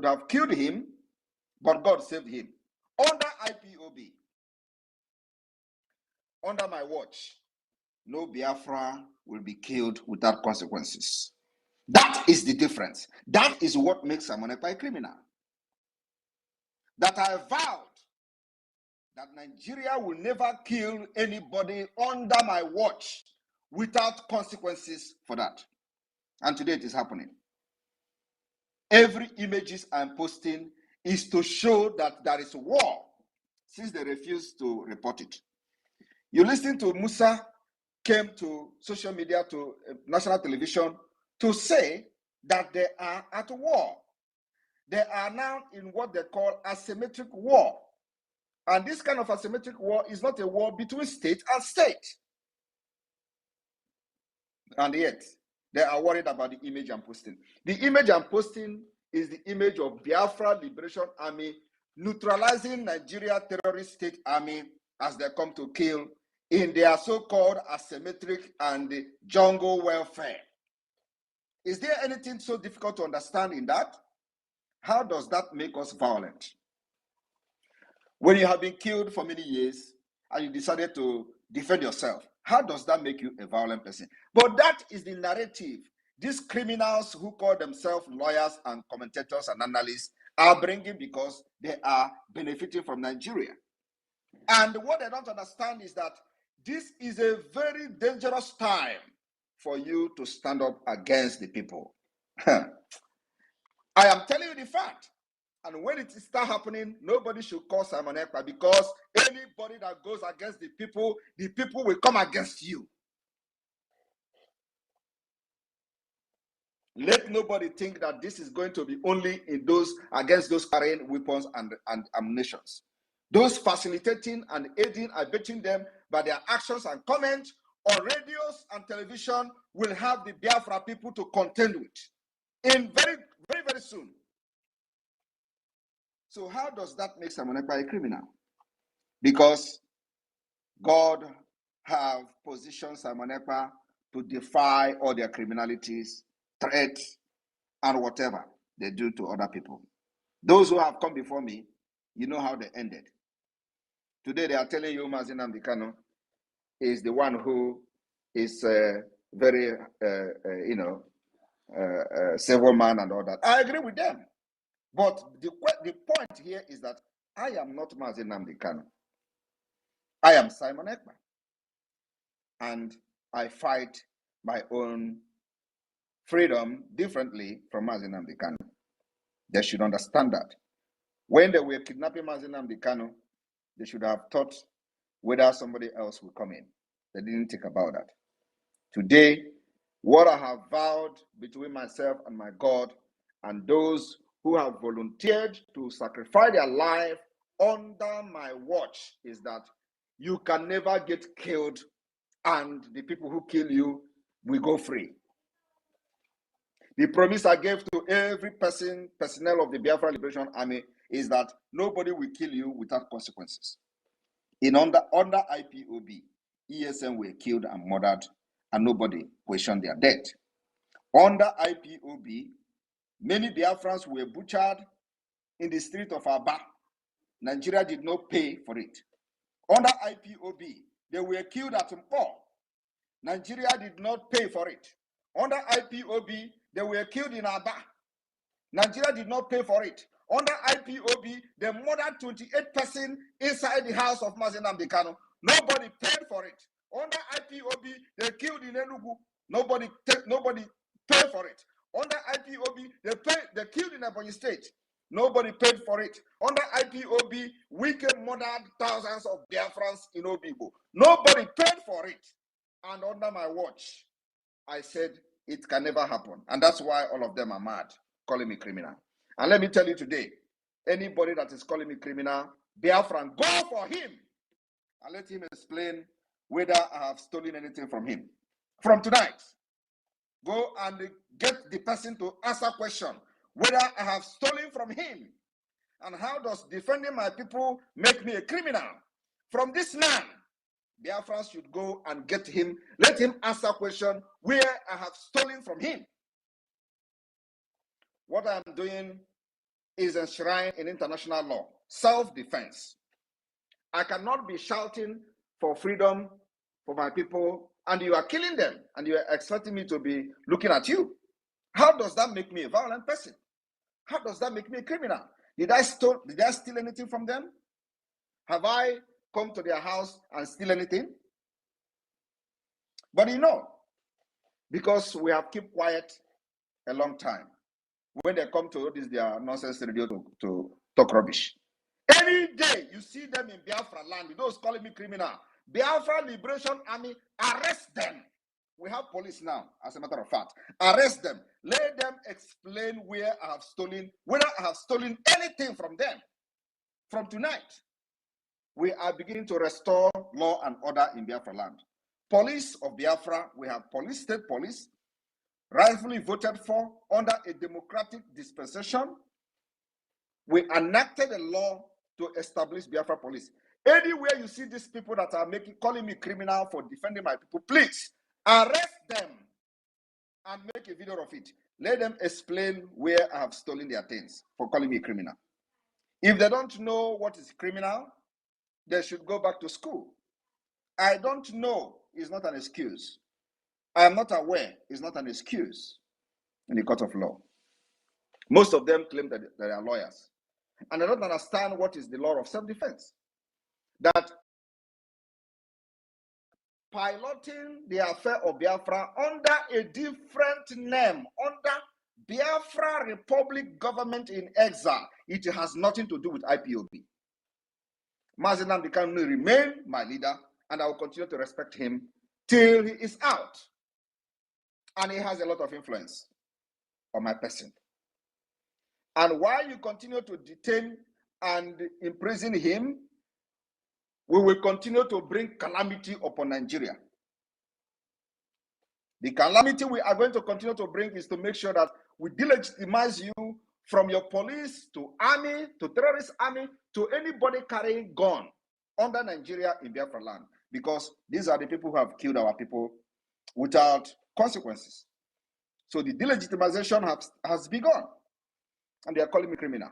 have killed him, but God saved him. Under IPOB, under my watch, no Biafra will be killed without consequences. That is the difference. That is what makes Simon Ekpa a criminal. That I vowed that Nigeria will never kill anybody under my watch without consequences for that. And today it is happening. Every images I'm posting is to show that there is war, since they refuse to report it. You listen to Musa came to social media, to national television, to say that they are at war. They are now in what they call asymmetric war. And this kind of asymmetric war is not a war between state and state. And yet, they are worried about the image I'm posting. The image I'm posting is the image of Biafra Liberation Army neutralizing Nigeria terrorist state army as they come to kill in their so-called asymmetric and jungle welfare. Is there anything so difficult to understand in that? How does that make us violent? When you have been killed for many years and you decided to defend yourself, how does that make you a violent person? But that is the narrative these criminals who call themselves lawyers and commentators and analysts are bringing because they are benefiting from Nigeria. And what they don't understand is that this is a very dangerous time for you to stand up against the people. I am telling you the fact. And when it starts happening, nobody should call Simon Ekpa, because anybody that goes against the people will come against you. Let nobody think that this is going to be only in those against those carrying weapons and ammunition. Those facilitating and aiding, abetting them by their actions and comments on radios and television will have the Biafra people to contend with in very, very, very soon. So how does that make Simon Ekpa a criminal? Because God have positioned Simon Ekpa to defy all their criminalities, threats, and whatever they do to other people. Those who have come before me, you know how they ended. Today they are telling you Mazi Nnamdi Kanu is the one who is very, civil man and all that. I agree with them. But the point here is that I am not Mazi Nnamdi Kanu. I am Simon Ekpa. And I fight my own freedom differently from Mazi Nnamdi Kanu. They should understand that. When they were kidnapping Mazi Nnamdi Kanu, they should have thought whether somebody else will come in. They didn't think about that. Today, what I have vowed between myself and my God and those who have volunteered to sacrifice their life under my watch is that you can never get killed and the people who kill you will go free. The promise I gave to every personnel of the Biafra Liberation Army is that nobody will kill you without consequences. Under IPOB, ESN were killed and murdered, and nobody questioned their death. Under IPOB, many Biafrans were butchered in the street of Aba. Nigeria did not pay for it. Under IPOB, they were killed at Mpo. Nigeria did not pay for it. Under IPOB, they were killed in Aba. Nigeria did not pay for it. Under IPOB, they murdered 28 persons inside the house of Mazi Nnamdi Kanu. Nobody paid for it. Under IPOB, they killed in Enugu. Nobody paid for it. Under IPOB, they killed in Ebonyi State. Nobody paid for it. Under IPOB, Wike murdered thousands of Biafrans in Obibo. Nobody paid for it. And under my watch, I said it can never happen. And that's why all of them are mad, calling me criminal. And let me tell you today, anybody that is calling me criminal, Biafran, go for him. And let him explain whether I have stolen anything from him. From tonight, go and get the person to answer question whether I have stolen from him. And how does defending my people make me a criminal? From this man, Biafrans should go and get him, let him answer question where I have stolen from him. What I am doing is enshrined in international law, self-defense. I cannot be shouting for freedom for my people, and you are killing them, and you are expecting me to be looking at you. How does that make me a violent person? How does that make me a criminal? Did I steal anything from them? Have I come to their house and steal anything? But because we have kept quiet a long time, when they come to this their nonsense radio to talk rubbish. Any day you see them in Biafra land, those calling me criminal, Biafra Liberation Army, arrest them. We have police now, as a matter of fact. Arrest them. Let them explain where I have stolen, whether I have stolen anything from them. From tonight, we are beginning to restore law and order in Biafra land. Police of Biafra, we have police, state police, rightfully voted for under a democratic dispensation. We enacted a law to establish Biafra police. Anywhere you see these people that are calling me criminal for defending my people, please arrest them and make a video of it. Let them explain where I have stolen their things for calling me a criminal. If they don't know what is criminal, they should go back to school. I don't know is not an excuse. I am not aware is not an excuse in the court of law. Most of them claim that they are lawyers. And I don't understand what is the law of self-defense. That piloting the affair of Biafra under a different name, under Biafra Republic Government in Exile, it has nothing to do with IPOB. Mazi Nnamdi Kanu will remain my leader, and I will continue to respect him till he is out. And he has a lot of influence on my person. And while you continue to detain and imprison him, we will continue to bring calamity upon Nigeria. The calamity we are going to continue to bring is to make sure that we delegitimize you from your police to army, to terrorist army, to anybody carrying gun under Nigeria in Biafra land. Because these are the people who have killed our people without consequences. So the delegitimization has begun. And they are calling me criminal.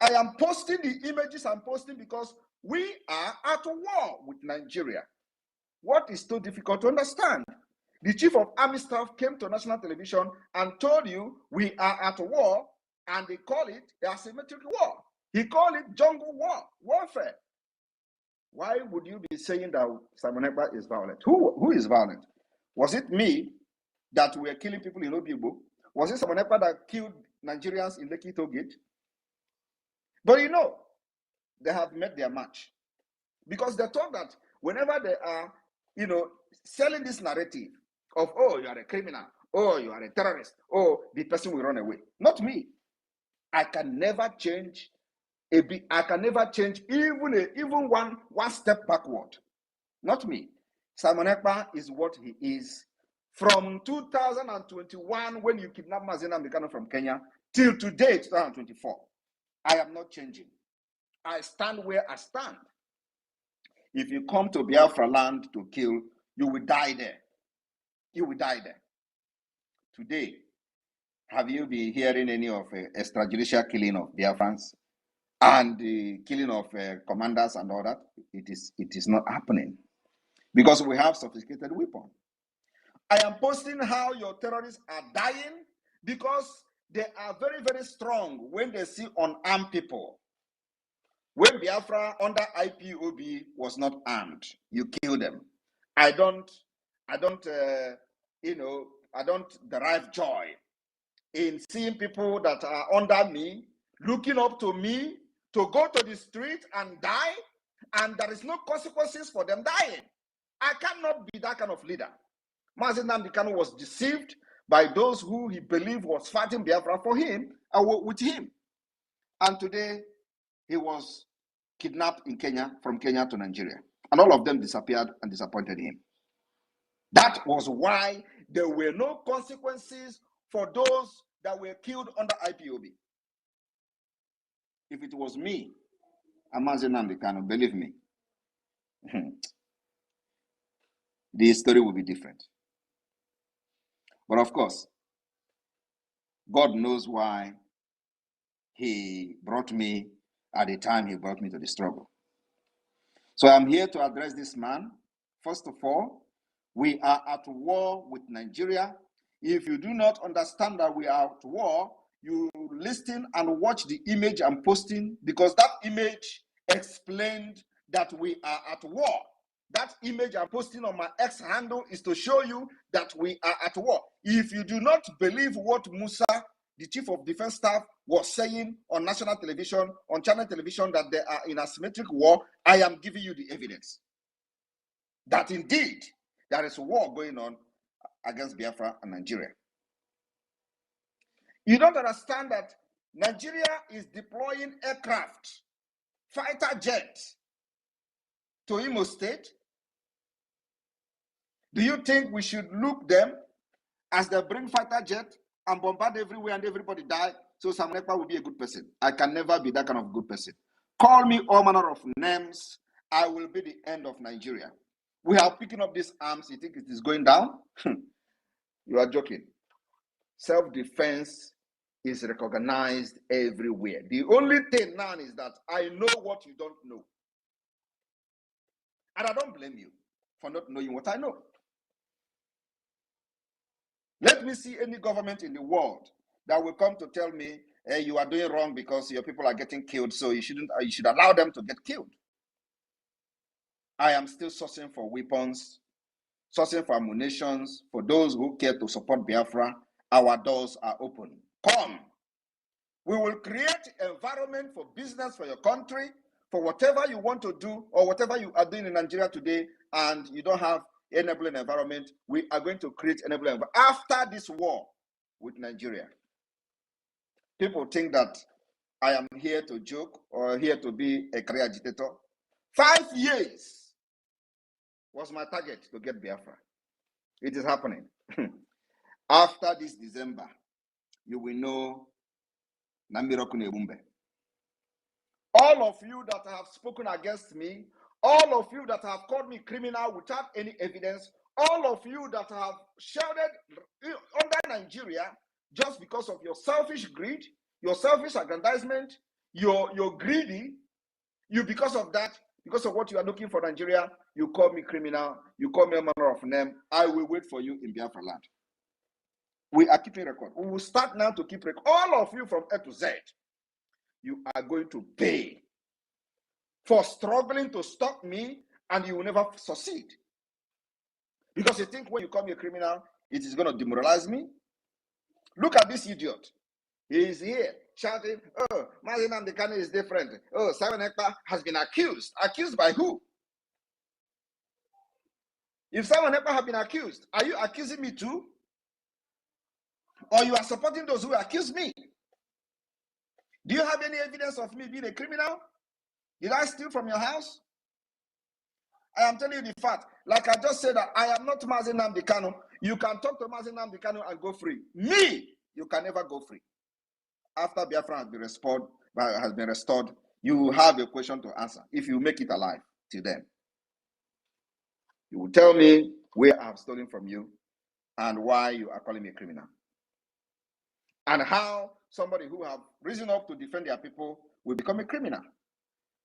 I am posting the images I'm posting because we are at war with Nigeria. What is so difficult to understand? The chief of army staff came to national television and told you we are at war, and they call it asymmetric war. He called it jungle warfare. Why would you be saying that Simon Ekpa is violent? Who is violent? Was it me that were killing people in Obibo? Was it Simon Ekpa that killed Nigerians in Lekki Tollgate? But they have met their match. Because they thought that whenever they are, selling this narrative of, oh, you are a criminal, oh, you are a terrorist, oh, the person will run away. Not me. I can never change I can never change even one step backward. Not me. Simon Ekpa is what he is. From 2021, when you kidnapped Mazi Nnamdi Kanu from Kenya, till today, 2024, I am not changing. I stand where I stand. If you come to Biafra land to kill, you will die there. You will die there. Today, have you been hearing any of extrajudicial killing of Biafrans and the killing of commanders and all that? It is not happening because we have sophisticated weapons. I am posting how your terrorists are dying because they are very, very strong when they see unarmed people. When Biafra under IPOB was not armed, you kill them. I don't derive joy in seeing people that are under me, looking up to me, to go to the street and die, and there is no consequences for them dying. I cannot be that kind of leader. Mazi Nnamdi Kanu was deceived by those who he believed was fighting Biafra for him and with him. And today, he was kidnapped in Kenya, from Kenya to Nigeria. And all of them disappeared and disappointed him. That was why there were no consequences for those that were killed under IPOB. If it was me, Mazi Nnamdi Kanu, believe me, the story will be different. But of course, God knows why he brought me at the time he brought me to the struggle. So I'm here to address this man. First of all, we are at war with Nigeria. If you do not understand that we are at war, you listen and watch the image I'm posting, because that image explained that we are at war. That image I'm posting on my X handle is to show you that we are at war. If you do not believe what Musa, the chief of defense staff, was saying on national television, on channel television, that they are in asymmetric war, I am giving you the evidence that indeed there is a war going on against Biafra and Nigeria. You don't understand that Nigeria is deploying aircraft, fighter jets to Imo State. Do you think we should look them as they bring fighter jet and bombard everywhere and everybody die, so Simon Ekpa will be a good person? I can never be that kind of good person. Call me all manner of names. I will be the end of Nigeria. We are picking up these arms. You think it is going down? You are joking. Self-defense is recognized everywhere. The only thing now is that I know what you don't know. And I don't blame you for not knowing what I know. Let me see any government in the world that will come to tell me, hey, you are doing wrong because your people are getting killed, so you should allow them to get killed. I am still sourcing for weapons, sourcing for ammunition. For those who care to support Biafra, our doors are open. Come. We will create environment for business for your country, for whatever you want to do or whatever you are doing in Nigeria today, and you don't have enabling environment. We are going to create enabling environment after this war with Nigeria. People think that I am here to joke or here to be a career agitator. 5 years was my target to get Biafra. It is happening. After this December, you will know Namiroku Nebumbe. All of you that have spoken against me, all of you that have called me criminal without any evidence, all of you that have shouted under Nigeria just because of your selfish greed, your selfish aggrandizement, you're greedy, because of that, because of what you are looking for Nigeria, you call me criminal, you call me a manner of name. I will wait for you in Biafra land. We are keeping record. We will start now to keep record. All of you from A to Z, you are going to pay for struggling to stop me, and you will never succeed. Because you think when you call me a criminal, it is going to demoralize me. Look at this idiot. He is here shouting, oh, Mazi Nnamdi Kanu is different. Oh, Simon Ekpa has been accused. Accused by who? If Simon Ekpa have been accused, are you accusing me too? Or you are supporting those who accuse me? Do you have any evidence of me being a criminal? Did I steal from your house? I am telling you the fact. Like I just said, that I am not Mazi Nnamdi Kanu. You can talk to Mazi Nnamdi Kanu and go free. Me, you can never go free. After Biafra has been restored, you have a question to answer. If you make it alive till then, you will tell me where I have stolen from you and why you are calling me a criminal. And how somebody who have risen up to defend their people will become a criminal.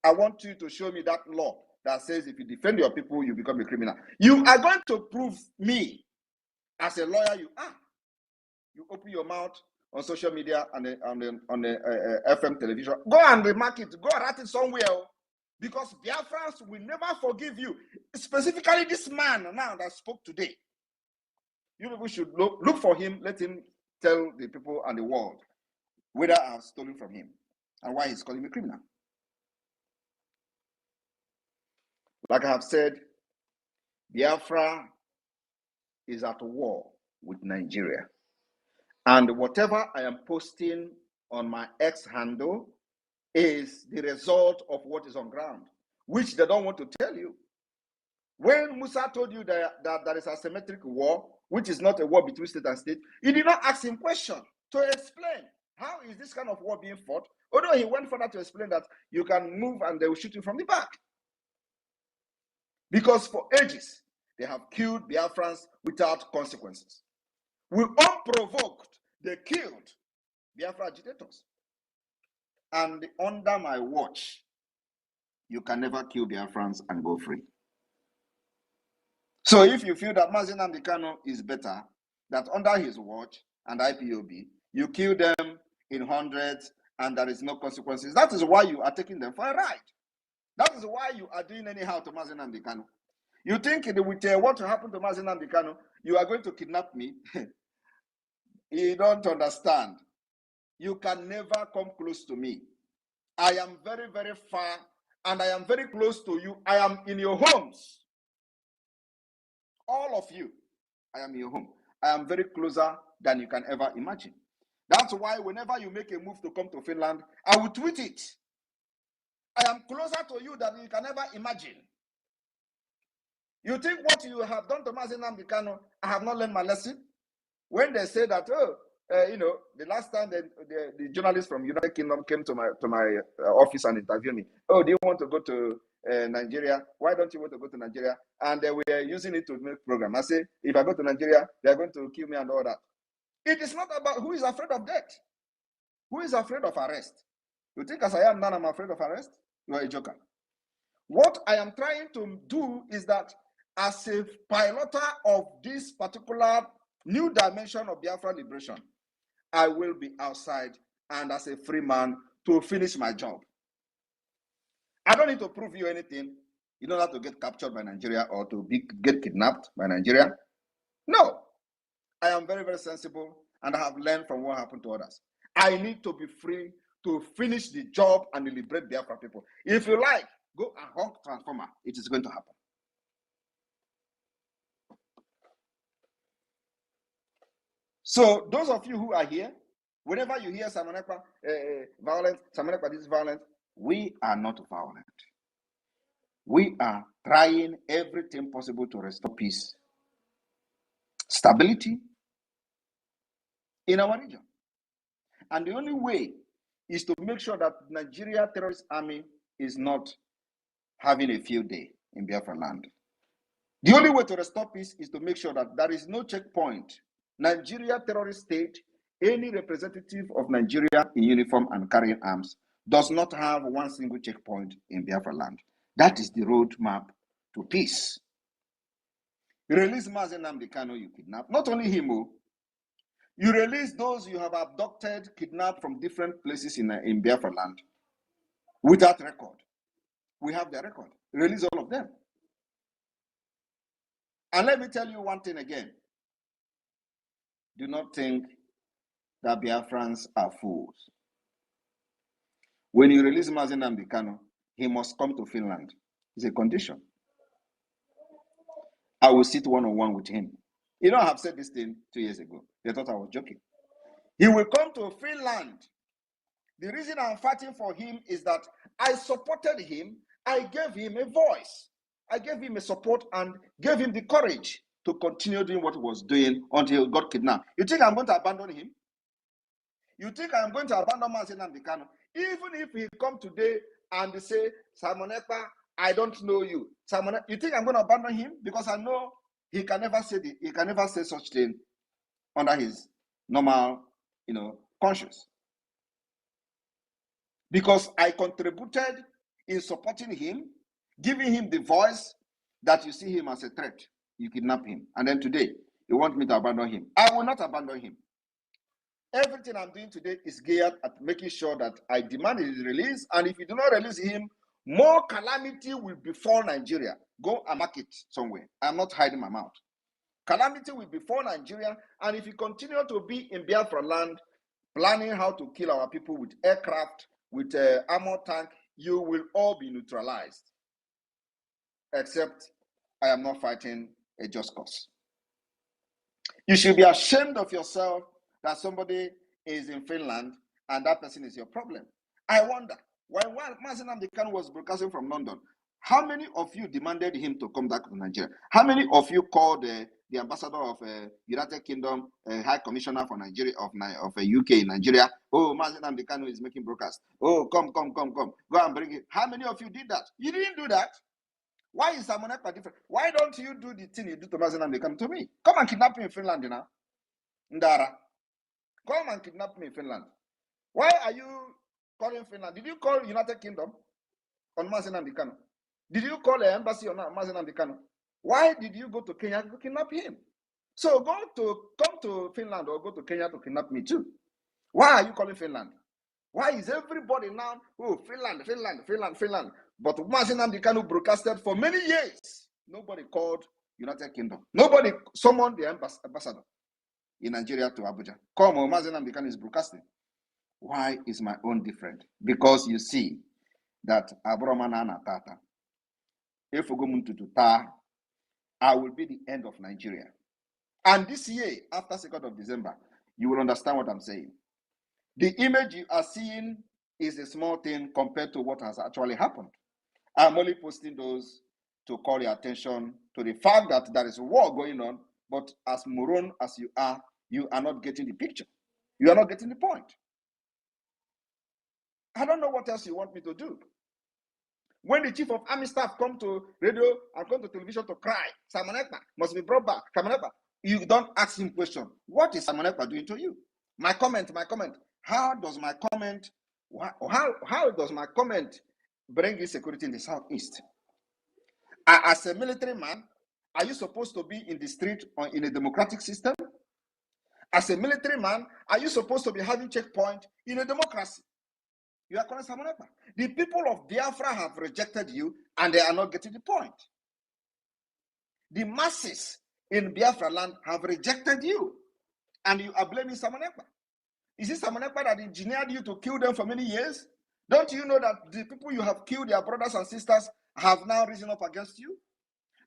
I want you to show me that law that says if you defend your people, you become a criminal. You are going to prove me as a lawyer you are. You open your mouth on social media and on the FM television. Go and remark it. Go and write it somewhere. Because Biafrans will never forgive you. Specifically this man now that spoke today. You people should look for him. Let him tell the people and the world whether I have stolen from him and why he's calling me criminal. Like I have said, Biafra is at war with Nigeria. And whatever I am posting on my X handle is the result of what is on ground, which they don't want to tell you. When Musa told you that there is a asymmetric war, which is not a war between state and state, you did not ask him question to explain how is this kind of war being fought, although he went further to explain that you can move and they will shoot you from the back. Because for ages, they have killed Biafrans without consequences. We unprovoked, they killed Biafra agitators. and under my watch, you can never kill Biafrans and go free. So if you feel that Mazi Nnamdi Kanu is better, that under his watch and IPOB, you kill them in hundreds and there is no consequences, that is why you are taking them for a ride. That is why you are doing anyhow to Mazi Nnamdi Kanu. You think with what happened to Mazi Nnamdi Kanu, you are going to kidnap me? You don't understand. You can never come close to me. I am very, very far and I am very close to you. I am in your homes. All of you, I am in your home. I am very closer than you can ever imagine. That's why whenever you make a move to come to Finland, I will tweet it. I am closer to you than you can ever imagine. You think what you have done to Mazi Nnamdi Kanu, I have not learned my lesson? When they say that, the last time the journalist from United Kingdom came to my office and interviewed me, oh, do you want to go to Nigeria? Why don't you want to go to Nigeria? And we are using it to make program. I say, if I go to Nigeria, they are going to kill me and all that. It is not about who is afraid of death. Who is afraid of arrest? You think as I am now, I'm afraid of arrest? You are a joker. What I am trying to do is that as a piloter of this particular new dimension of Biafra liberation, I will be outside and as a free man to finish my job. I don't need to prove you anything. You don't have to get captured by Nigeria or to get kidnapped by Nigeria. No. I am very, very sensible and I have learned from what happened to others. I need to be free to finish the job and liberate Biafra people. If you like, go and honk transformer. It is going to happen. So those of you who are here, whenever you hear Simon Ekpa violent, Simon Ekpa this is violent, we are not violent. We are trying everything possible to restore peace, stability in our region. And the only way is to make sure that Nigeria terrorist army is not having a field day in Biafra land. The only way to restore peace is to make sure that there is no checkpoint. Nigeria terrorist state, any representative of Nigeria in uniform and carrying arms does not have one single checkpoint in Biafra land. That is the roadmap to peace. Release Mazi Nnamdi Kanu, you kidnap. Not only him, you release those you have abducted, kidnapped from different places in Biafra land without record. We have the record. Release all of them. And let me tell you one thing again. Do not think that Biafrans are fools. When you release Mazi Nnamdi Kanu, he must come to Finland. It's a condition. I will sit one-on-one with him. You know, I have said this thing 2 years ago. They thought I was joking. He will come to Finland. The reason I'm fighting for him is that I supported him. I gave him a voice. I gave him a support and gave him the courage to continue doing what he was doing until he got kidnapped. You think I'm going to abandon him? You think I'm going to abandon Mazi Nnamdi Kanu? Even if he come today and say, Simon Ekpa, I don't know you. Simon, you think I'm going to abandon him? Because I know he can never say such thing under his normal, conscience. Because I contributed in supporting him, giving him the voice that you see him as a threat. You kidnap him. And then today, you want me to abandon him. I will not abandon him. Everything I'm doing today is geared at making sure that I demand his release. And if you do not release him, more calamity will befall Nigeria. Go and mark it somewhere. I'm not hiding my mouth. Calamity will befall Nigeria. And if you continue to be in Biafra land, planning how to kill our people with aircraft, with armor tank, you will all be neutralized. Except I am not fighting a just cause. You should be ashamed of yourself that somebody is in Finland and that person is your problem. I wonder, while Mazi Nnamdi Kanu was broadcasting from London, how many of you demanded him to come back to Nigeria? How many of you called the ambassador of United Kingdom, High Commissioner for Nigeria of UK in Nigeria? Oh, Mazi Nnamdi Kanu is making broadcast. Oh, come. Go and bring it. How many of you did that? You didn't do that. Why is Simon Ekpa different? Why don't you do the thing you do to Mazi Nnamdi Kanu to me? Come and kidnap me in Finland, Ndara. Come and kidnap me in Finland. Why are you calling Finland. Did you call United Kingdom on Mazi Nnamdi Kanu? Did you call the embassy on Mazi Nnamdi Kanu? Why did you go to Kenya to kidnap him? So come to Finland or go to Kenya to kidnap me too. Why are you calling Finland? Why is everybody now, oh, Finland? But Mazi Nnamdi Kanu broadcasted for many years. Nobody called United Kingdom. Nobody summoned the ambassador in Nigeria to Abuja. Come on, Mazi Nnamdi Kanu is broadcasting. Why is my own different? Because you see that Abromanana Tata, if we go to Ta, I will be the end of Nigeria. And this year, after 2nd of December, you will understand what I'm saying. The image you are seeing is a small thing compared to what has actually happened. I'm only posting those to call your attention to the fact that there is war going on, but as moron as you are not getting the picture. You are not getting the point. I don't know what else you want me to do. When the chief of army staff come to radio and come to television to cry, Simon Ekpa must be brought back. Simon Ekpa, you don't ask him question. What is Simon Ekpa doing to you? My comment. How does my comment bring insecurity in the Southeast? As a military man, are you supposed to be in the street or in a democratic system? As a military man, are you supposed to be having checkpoint in a democracy? You are calling Simon Ekpa. The people of Biafra have rejected you and they are not getting the point. The masses in Biafra land have rejected you and you are blaming Simon Ekpa. Is it Simon Ekpa that engineered you to kill them for many years? Don't you know that the people you have killed, their brothers and sisters, have now risen up against you?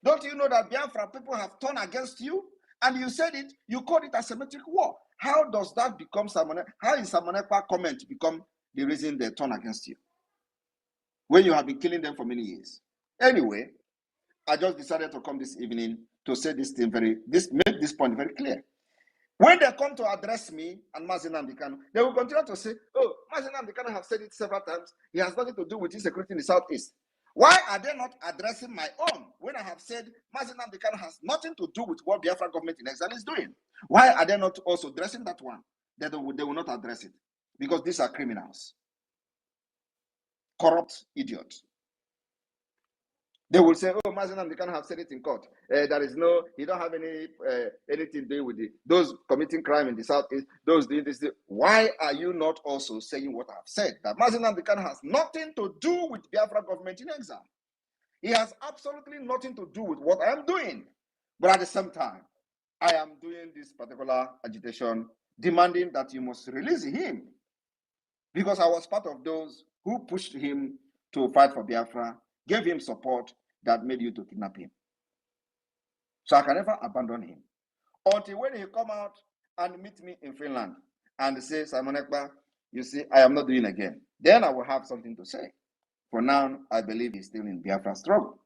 Don't you know that Biafra people have turned against you? And you said it, you called it a Semitic war. How does that become Simon Ekpa? How is Simon Ekpa comment become the reason they turn against you when you have been killing them for many years? Anyway, I just decided to come this evening to say this thing make this point very clear. When they come to address me and Mazi Nnamdi Kanu, they will continue to say, oh, Mazi Nnamdi Kanu have said it several times. He has nothing to do with insecurity in the Southeast. Why are they not addressing my own when I have said Mazi Nnamdi Kanu has nothing to do with what Biafra government in exile is doing? Why are they not also addressing that one? They will not address it because these are criminals, corrupt idiots. They will say, oh, Mazi Nnamdi Kanu have said it in court. He don't have anything to do with those committing crime in the Southeast, those doing this. Why are you not also saying what I've said? That Mazi Nnamdi Kanu has nothing to do with Biafra government in exile. He has absolutely nothing to do with what I am doing. But at the same time, I am doing this particular agitation, demanding that you must release him. Because I was part of those who pushed him to fight for Biafra, gave him support that made you to kidnap him. So I can never abandon him. Until when he come out and meet me in Finland and say, Simon Ekpa, you see, I am not doing again. Then I will have something to say. For now, I believe he's still in Biafra struggle.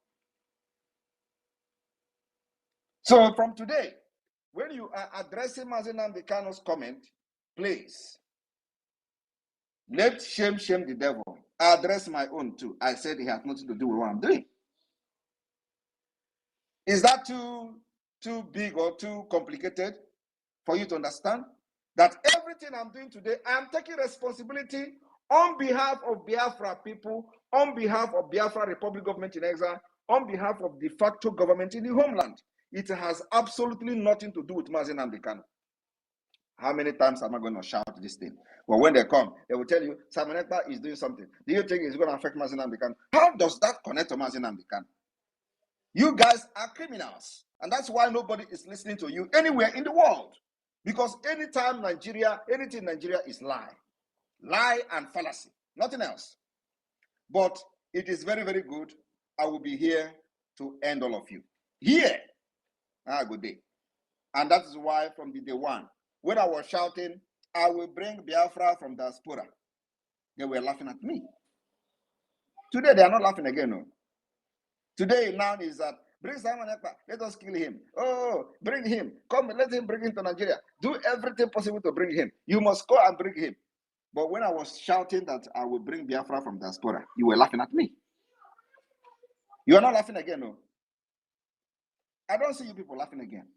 So from today, when you are addressing Mazi Nnamdi Kanu's comment, please, let shame the devil. I address my own too. I said he has nothing to do with what I'm doing. Is that too big or too complicated for you to understand? That everything I'm doing today, I'm taking responsibility on behalf of Biafra people, on behalf of Biafra Republic government in exile, on behalf of de facto government in the homeland. It has absolutely nothing to do with Mazi Nnamdi Kanu. How many times am I going to shout this thing? Well, when they come, they will tell you, Simon Ekpa is doing something. Do you think it's going to affect Mazi Nnamdi Kanu? How does that connect to Mazi Nnamdi Kanu? You guys are criminals. And that's why nobody is listening to you anywhere in the world. Because anytime anything Nigeria is lie. Lie and fallacy. Nothing else. But it is very, very good. I will be here to end all of you. Here. Good day. And that is why from the day one, when I was shouting, I will bring Biafra from diaspora, they were laughing at me. Today, they are not laughing again. No. Today, now is that, bring Simon Ekpa, let us kill him. Oh, bring him. Come, let him bring him to Nigeria. Do everything possible to bring him. You must go and bring him. But when I was shouting that I will bring Biafra from diaspora, you were laughing at me. You are not laughing again, no. I don't see you people laughing again.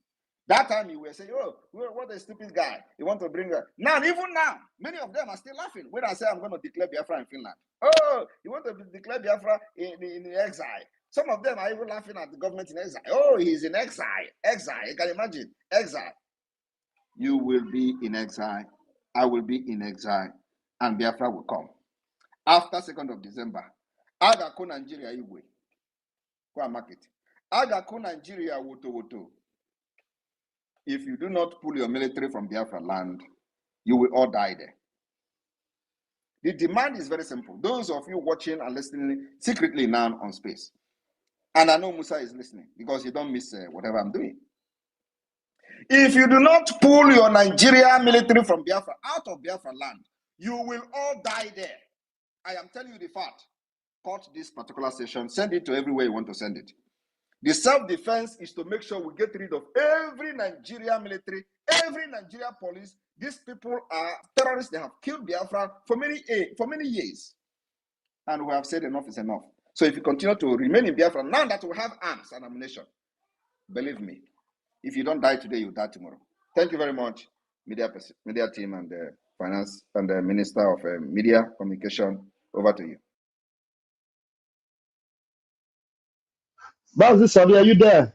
That time you were saying, oh, what a stupid guy. You want to bring her. Now, even now, many of them are still laughing when I say I'm going to declare Biafra in Finland. Oh, you want to declare Biafra in exile. Some of them are even laughing at the government in exile. Oh, he's in exile. Exile. You can imagine. Exile. You will be in exile. I will be in exile. And Biafra will come. After 2nd of December, Agaku Nigeria Igwe. Go and mark it. Agaku Nigeria Woto Woto. If you do not pull your military from Biafra land, you will all die there. The demand is very simple. Those of you watching and listening secretly now on space, and I know Musa is listening because you don't miss whatever I'm doing. If you do not pull your Nigeria military from Biafra out of Biafra land, you will all die there. I am telling you the fact. Cut this particular session, send it to everywhere you want to send it. The self-defense is to make sure we get rid of every Nigeria military, every Nigeria police. These people are terrorists. They have killed Biafra for many years. And we have said enough is enough. So if you continue to remain in Biafra, now that we have arms and ammunition, believe me, if you don't die today, you die tomorrow. Thank you very much, media team and the finance and the Minister of Media Communication. Over to you. Bazi, are you there?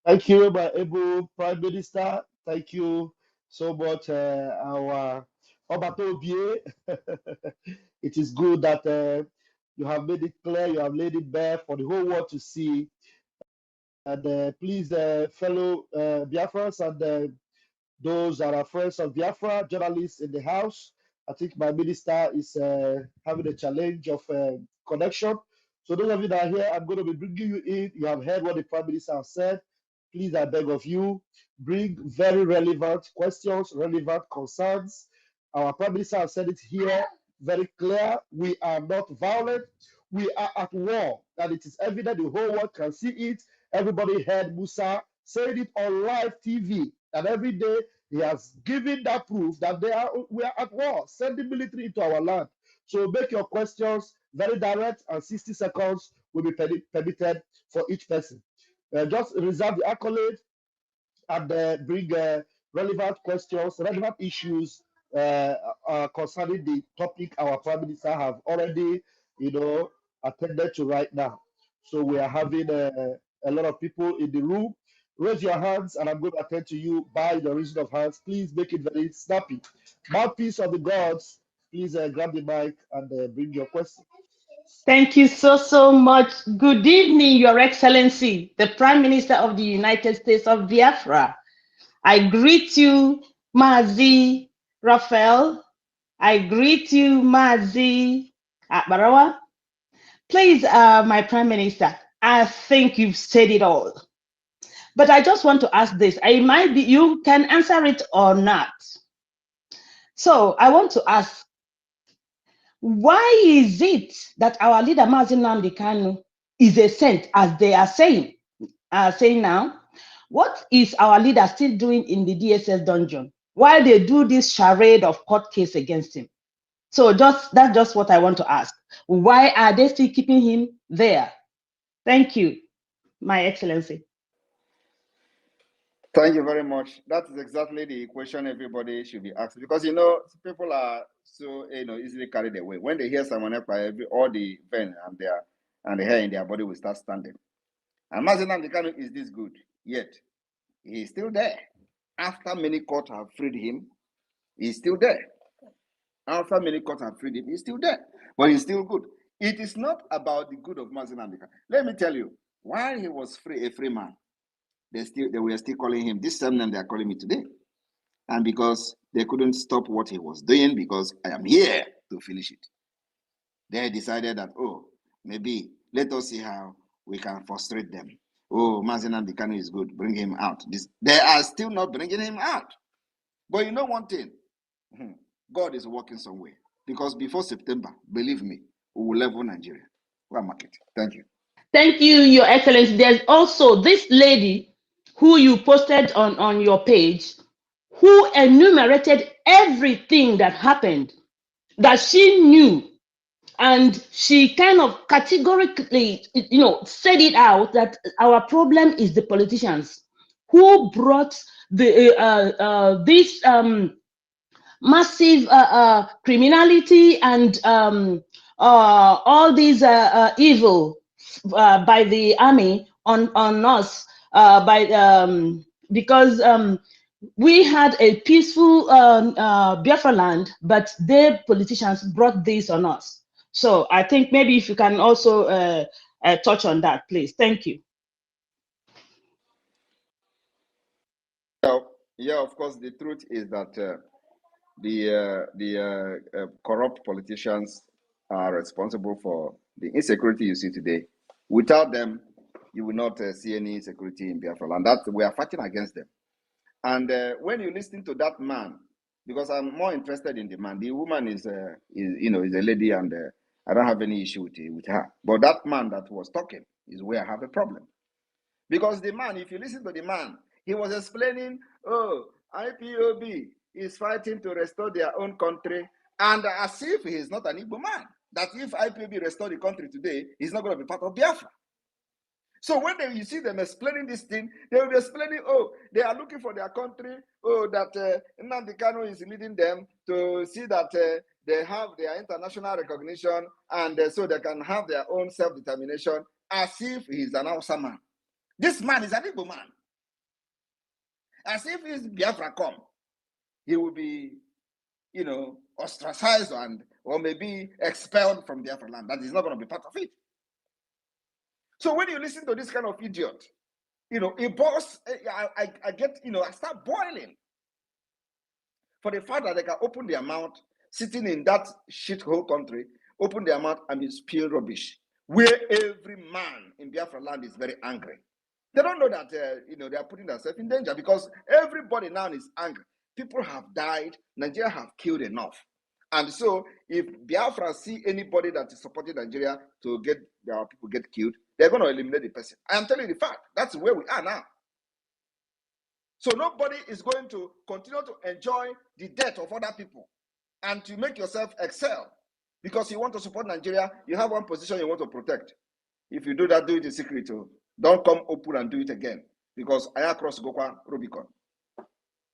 Thank you, my able Prime Minister. Thank you so much, our Obatobie. It is good that you have made it clear, you have laid it bare for the whole world to see. And please, fellow Biafrans and those that are friends of Biafra, journalists in the house, I think my minister is having a challenge of connection. So those of you that are here, I'm going to be bringing you in. You have heard what the Prime Minister has said. Please, I beg of you, bring very relevant questions, relevant concerns. Our Prime Minister has said it here very clear. We are not violent. We are at war. And it is evident the whole world can see it. Everybody heard Musa saying it on live TV. And every day he has given that proof that we are at war, sending military into our land. So make your questions very direct, and 60 seconds will be permitted for each person. Just reserve the accolade and bring relevant questions, relevant issues concerning the topic our Prime Minister have already, attended to right now. So we are having a lot of people in the room. Raise your hands, and I'm going to attend to you by the raising of hands. Please make it very snappy. Mouthpiece of the gods, please grab the mic and bring your question. Thank you so much. Good evening, Your Excellency, the Prime Minister of the United States of Biafra. I greet you, Mazi Raphael. I greet you, Mazi Barawa. Please, my Prime Minister, I think you've said it all. But I just want to ask this. You can answer it or not. So I want to ask, why is it that our leader, Mazi Nnamdi Kanu, is a saint, as they are saying now? What is our leader still doing in the DSS dungeon while they do this charade of court case against him? So that's just what I want to ask. Why are they still keeping him there? Thank you, My Excellency. Thank you very much. That is exactly the question everybody should be asking, because people are so easily carried away. When they hear Simon Ekpa, all the vein and the hair in their body will start standing. And Mazi Nnamdi Kanu is this good, yet he's still there. After many courts have freed him, he's still there. After many courts have freed him, he's still there, but he's still good. It is not about the good of Mazi Nnamdi Kanu. Let me tell you, while he was a free man, they were still calling him this same name they are calling me today. And because they couldn't stop what he was doing, because I am here to finish it, they decided that, maybe let us see how we can frustrate them. Mazi Nnamdi Kanu is good, bring him out. They are still not bringing him out. But you know one thing, God is working somewhere, because before September, believe me, we will level Nigeria. We'll mark it. Thank you. Thank you, Your Excellency. There's also this lady who you posted on your page, who enumerated everything that happened, that she knew And she kind of categorically, said it out that our problem is the politicians who brought this massive criminality and all these evil by the army on us because we had a peaceful Biafra land, but their politicians brought this on us. So I think maybe if you can also touch on that, please. Thank you. Yeah, of course, the truth is that the corrupt politicians are responsible for the insecurity you see today. Without them, you will not see any insecurity in Biafra land. That we are fighting against them. And when you listen to that man, because I'm more interested in the man. The woman is a lady, and I don't have any issue with her. But that man that was talking is where I have a problem. Because the man, if you listen to the man, he was explaining, oh, IPOB is fighting to restore their own country, and as if he is not an Igbo man. That if IPOB restore the country today, he's not going to be part of Biafra. So when you see them explaining this thing, they will be explaining, oh, they are looking for their country, oh, that Nnamdi Kanu is leading them to see that they have their international recognition, and so they can have their own self-determination, as if he is an Hausa man. This man is an Igbo man. As if his Biafra come, he will be, ostracized or maybe expelled from Biafra land. That is not going to be part of it. So when you listen to this kind of idiot, it boils, I get, I start boiling for the fact that they can open their mouth, sitting in that shithole country, open their mouth and be spewing rubbish, where every man in Biafra land is very angry. They don't know that, they are putting themselves in danger because everybody now is angry. People have died. Nigeria have killed enough. And so if Biafra see anybody that is supporting Nigeria to get their people get killed, they're going to eliminate the person. I am telling you the fact. That's where we are now. So nobody is going to continue to enjoy the death of other people and to make yourself excel. Because you want to support Nigeria, you have one position you want to protect. If you do that, do it in secret too. Don't come open and do it again. Because I cross Gokwa Rubicon.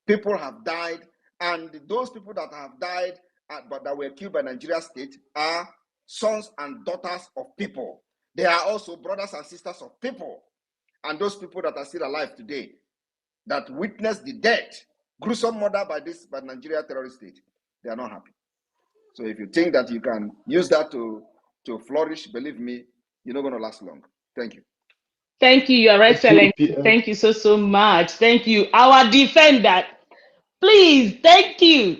People have died, and those people that have died but that were killed by Nigeria state are sons and daughters of people. They are also brothers and sisters of people. And those people that are still alive today that witnessed the death, gruesome murder by Nigeria terrorist state, they are not happy. So if you think that you can use that to flourish, believe me, you're not going to last long. Thank you. Thank you, Your Excellency. Thank you so much. Thank you. Our defender. Please, thank you.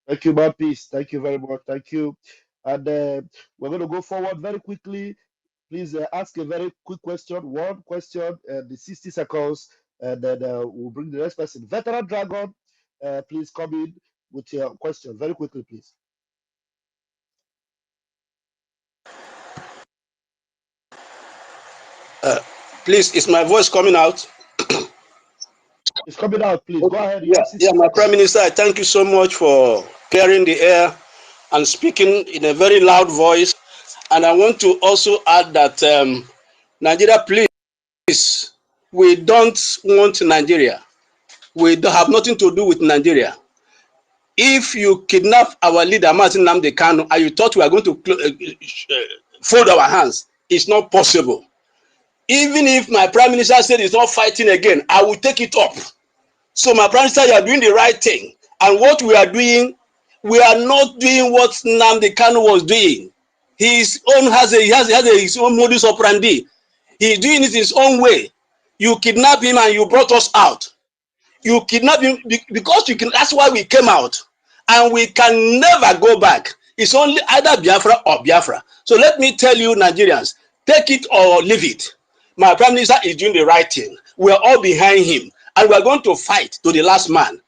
Thank you, my peace. Thank you very much. Thank you. And we're going to go forward very quickly. Please ask a very quick question. One question, the 60 seconds, and then we'll bring the next person. Veteran Dragon, please come in with your question very quickly, please. Please, is my voice coming out? It's coming out, please. Okay. Go ahead. Yeah, my Prime Minister, I thank you so much for clearing the air and speaking in a very loud voice. And I want to also add that Nigeria, please, we don't want Nigeria. We don't have nothing to do with Nigeria. If you kidnap our leader, Martin Nnamdi Kanu, and you thought we are going to fold our hands, it's not possible. Even if my Prime Minister said he's not fighting again, I will take it up. So my Prime Minister, you are doing the right thing. And what we are doing, we are not doing what Nnamdi Kanu was doing. He has his own modus operandi. He's doing it his own way. You kidnap him and you brought us out. You kidnap him because you can. That's why we came out. And we can never go back. It's only either Biafra or Biafra. So let me tell you, Nigerians, take it or leave it. My Prime Minister is doing the right thing. We are all behind him. And we are going to fight to the last man.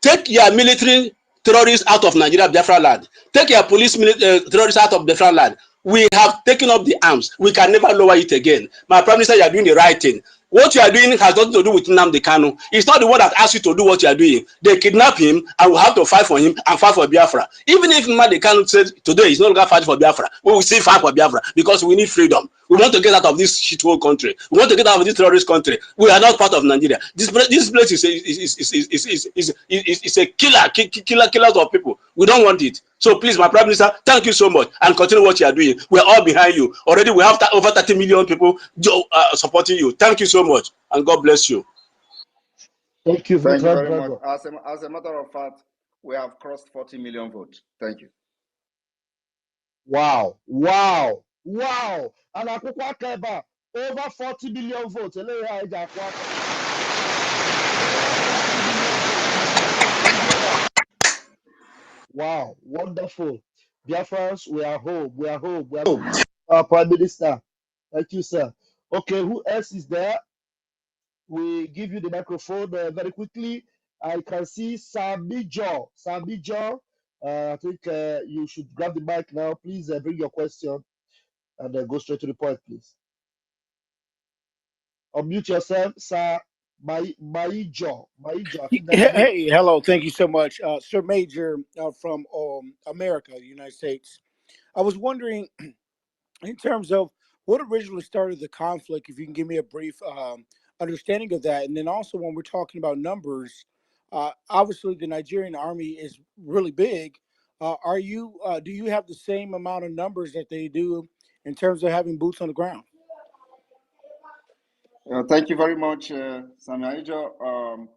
Take your military terrorists out of Nigeria, Biafra land. Take your police terrorists out of Biafra land. We have taken up the arms. We can never lower it again. My Prime Minister, you are doing the right thing. What you are doing has nothing to do with Nnamdi Kanu. It's not the one that asked you to do what you are doing. They kidnap him, and we have to fight for him and fight for Biafra. Even if Nnamdi Kanu said today he's no longer fighting for Biafra, we will still fight for Biafra because we need freedom. We want to get out of this shithole country. We want to get out of this terrorist country. We are not part of Nigeria. This place is a killers of people. We don't want it. So please, my Prime Minister, thank you so much and continue what you are doing. We are all behind you. Already we have over 30 million people supporting you. Thank you so much and God bless you. Thank you, Thank you very brother. much. As a matter of fact, we have crossed 40 million votes. Thank you. Wow, wow, wow. And Akukwa Keba, over 40 million votes. Wow, wonderful. Biafrans, we are home. We are home. We are home. Prime Minister. Thank you, sir. Okay, who else is there? We give you the microphone very quickly. I can see Sabijo. Sabijo, I think you should grab the mic now. Please bring your question and go straight to the point, please. Unmute yourself, Sir Maijo. Maijo, I think that's you. Hey, hello. Thank you so much. Sir Major from America, the United States. I was wondering, in terms of what originally started the conflict, if you can give me a brief understanding of that. And then also when we're talking about numbers, obviously the Nigerian army is really big. Do you have the same amount of numbers that they do in terms of having boots on the ground? Thank you very much, Samaijo.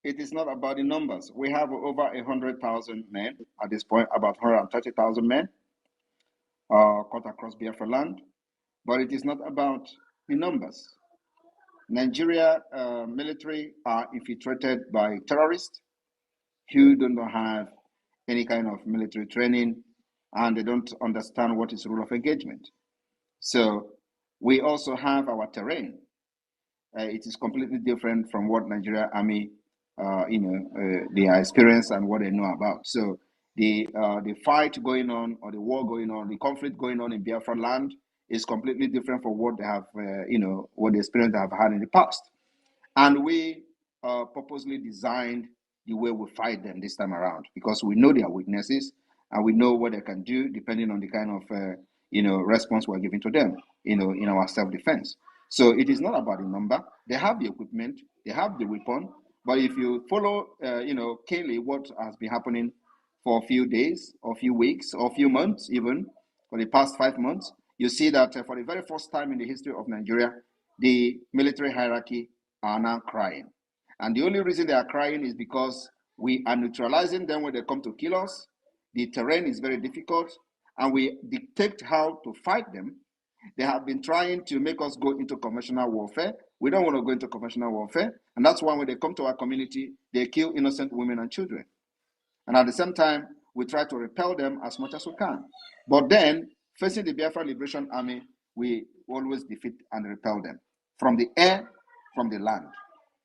It is not about the numbers. We have over 100,000 men at this point, about 130,000 men cut across Biafra land, but it is not about the numbers. Nigeria military are infiltrated by terrorists who do not have any kind of military training, and they don't understand what is rule of engagement. So we also have our terrain. It is completely different from what Nigeria Army, their experience and what they know about. So the fight going on, or the war going on, the conflict going on in Biafra land is completely different from what they have, what the experience they have had in the past. And we purposely designed the way we fight them this time around because we know their weaknesses and we know what they can do depending on the kind of response we're giving to them, in our self-defense. So it is not about the number. They have the equipment, they have the weapon, but if you follow, keenly what has been happening for a few days, or a few weeks, or a few months, even for the past 5 months, you see that for the very first time in the history of Nigeria, the military hierarchy are now crying. And the only reason they are crying is because we are neutralizing them when they come to kill us. The terrain is very difficult, and we dictate how to fight them. They have been trying to make us go into conventional warfare. We don't want to go into conventional warfare. And that's why when they come to our community, they kill innocent women and children. And at the same time, we try to repel them as much as we can. But then, facing the Biafra Liberation Army, we always defeat and repel them from the air, from the land.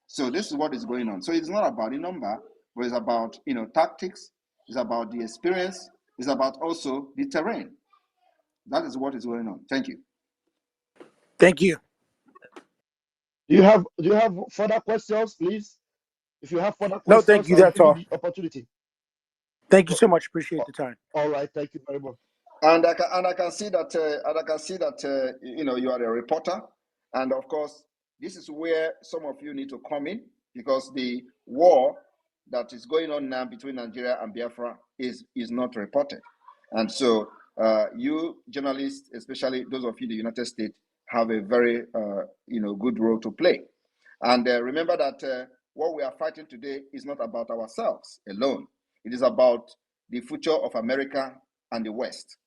So this is what is going on. So it's not about the number, but it's about tactics, it's about the experience, it's about also the terrain. That is what is going on. Thank you. Thank you. Do you have further questions, please? If you have further questions, no, thank you. That's all. the opportunity. Thank you so much. Appreciate the time. All right, thank you very much. And I can see that you are a reporter, and of course this is where some of you need to come in, because the war that is going on now between Nigeria and Biafra is not reported, and so you journalists, especially those of you in the United States, have a very good role to play. And remember that what we are fighting today is not about ourselves alone. It is about the future of America and the West.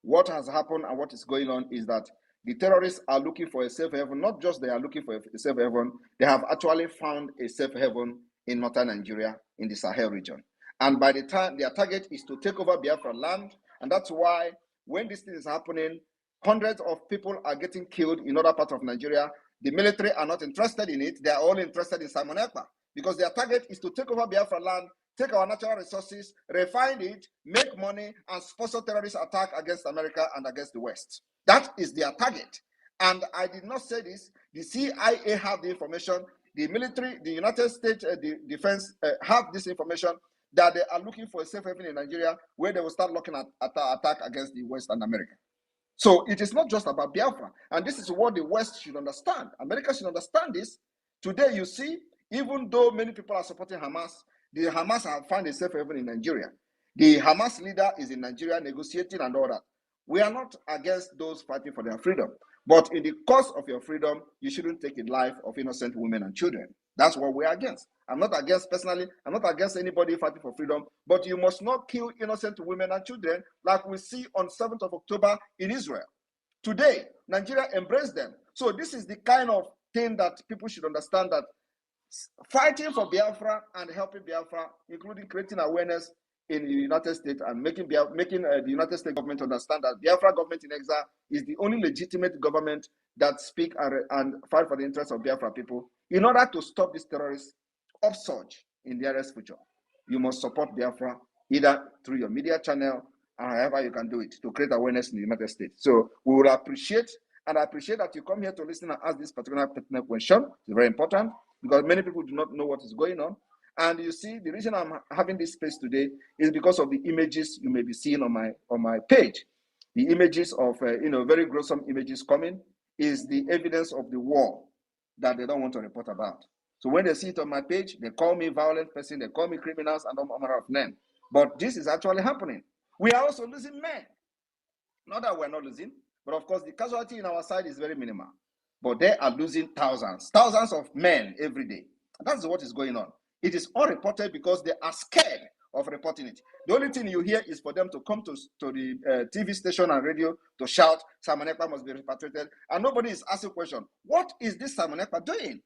What has happened and what is going on is that the terrorists are looking for a safe haven. Not just they are looking for a safe haven, they have actually found a safe haven in northern Nigeria, in the Sahel region. And by the time their target is to take over Biafra land, and that's why when this thing is happening, hundreds of people are getting killed in other parts of Nigeria. The military are not interested in it. They are only interested in Simon Ekpa, because their target is to take over Biafra land, take our natural resources, refine it, make money, and sponsor terrorist attack against America and against the West. That is their target. And I did not say this. The CIA have the information. The military, the United States the defense have this information that they are looking for a safe haven in Nigeria where they will start looking at attack against the Western America. So it is not just about Biafra. And this is what the West should understand. America should understand this. Today, you see, even though many people are supporting Hamas, the Hamas have found a safe haven in Nigeria. The Hamas leader is in Nigeria negotiating and all that. We are not against those fighting for their freedom. But in the course of your freedom, you shouldn't take the life of innocent women and children. That's what we're against. I'm not against, personally, I'm not against anybody fighting for freedom, but you must not kill innocent women and children like we see on 7th of October in Israel. Today, Nigeria embraced them. So this is the kind of thing that people should understand, that fighting for Biafra and helping Biafra, including creating awareness in the United States and making the United States government understand that Biafra government in exile is the only legitimate government that speak and fight for the interests of Biafra people. In order to stop this terrorist upsurge in the nearest future, you must support Biafra either through your media channel or however you can do it to create awareness in the United States. So we will appreciate, and I appreciate that you come here to listen and ask this particular pertinent question. It's very important because many people do not know what is going on. And you see, the reason I'm having this space today is because of the images you may be seeing on my page. The images of very gruesome images coming is the evidence of the war that they don't want to report about. So when they see it on my page, they call me violent person, they call me criminals and all manner of men. But this is actually happening. We are also losing men. Not that we're not losing, but of course the casualty in our side is very minimal. But they are losing thousands of men every day. That's what is going on. It is unreported because they are scared of reporting it. The only thing you hear is for them to come to the TV station and radio to shout, Simon Ekpa must be repatriated. And nobody is asking the question, what is this Simon Ekpa doing?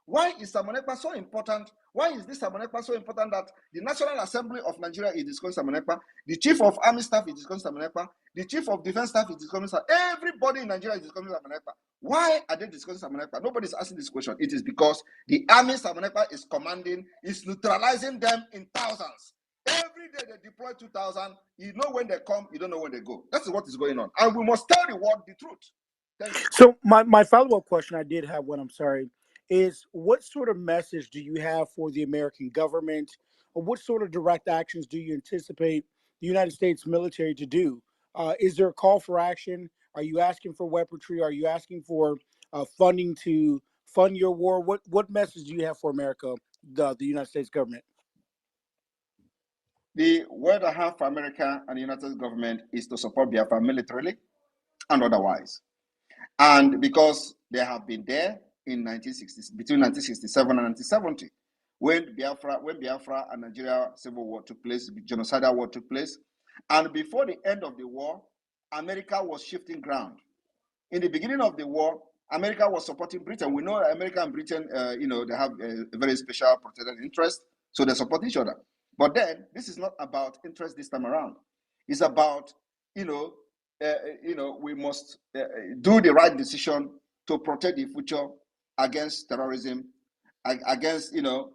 Why is Simon Ekpa so important? Why is this Simon Ekpa so important that the National Assembly of Nigeria is discussing Simon Ekpa? The Chief of Army Staff is discussing Simon Ekpa. The Chief of Defense Staff is discussing Simon Ekpa. Everybody in Nigeria is discussing Simon Ekpa. Why are they discussing Simon Ekpa? Nobody is asking this question. It is because the army Simon Ekpa is commanding is neutralizing them in thousands. Every day they deploy 2,000. You know when they come, you don't know when they go. That's what is going on. And we must tell the world the truth. Thank you. So my follow-up question, I did have one, I'm sorry, is what sort of message do you have for the American government, or what sort of direct actions do you anticipate the United States military to do? Is there a call for action? Are you asking for weaponry? Are you asking for funding to fund your war? What message do you have for America, the United States government? The word I have for America and the United States government is to support Biafra militarily and otherwise. And because they have been there in between 1967 and 1970, when Biafra and Nigeria civil war took place, the genocidal war took place, and before the end of the war, America was shifting ground. In the beginning of the war, America was supporting Britain. We know that America and Britain, they have a very special protected interest, so they support each other. But then, this is not about interest this time around. It's about, we must do the right decision to protect the future against terrorism, against, a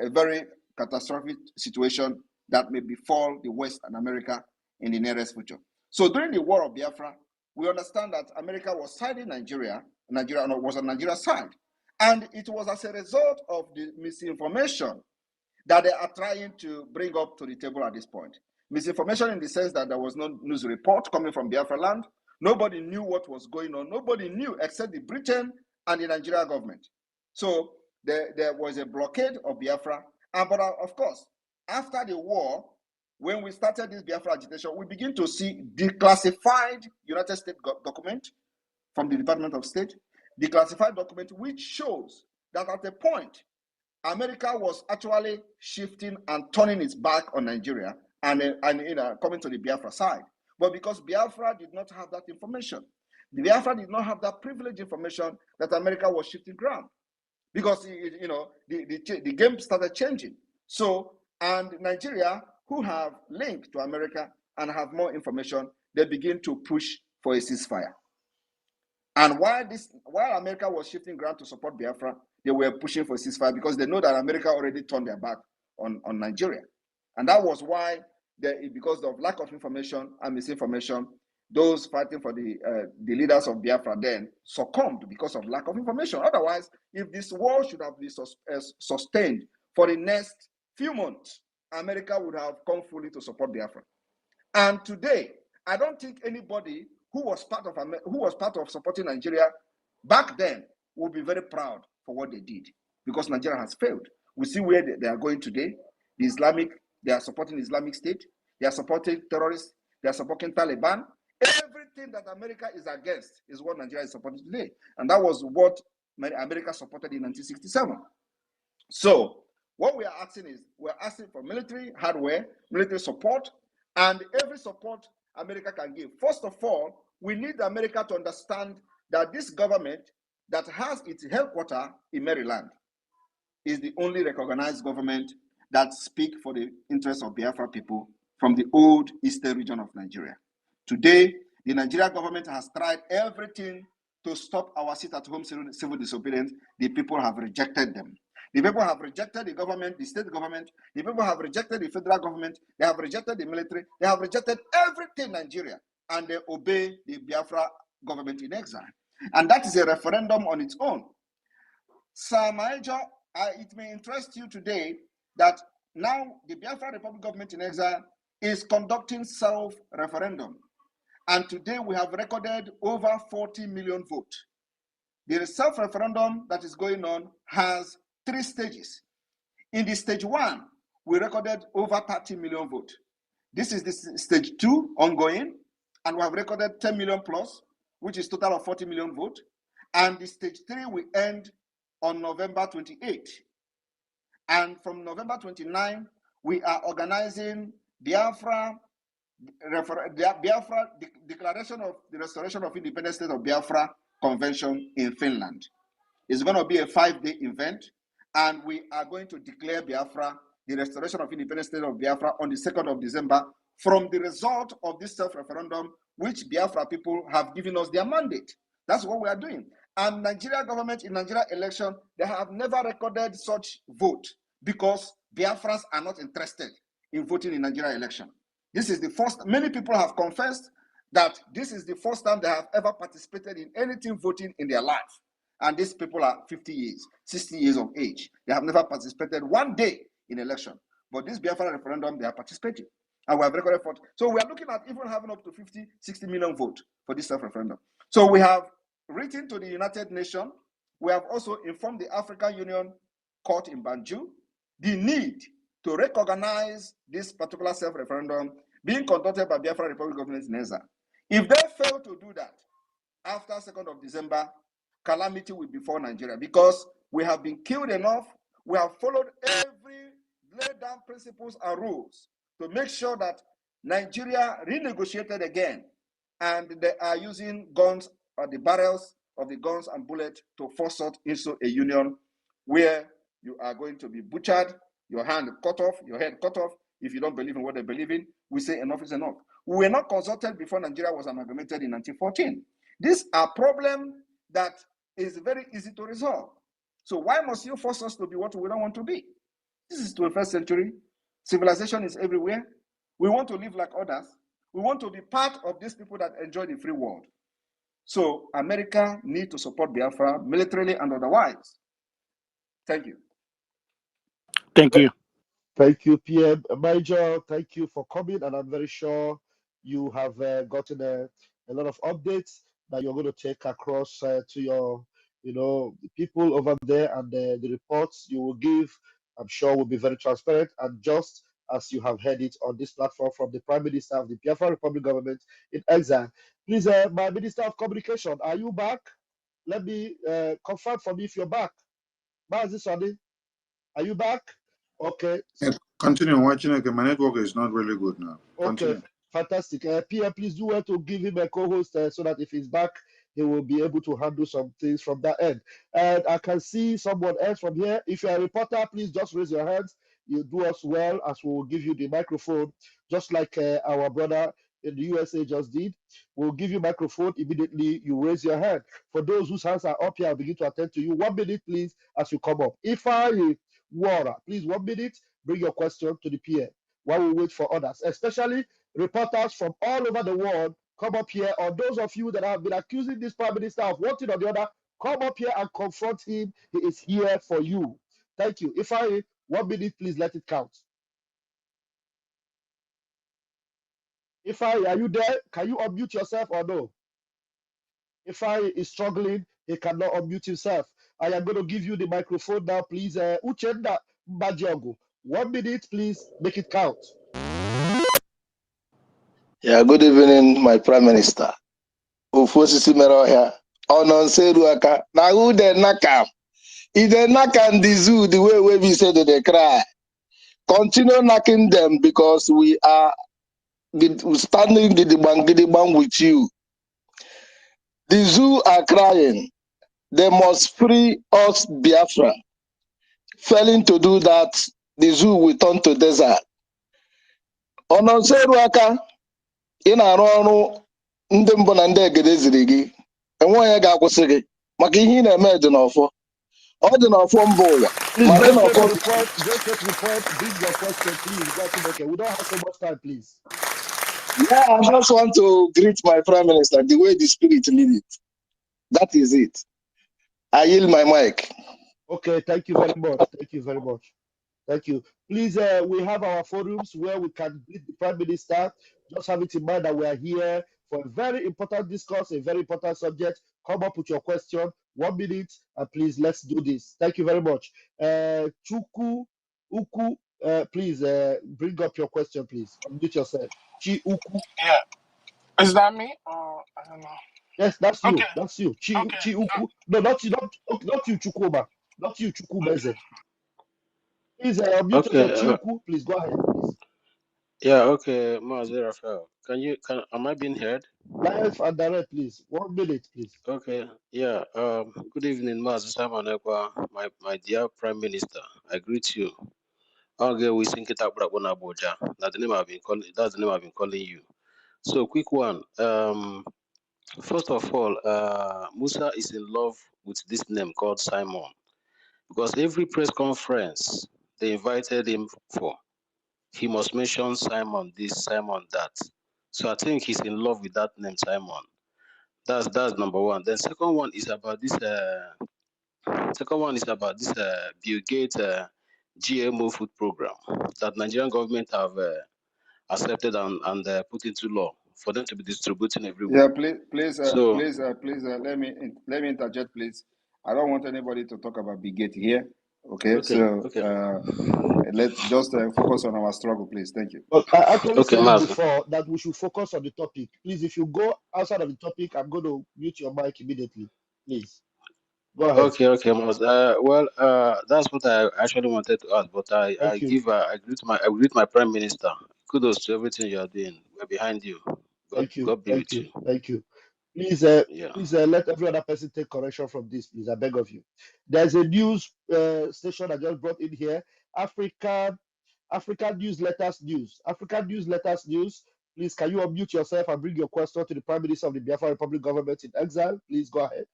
very catastrophic situation that may befall the West and America in the nearest future. So during the War of Biafra, we understand that America was siding Nigeria was on Nigeria's side. And it was as a result of the misinformation that they are trying to bring up to the table at this point. Misinformation in the sense that there was no news report coming from Biafra land. Nobody knew what was going on. Nobody knew except the Britain and the Nigeria government. So there was a blockade of Biafra. But of course, after the war, when we started this Biafra agitation, we begin to see declassified United States document from the Department of State, declassified document which shows that at a point, America was actually shifting and turning its back on Nigeria and coming to the Biafra side. But because Biafra did not have that information, Biafra did not have that privileged information that America was shifting ground. Because the game started changing. So, and Nigeria, who have linked to America and have more information, they begin to push for a ceasefire. And while America was shifting ground to support Biafra, they were pushing for a ceasefire because they know that America already turned their back on Nigeria. And that was why, because of lack of information and misinformation, those fighting for the leaders of Biafra then succumbed because of lack of information. Otherwise, if this war should have been sustained for the next few months, America would have come fully to support Biafra. And today, I don't think anybody who was part of supporting Nigeria back then will be very proud for what they did, because Nigeria has failed. We see where they are going today. They are supporting Islamic State. They are supporting terrorists. They are supporting Taliban. Everything that America is against is what Nigeria is supporting today. And that was what America supported in 1967. So what we are asking is, we're asking for military hardware, military support, and every support America can give. First of all, we need America to understand that this government that has its headquarters in Maryland is the only recognized government that speaks for the interests of Biafra people from the old eastern region of Nigeria. Today, the Nigerian government has tried everything to stop our sit-at-home civil disobedience. The people have rejected them. The people have rejected the government, the state government. The people have rejected the federal government. They have rejected the military. They have rejected everything Nigeria, and they obey the Biafra government in exile. And that is a referendum on its own. Sir Major, it may interest you today that now the Biafra Republic government in exile is conducting self-referendum. And today we have recorded over 40 million votes. The self-referendum that is going on has 3 stages. In the stage 1, we recorded over 30 million votes. This is the stage 2 ongoing, and we have recorded 10 million plus, which is total of 40 million votes. And the stage 3 will end on November 28. And from November 29, we are organizing Biafra Declaration of the Restoration of Independent State of Biafra Convention in Finland. It's going to be a 5-day event, and we are going to declare Biafra, the Restoration of Independent State of Biafra, on the 2nd of December from the result of this self-referendum, which Biafra people have given us their mandate. That's what we are doing. And Nigeria government in Nigeria election, they have never recorded such vote because Biafrans are not interested in voting in Nigeria election. This is the first, many people have confessed that this is the first time they have ever participated in anything voting in their life. And these people are 50 years, 60 years of age. They have never participated one day in election. But this Biafra referendum, they are participating. And we have recorded 40. So we are looking at even having up to 50, 60 million votes for this self-referendum. So we have written to the United Nations. We have also informed the African Union Court in Banjul the need to recognize this particular self-referendum being conducted by Biafra Republic government in exile. If they fail to do that, after 2nd of December, calamity will befall Nigeria, because we have been killed enough. We have followed every laid down principles and rules to make sure that Nigeria renegotiated again, and they are using guns, or the barrels of the guns and bullets, to force us into a union where you are going to be butchered, your hand cut off, your head cut off, if you don't believe in what they believe in. We say enough is enough. We were not consulted before Nigeria was amalgamated in 1914. These are problems that is very easy to resolve. So why must you force us to be what we don't want to be? This is 21st century. Civilization is everywhere. We want to live like others. We want to be part of these people that enjoy the free world. So America needs to support Biafra militarily and otherwise. Thank you. Thank you. Thank you, PM. Major, thank you for coming, and I'm very sure you have gotten a lot of updates that you're going to take across to your, people over there, and the reports you will give, I'm sure, will be very transparent, and just as you have heard it on this platform from the Prime Minister of the Biafra Republic government in exile. Please, my Minister of Communication, are you back? Let me confirm for me if you're back. Mazi Sani, are you back? Okay. Continue watching. Okay, my network is not really good now. Continue. Okay, fantastic. PM, please do well to give him a co-host so that if he's back, he will be able to handle some things from that end. And I can see someone else from here. If you're a reporter, please just raise your hands. You do us well, as we will give you the microphone, just like our brother in the USA just did. We'll give you microphone immediately. You raise your hand. For those whose hands are up here, I'll begin to attend to you. 1 minute, please, as you come up. If I water, please, 1 minute. Bring your question to the PM while we wait for others, especially reporters from all over the world come up here, or those of you that have been accusing this prime minister of one thing or the other, come up here and confront him. He is here for you. Thank you. If I 1 minute, please let it count. If are you there? Can you unmute yourself or no? If I is struggling, he cannot unmute himself. I am going to give you the microphone now, please. Uchenda Mbadiogo. 1 minute, please. Make it count. Yeah, good evening, my Prime Minister. Ufosisi Meroya. Ononseru aka. Na who they knock am? If they knock am the zoo, the way we say that they cry. Continue knocking them because we are standing gidigban with you. The zoo are crying. They must free us, Biafra. Failing to do that, the zoo will turn to desert. Ononseru aka. Ị na-arụ ọrụ ndị mbụ na ndị egede ziri gị enwe onye ga-akwụsị gị maka ihe ị na-eme dị n'ọfọ ọ dị n'ọfọ mba ụwa Please, ma dị go straight n'ọfọ to the point. Go straight to the point. Bring your question, please. Okay, we don't have so much time, please. yeah, I just want to greet my Prime Minister the way the spirit lead it. That is it. I yield my mic. Okay, thank you very much. Thank you very much. Thank you. Please, we have our forums where we can meet the Prime Minister. Just have it in mind that we are here for a very important discourse, a very important subject. Come up with your question, 1 minute, and please, let's do this. Thank you very much. Chuku, Uku, please bring up your question, please. Unmute yourself. Chi Uku. Yeah. Is that me? Or I don't know. Yes, that's you. Okay. That's you. Okay. Chi Uku. No, not you, not you, Chukuma. Not you, Chukubeze. Please unmute Okay, yourself, Chi Uku. Please go ahead, please. yeah, okay, Mazi Raphael. Am I being heard? Live and direct, please. 1 minute, please. Okay, yeah. Good evening, Mazi Simon Ekpa, my dear Prime Minister. I greet you. Okay, we think it up Abuja. That's the name I've been calling. That's the name I've been calling you. So, quick one. First of all, Musa is in love with this name called Simon because every press conference they invited him for, he must mention Simon this, Simon that. So I think he's in love with that name, Simon. That's number one. Then second one is about this. Bill Gates GMO food program that Nigerian government have accepted and put into law for them to be distributing everywhere. Yeah, please, So let me interject, please. I don't want anybody to talk about Bigate here. Okay, so let's just focus on our struggle, please. Thank you. But I actually said Master. before that we should focus on the topic. Please, if you go outside of the topic, I'm going to mute your mic immediately. Please, go ahead. Okay, Master. That's what I actually wanted to ask, but I greet my Prime Minister. Kudos to everything you are doing. We're behind you. God be with you. Thank you. Please, Yeah. please let every other person take correction from this, please. I beg of you. There's a news station I just brought in here. African Newsletters News. African Newsletters News. Please, can you unmute yourself and bring your question to the Prime Minister of the Biafra Republic government in exile? Please go ahead.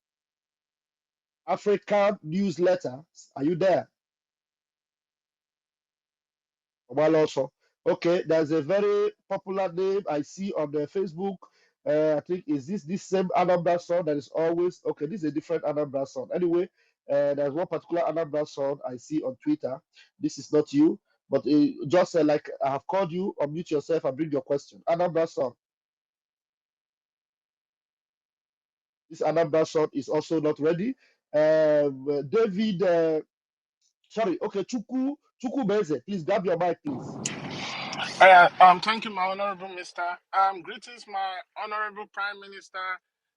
African Newsletters. Are you there? Well, also. Okay, there's a very popular name I see on the Facebook. I think is this same Anambra son that is always okay. This is a different Anambra son. Anyway, there's one particular Anambra son I see on Twitter. This is not you, but just like I have called you, unmute yourself and bring your question. Anambra son. This Anambra son is also not ready. David, sorry, okay, Chuku Beze, please grab your mic, please. Thank you, my honorable mister. Greetings, my honorable Prime Minister.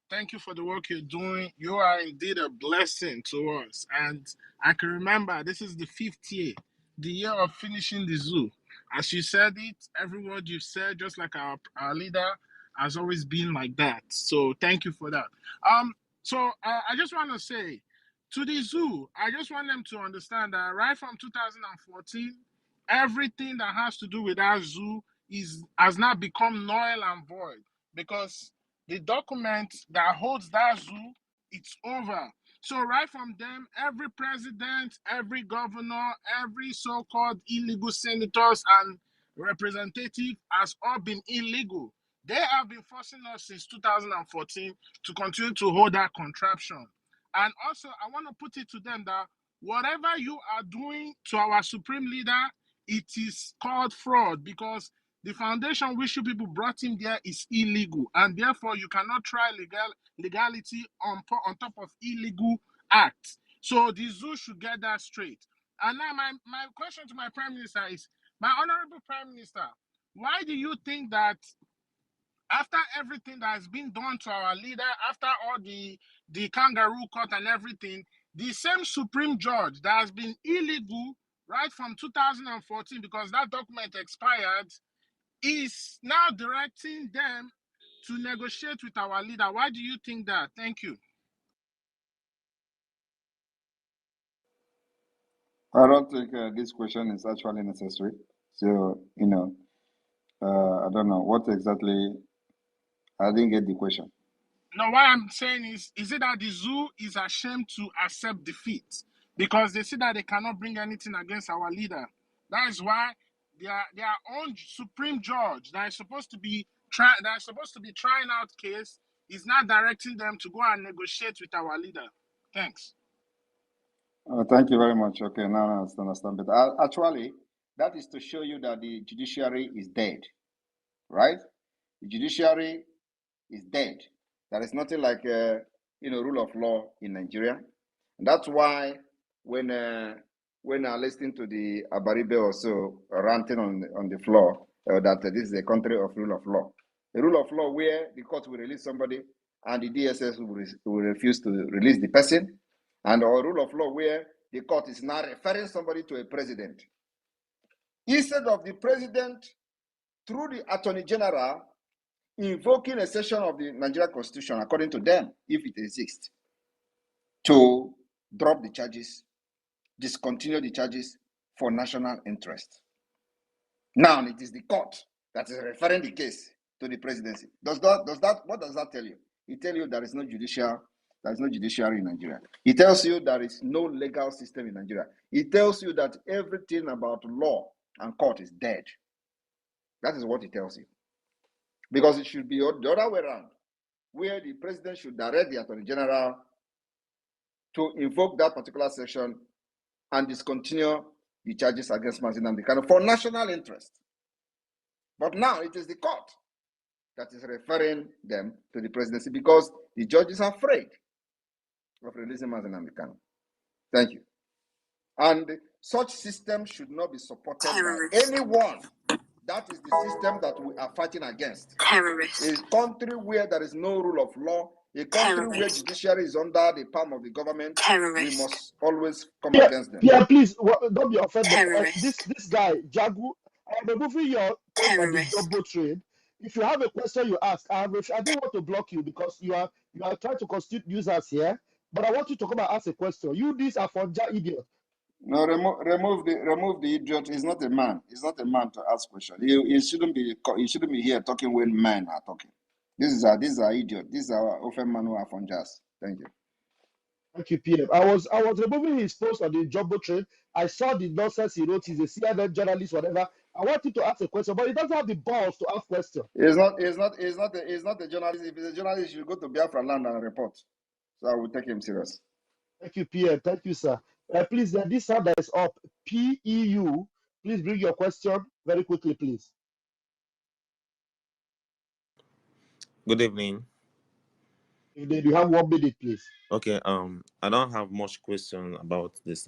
Thank you for the work you're doing. You are indeed a blessing to us. And I can remember this is the 5th year, the year of finishing the zoo. As you said it, every word you said, just like our leader, has always been like that. So thank you for that. I just want to say to the zoo, I just want them to understand that right from 2014, everything that has to do with that zoo has now become null and void because the document that holds that zoo, it's over. So right from them, every president, every governor, every so-called illegal senators and representative has all been illegal. They have been forcing us since 2014 to continue to hold that contraption. And also, I want to put it to them that whatever you are doing to our supreme leader, it is called fraud, because the foundation which you people brought him there is illegal, and therefore you cannot try legality on top of illegal acts. So the zoo should get that straight. And now my question to my Prime Minister is, my honorable Prime Minister, why do you think that after everything that has been done to our leader, after all the kangaroo court and everything, the same Supreme Judge that has been illegal right from 2014, because that document expired, is now directing them to negotiate with our leader? Why do you think that? Thank you. I don't think this question is actually necessary. So, I don't know what exactly. I didn't get the question. No, what I'm saying is it that the zoo is ashamed to accept defeat because they see that they cannot bring anything against our leader? That is why their own supreme judge that is supposed to be trying out case is not directing them to go and negotiate with our leader. Thanks. Thank you very much. Okay, now I understand. But actually, that is to show you that the judiciary is dead, right? The judiciary is dead. There is nothing like rule of law in Nigeria. And that's why when I listened to the Abaribe also ranting on the floor that this is a country of rule of law. A rule of law where the court will release somebody and the DSS will refuse to release the person, and a rule of law where the court is now referring somebody to a president. Instead of the president, through the Attorney General, invoking a section of the Nigerian Constitution, according to them, if it exists, to drop the charges, discontinue the charges for national interest. Now it is the court that is referring the case to the presidency. What does that tell you? It tells you there is no judiciary in Nigeria. It tells you there is no legal system in Nigeria. It tells you that everything about law and court is dead. That is what it tells you. Because it should be the other way around, where the president should direct the Attorney General to invoke that particular section and discontinue the charges against Mazi Nnamdi Kanu for national interest. But now it is the court that is referring them to the presidency because the judge is afraid of releasing Mazi Nnamdi Kanu. Thank you. And such system should not be supported by anyone. That is the system that we are fighting against. A country where there is no rule of law, a country where judiciary is under the palm of the government, we must always come against them. Yeah, please don't be offended. This guy, Jagu, I am removing your take on the double trade. If you have a question you ask, I don't want to block you because you are trying to constitute users here. But I want you to come and ask a question. You, this Afonja idiot. No, remove the idiot. He's not a man. He's not a man to ask questions. He shouldn't be here talking when men are talking. These are idiots. These are often man who are from jazz. Thank you. Thank you, PM. I was removing his post on the jumbo trade. I saw the nonsense he wrote. He's a CNN journalist, whatever. I want him to ask a question, but he doesn't have the balls to ask questions. He's not a journalist. If he's a journalist, he should go to Biafra land and report. So I will take him serious. Thank you, PM. Thank you, sir. Please, this hand that is up, PEU. Please bring your question very quickly, please. Good evening. You have 1 minute, please. Okay. I don't have much question about this.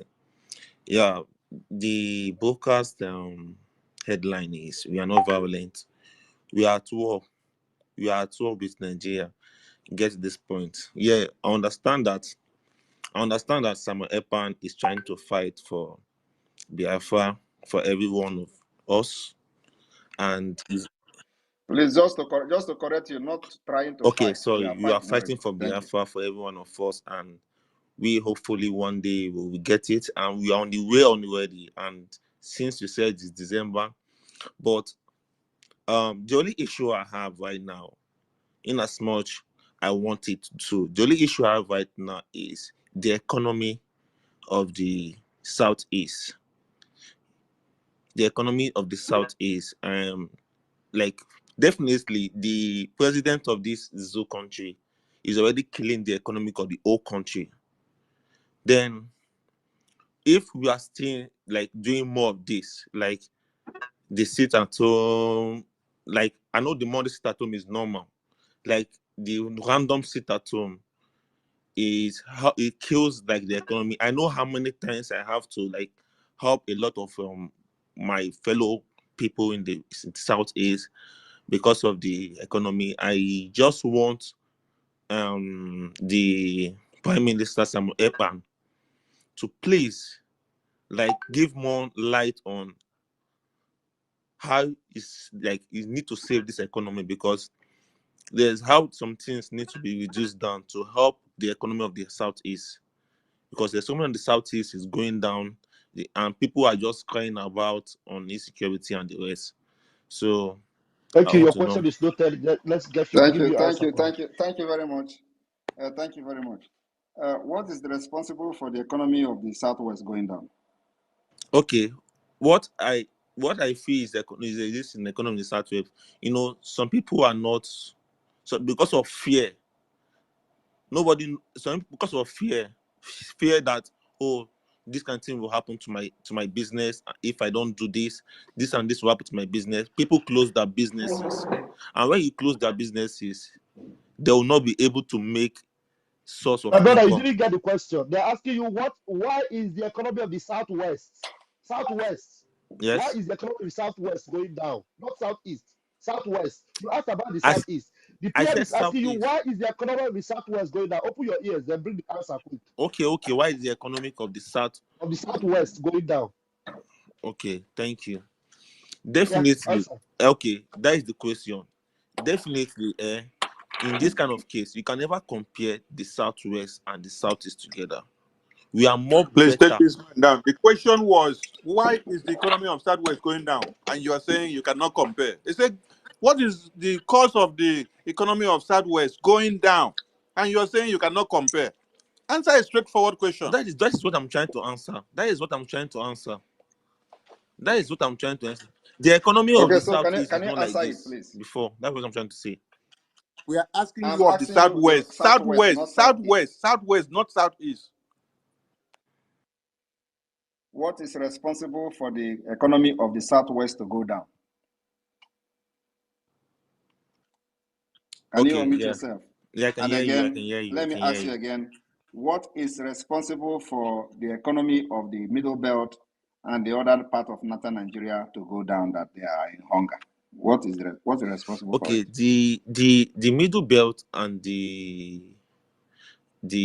Yeah, the broadcast headline is "We are not violent. We are at war. We are at war with Nigeria." Get this point? Yeah, I understand that Simon Ekpa is trying to fight for Biafra for every one of us, and please just to correct you, not trying to okay, fight. so you are fighting for Biafra for every one of us, and we hopefully one day will get it, and we are on the way already. And since you said it's December, but the only issue I have right now, in as much I want it to, the only issue I have right now is the economy of the Southeast. The economy of the Southeast, like definitely the president of this zoo country is already killing the economy of the whole country. Then, if we are still like doing more of this, like the sit at home, like I know the money sit at home is normal, like the random sit at home is how it kills like the economy. I know how many times I have to like help a lot of my fellow people in the southeast because of the economy. I just want the Prime Minister Simon Ekpa to please like give more light on how it's like you need to save this economy, because there's how some things need to be reduced down to help the economy of the southeast, because the economy of the southeast is going down and people are just crying about on insecurity and the rest. So Thank I you. want Your to know. question is noted. Let's give Thank you, you thank answer you, for it. thank you, thank you very much. Thank you very much. What is responsible for the economy of the Southwest going down? Okay, what I feel is this in the economy of the southwest. Some people are not, so because of fear. Because of fear that, oh, this kind of thing will happen to my business if I don't do this and this will happen to my business. People close their businesses, and when you close their businesses, they will not be able to make source of My brother, you income. didn't get the question. They're asking you why is the economy of the Southwest? Southwest. Yes. Why is the economy of the Southwest going down? Not Southeast. Southwest. You asked about the I Southeast. The I PM said is asking you southeast. why is the economy of the Southwest going down? Open your ears, then bring the answer quick. Okay. Why is the economic of the Southwest going down? Okay, thank you. Definitely. Okay, that is the question. Definitely, in this kind of case, you can never compare the southwest and the southeast together. We are more Please better. take this man down. The question was, why is the economy of Southwest going down? And you are saying you cannot compare. They said, what is the cause of the economy of Southwest going down? And you are saying you cannot compare. Answer a straightforward question. That is what I'm trying to answer. The economy of the southeast Can is you not like answer it, this please? before. That's what I'm trying to say. We are asking I'm you of the asking you the Southwest. Southwest, not Southeast. Southwest, not Southeast. What is responsible for the economy of the Southwest to go down? Can you unmute yourself? Yeah, I can And hear you. I again, can hear you. let me ask you again, what is responsible for the economy of the Middle Belt and the other part of northern Nigeria to go down, that they are in hunger? What's responsible for it? The Middle Belt and the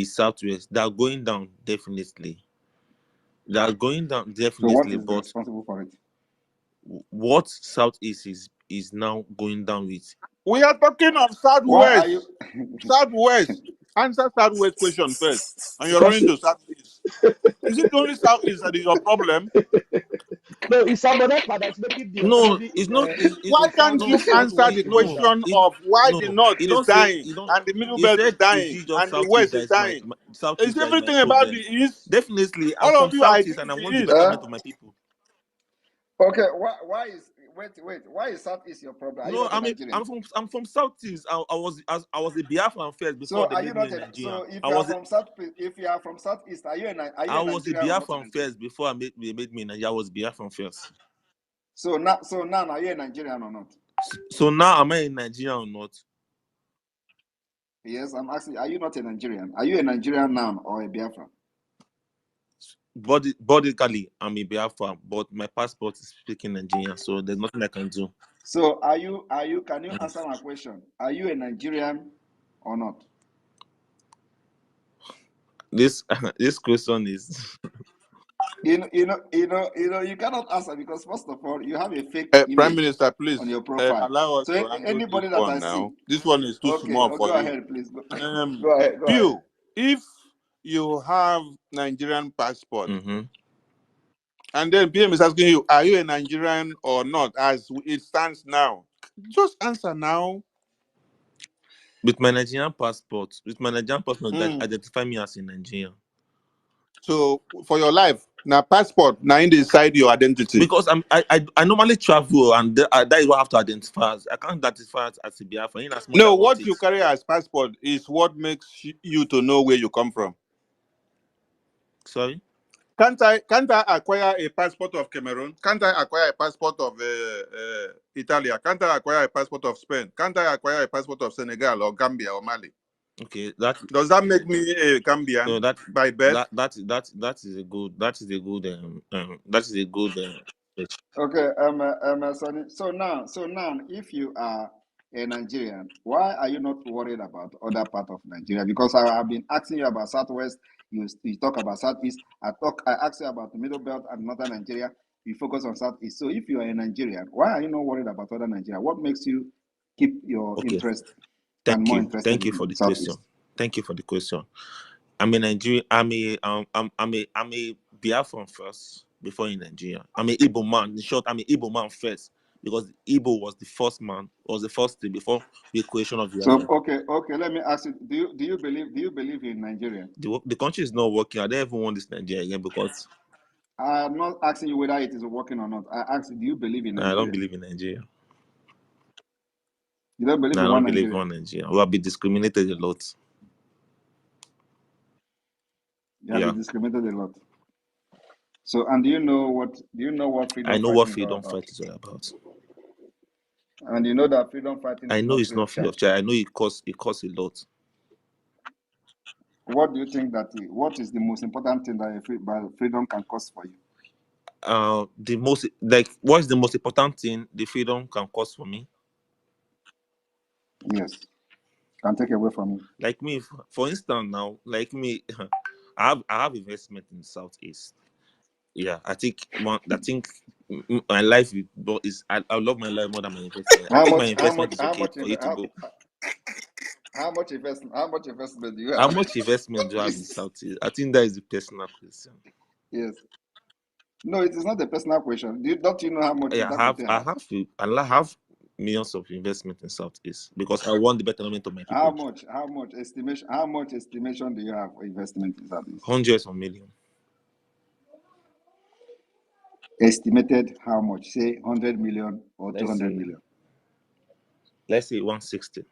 Southwest, they are going down definitely. They are going down definitely. So what is but responsible for it? What Southeast is now going down with? We are talking of Why are Southwest. you? Southwest. Answer Southwest question first. And you're running to Southeast. Is it only Southeast that is your problem? No, it's Simon Ekpa that's making the No, economy it's in not. Why can't you answer the going down. question of why the North You is don't say. dying You don't. and the Middle He Belt is said, "Is dying it just and the Southeast West that is is my dying? Southeast It's that is my everything about problem?" the East. Definitely, I'm All from of you are Southeast and I against the want the East. betterment of my people. Okay, why is why is Southeast your problem? Are you No, not a Nigerian? I'm from Southeast. I was a Biafran first before So they are you made me not a a, Nigerian. so if you are from Southeast, are you I a was a Nigerian or not a Biafran Nigerian? first before they made me a Nigerian. I was Biafran first. So now are you a Nigerian or not? So now am I a Nigerian or not? Yes, I'm asking, are you not a Nigerian? Are you a Nigerian now or a Biafran? Bodily, I'm a Biafran, but my passport is speaking Nigerian, so there's nothing I can do. So can you answer my question? Are you a Nigerian or not? This question is You cannot answer because first of all, you have a fake Prime image Minister, please on your profile. allow us So to handle this anybody that I one see, now. This one is too okay, small for go you. ahead, please. Go ahead. Pew, if you have Nigerian passport, and then PM is asking you, are you a Nigerian or not, as it stands now? Just answer now. with my Nigerian passport. That identify me as a Nigerian. So for your life, Now passport, now inside your identity. Because I normally travel, and that is what I have to identify as. I can't identify as a Biafran in as much as I No, want what it. you carry as passport is what makes you to know where you come from. Sorry? Can't I acquire a passport of Cameroon? Can't I acquire a passport of Italy? Can't I acquire a passport of Spain? Can't I acquire a passport of Senegal or Gambia or Mali? Okay, does that make me a Gambian no, that by birth? that is a good pledge. Okay, Sonny. So now, if you are a Nigerian, why are you not worried about other part of Nigeria? Because I have been asking you about Southwest. You talk about Southeast. I asked you about the Middle Belt and Northern Nigeria. You focus on Southeast. So if you are a Nigerian, why are you not worried about other Nigeria? What makes you keep your Okay, interest and more interested thank you in for the question. Southeast? Thank you for the question. I'm a Nigerian. I'm a Biafran first before in Nigeria. I'm a Igbo man. In short, I'm a Igbo man first because Igbo was the first thing before the creation of So Biafra. okay. Let me ask you: Do you believe in Nigeria? The country is not working. I don't even want this Nigeria again because I'm not asking you whether it is working or not. I asked you: Do you believe in Nigeria? I don't believe in Nigeria. You don't believe No, I in don't one believe in Nigeria? one Nigeria. We have been discriminated a lot. You have been discriminated a lot. So, and do you know what I freedom know what fighting is all freedom about? fight is all about. And you know that freedom fighting I is know not it's free not of free of charge. charge. I know it costs a lot. What do you think what is the most important thing that freedom can cost for you? What is the most important thing the freedom can cost for me? Yes, can take away from you. Like me, for instance, now, like me, I have investment in the Southeast. Yeah, I think my life is I love my life more than my investment. I think my investment is okay for you to go. How much investment do you How have? much investment do you have in Please. Southeast? I think that is the personal question. Yes. No, it is not a personal question. Don't you know how much Yeah, Dangote has? I have millions of investment in Southeast because I want the betterment of my people. How much estimation do you have for investment in Southeast? Hundreds of millions. Estimated how much? Say 100 million or 200 million. Let's say 160.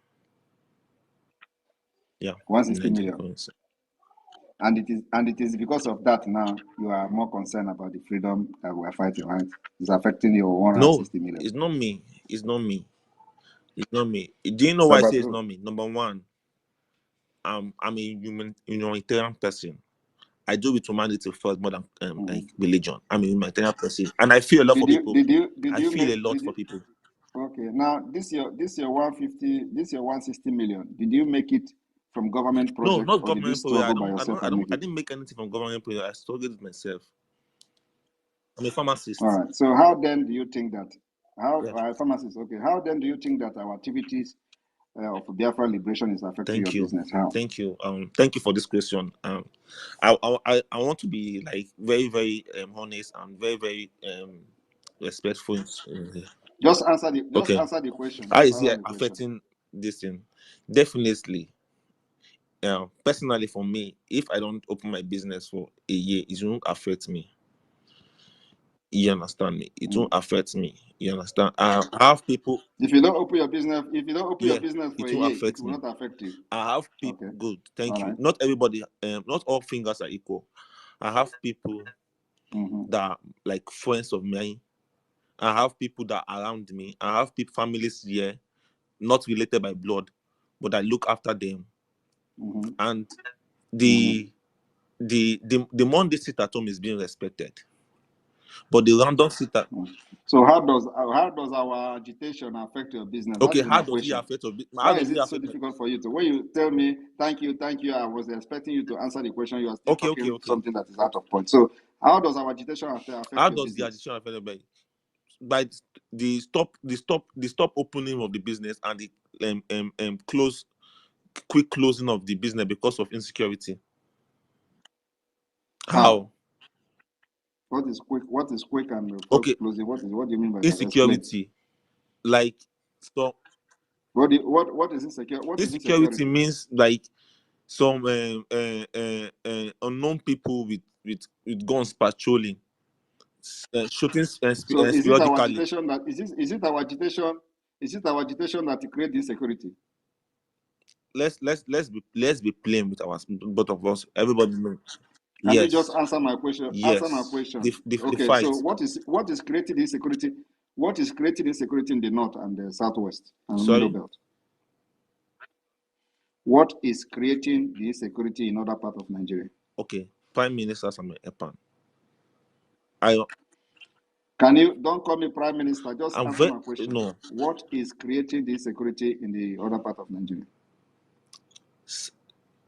Yeah, 160 million. And it is because of that now you are more concerned about the freedom that we are fighting, right? It's affecting your 160 million. No, it's not me. It's not me. It's not me. Do you know why I say it's not me? Number one, I'm a humanitarian person. I do with humanity first more than like religion. I'm a humanitarian person, and I feel a lot for people. I feel a lot for people. Okay, now this your 150, this your 160 million. Did you make it from government project? No, not or did you government project. struggle by yourself and make I it? didn't make anything from government project. I struggled with myself. I'm a pharmacist. All right. So how then do you think that pharmacist? Okay. How then do you think that our activities of Biafra liberation is affecting your business? How? Thank you. Thank you for this question. I want to be like very, very honest and very, very respectful. Just answer the question. How is it affecting this thing? Definitely. Personally, for me, if I don't open my business for a year, it won't affect me. You understand me? It won't affect me. You understand? I have people. If you don't open your business, for a year, it will me. not affect you. I have people. Okay. Good. Thank All you. right. Not everybody. Not all fingers are equal. I have people that are like friends of mine. I have people that are around me. I have people, families here, not related by blood, but I look after them. And the Monday sit at home is being respected, but the random sit at. So how does our agitation affect your business? Okay, how does it affect your business? Why is it so difficult for you to? When you tell me thank you, I was expecting you to answer the question. You are still talking something that is out of point. So how does our agitation affect your business? How does the agitation affect by the stop opening of the business and the quick closing of the business because of insecurity? How? What is quick and closing? What do you mean by insecurity? Like, so what is insecurity? What insecurity means like some unknown people with with guns patrolling, shooting So is it our periodically. agitation that is it our agitation? Is it our agitation that create insecurity? Let's be plain with both of us. Everybody knows. Can you Yes. just answer my question? Yes. Answer my question. The Okay, fight. so what is creating insecurity? What is creating insecurity in the north and the southwest and the middle belt? What is creating the insecurity in other parts of Nigeria? Okay, Prime Minister Simon Ekpa. Can you don't call me Prime Minister? Just answer my question. No. What is creating the insecurity in the other part of Nigeria?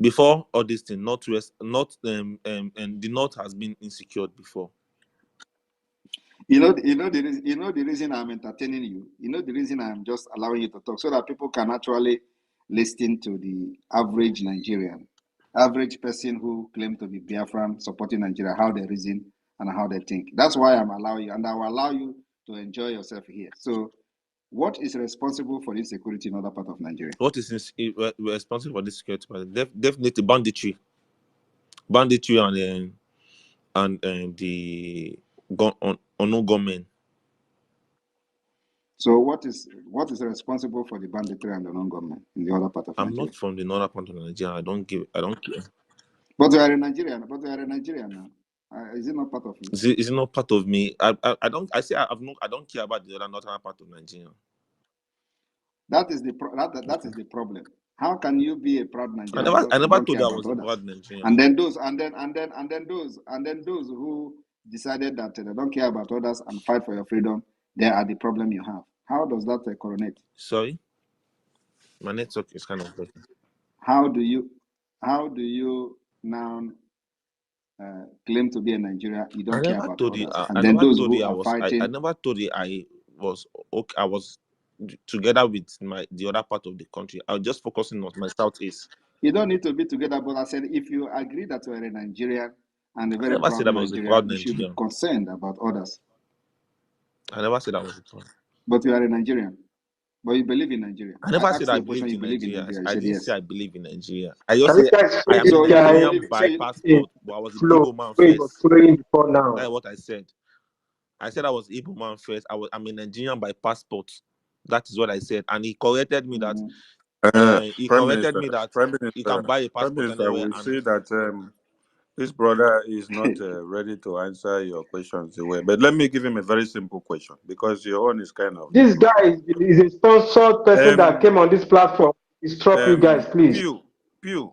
Before all this thing, Northwest, and the North has been insecure before. You know the reason I'm entertaining you. You know the reason I'm just allowing you to talk so that people can actually listen to the average Nigerian, average person who claim to be Biafran supporting Nigeria, how they reason and how they think. That's why I'm allowing you, and I will allow you to enjoy yourself here. So, what is responsible for insecurity in other part of Nigeria? What is responsible for this security? Definitely banditry and the unknown gunmen. So what is responsible for the banditry and the non-government in the other part of Nigeria? I'm not from the northern part of Nigeria. I don't care. But you are a Nigerian. Now. Is it not part of you? Is it not part of me? I don't. I say I don't care about the other northern part of Nigeria. That is the problem. How can you be a proud Nigerian? I never told you I was a proud Nigerian. And then those who decided that they don't care about others and fight for your freedom, they are the problem you have. How does that correlate? Sorry, my network is kind of broken. How do you now claim to be a Nigerian? You don't care about others, and then those who are fighting. I never told you I was okay. I was together with the other part of the country. I was just focusing on my southeast. You don't need to be together, but I said if you agree that you are a Nigerian and a very proud Nigerian, you should be concerned about others. I never said I was a proud. But you are a Nigerian. But you believe in Nigeria. I never said I believed in Nigeria. I didn't say I believe in Nigeria. I just Can you said guys I am please, a Nigerian by passport, but I was an Igbo man first. Following before now. That's what I said. I said I was Igbo man first. I'm a Nigerian by passport. That is what I said, and he corrected me that. He corrected me that he can buy a passport anywhere. We see that this brother is not ready to answer your questions the way. But let me give him a very simple question because your own is kind of. This guy is a sponsored person that came on this platform. Stop you guys, please. Pew.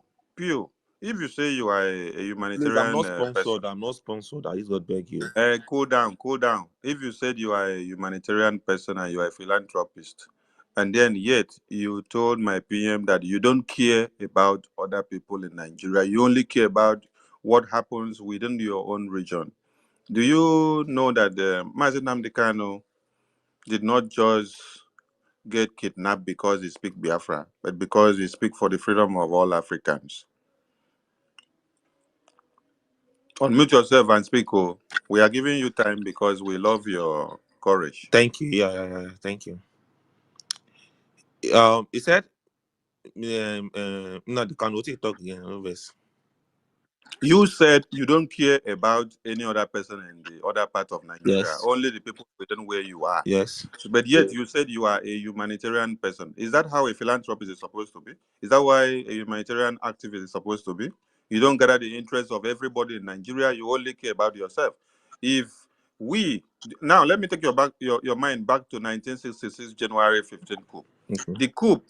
If you say you are a humanitarian I'm not sponsored. person, I'm not sponsored. I just beg you. Cool down. If you said you are a humanitarian person and you are a philanthropist, and then yet you told my PM that you don't care about other people in Nigeria, you only care about what happens within your own region. Do you know that Mazi Nnamdi Kanu did not just get kidnapped because he speaks Biafra, but because he speaks for the freedom of all Africans? Unmute yourself and speak. Oh, we are giving you time because we love your courage. Thank you. Yeah. Thank you. He said, Nnamdi Kanu, what you talk again? You said you don't care about any other person in the other part of Nigeria, yes. Only the people within where you are. Yes. But yet you said you are a humanitarian person. Is that how a philanthropist is supposed to be? Is that why a humanitarian activist is supposed to be? You don't gather the interests of everybody in Nigeria. You only care about yourself. Now let me take your mind back to 1966 January 15 coup. The coup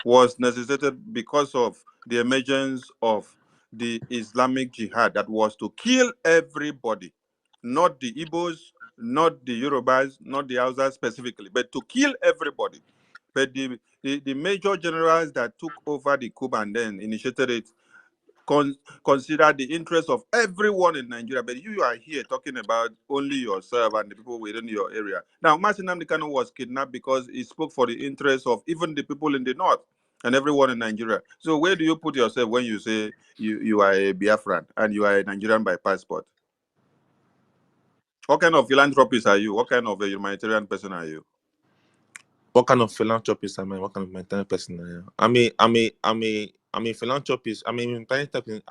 was necessitated because of the emergence of the Islamic Jihad that was to kill everybody, not the Igbos, not the Yorubas, not the Hausas specifically, but to kill everybody. But the major generals that took over the coup and then initiated it consider the interest of everyone in Nigeria. But you are here talking about only yourself and the people within your area. Now, Mazi Nnamdi Kanu was kidnapped because he spoke for the interests of even the people in the north and everyone in Nigeria. So where do you put yourself when you say you are a Biafran and you are a Nigerian by passport? What kind of philanthropist are you? What kind of a humanitarian person are you? What kind of philanthropist am I? What kind of humanitarian person I am? I'm a philanthropist. I'm a humanitarian person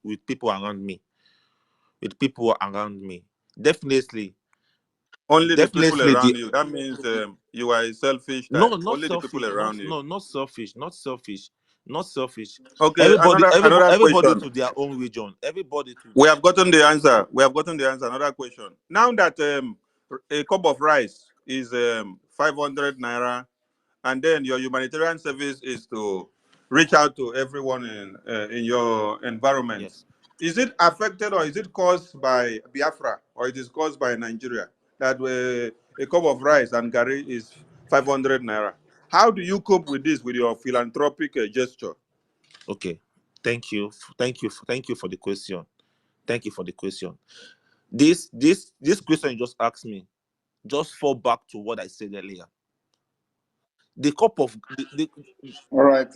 with people around me. with people around me. Definitely, Only the people definitely around the you. That means you are a selfish no, type. not Only the people selfish, around you. not selfish, not selfish. Okay, another Everybody question. to their own region. Everybody to We have gotten the answer. We have gotten the answer. Another question. Now that a cup of rice is 500 naira, and then your humanitarian service is to reach out to everyone in your environment, yes. is it affected or is it caused by Biafra or it is caused by Nigeria that a cup of rice and gari is 500 naira? How do you cope with this with your philanthropic gesture? Okay. Thank you for the question. Thank you for the question. This question you just asked me just fall back to what I said earlier. The cup of the All right,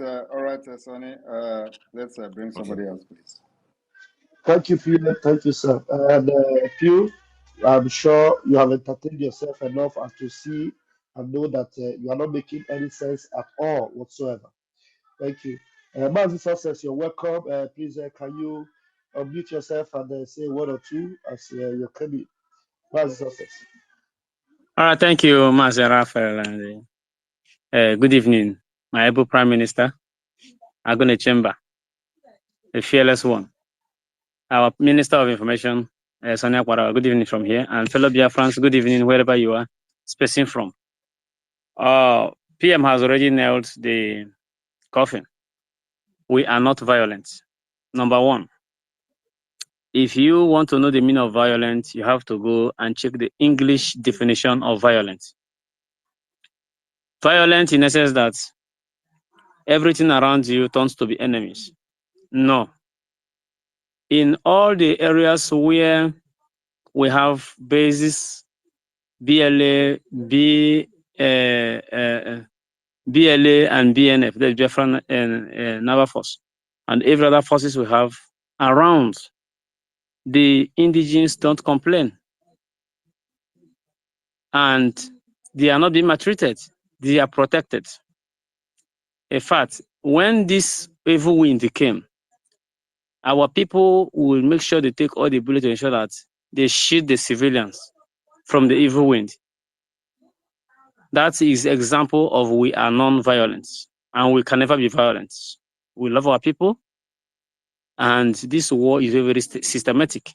Sonny. Let's bring okay. somebody else, please. Thank you, Pew. Thank you, sir. And Pew, I'm sure you have entertained yourself enough and to see and know that you are not making any sense at all whatsoever. Thank you. Mazi Success, you're welcome. Please, can you unmute yourself and say one or two as you're coming? Mazi Success. All right, thank you, Master Raphael. And good evening, my able Prime Minister, Agone Chamber, the fearless one, our Minister of Information, Sonia Kwara. Good evening from here, and fellow Biafrans, good evening wherever you are, spacing from. PM has already nailed the coffin. We are not violent. Number one, if you want to know the meaning of violence, you have to go and check the English definition of violence. Violence, in essence, that everything around you turns to be enemies. No. In all the areas where we have bases, BLA, BLA and BNF, the Biafran Naval Force, and every other forces we have around, the indigenes don't complain. And they are not being maltreated. They are protected. In fact, when this evil wind came, our people will make sure they take all the bullets to ensure that they shield the civilians from the evil wind. That is example of we are non-violent and we can never be violent. We love our people, and this war is very, very systematic,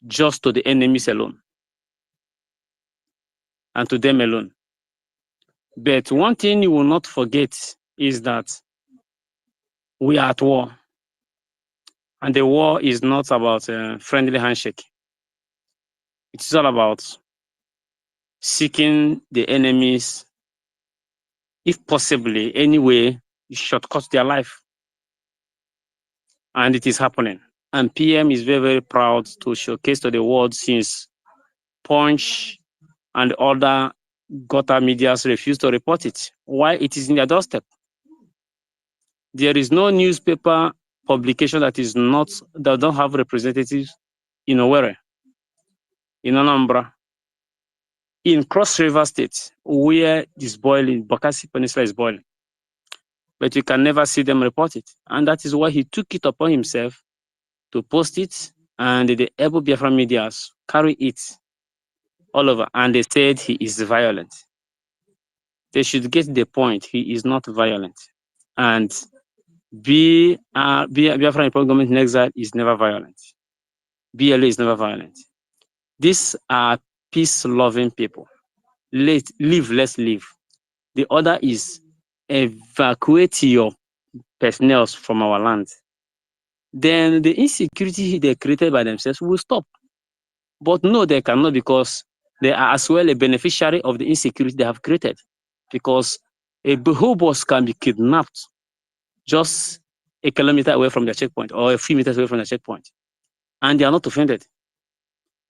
just to the enemies alone and to them alone. But one thing you will not forget is that we are at war, and the war is not about a friendly handshake. It's all about seeking the enemies, if possibly, any way, shortcut their life. And it is happening. And PM is very, very proud to showcase to the world, since Punch and other gutter medias refuse to report it. Why? It is in their doorstep. There is no newspaper publication that don't have representatives in Owerri, in Anambra, in Cross River State, where it's boiling, Bakassi Peninsula is boiling. But you can never see them report it. And that is why he took it upon himself to post it, and the able Biafra medias carry it all over, and they said he is violent. They should get the point. He is not violent. And Biafra Republic Government in Exile is never violent. BLA is never violent. These are peace-loving people. Let's live. The other is evacuate your personnel from our land. Then the insecurity they created by themselves will stop. But no, they cannot, because they are as well a beneficiary of the insecurity they have created. Because a whole bus can be kidnapped just a kilometer away from their checkpoint or a few meters away from the checkpoint, and they are not offended.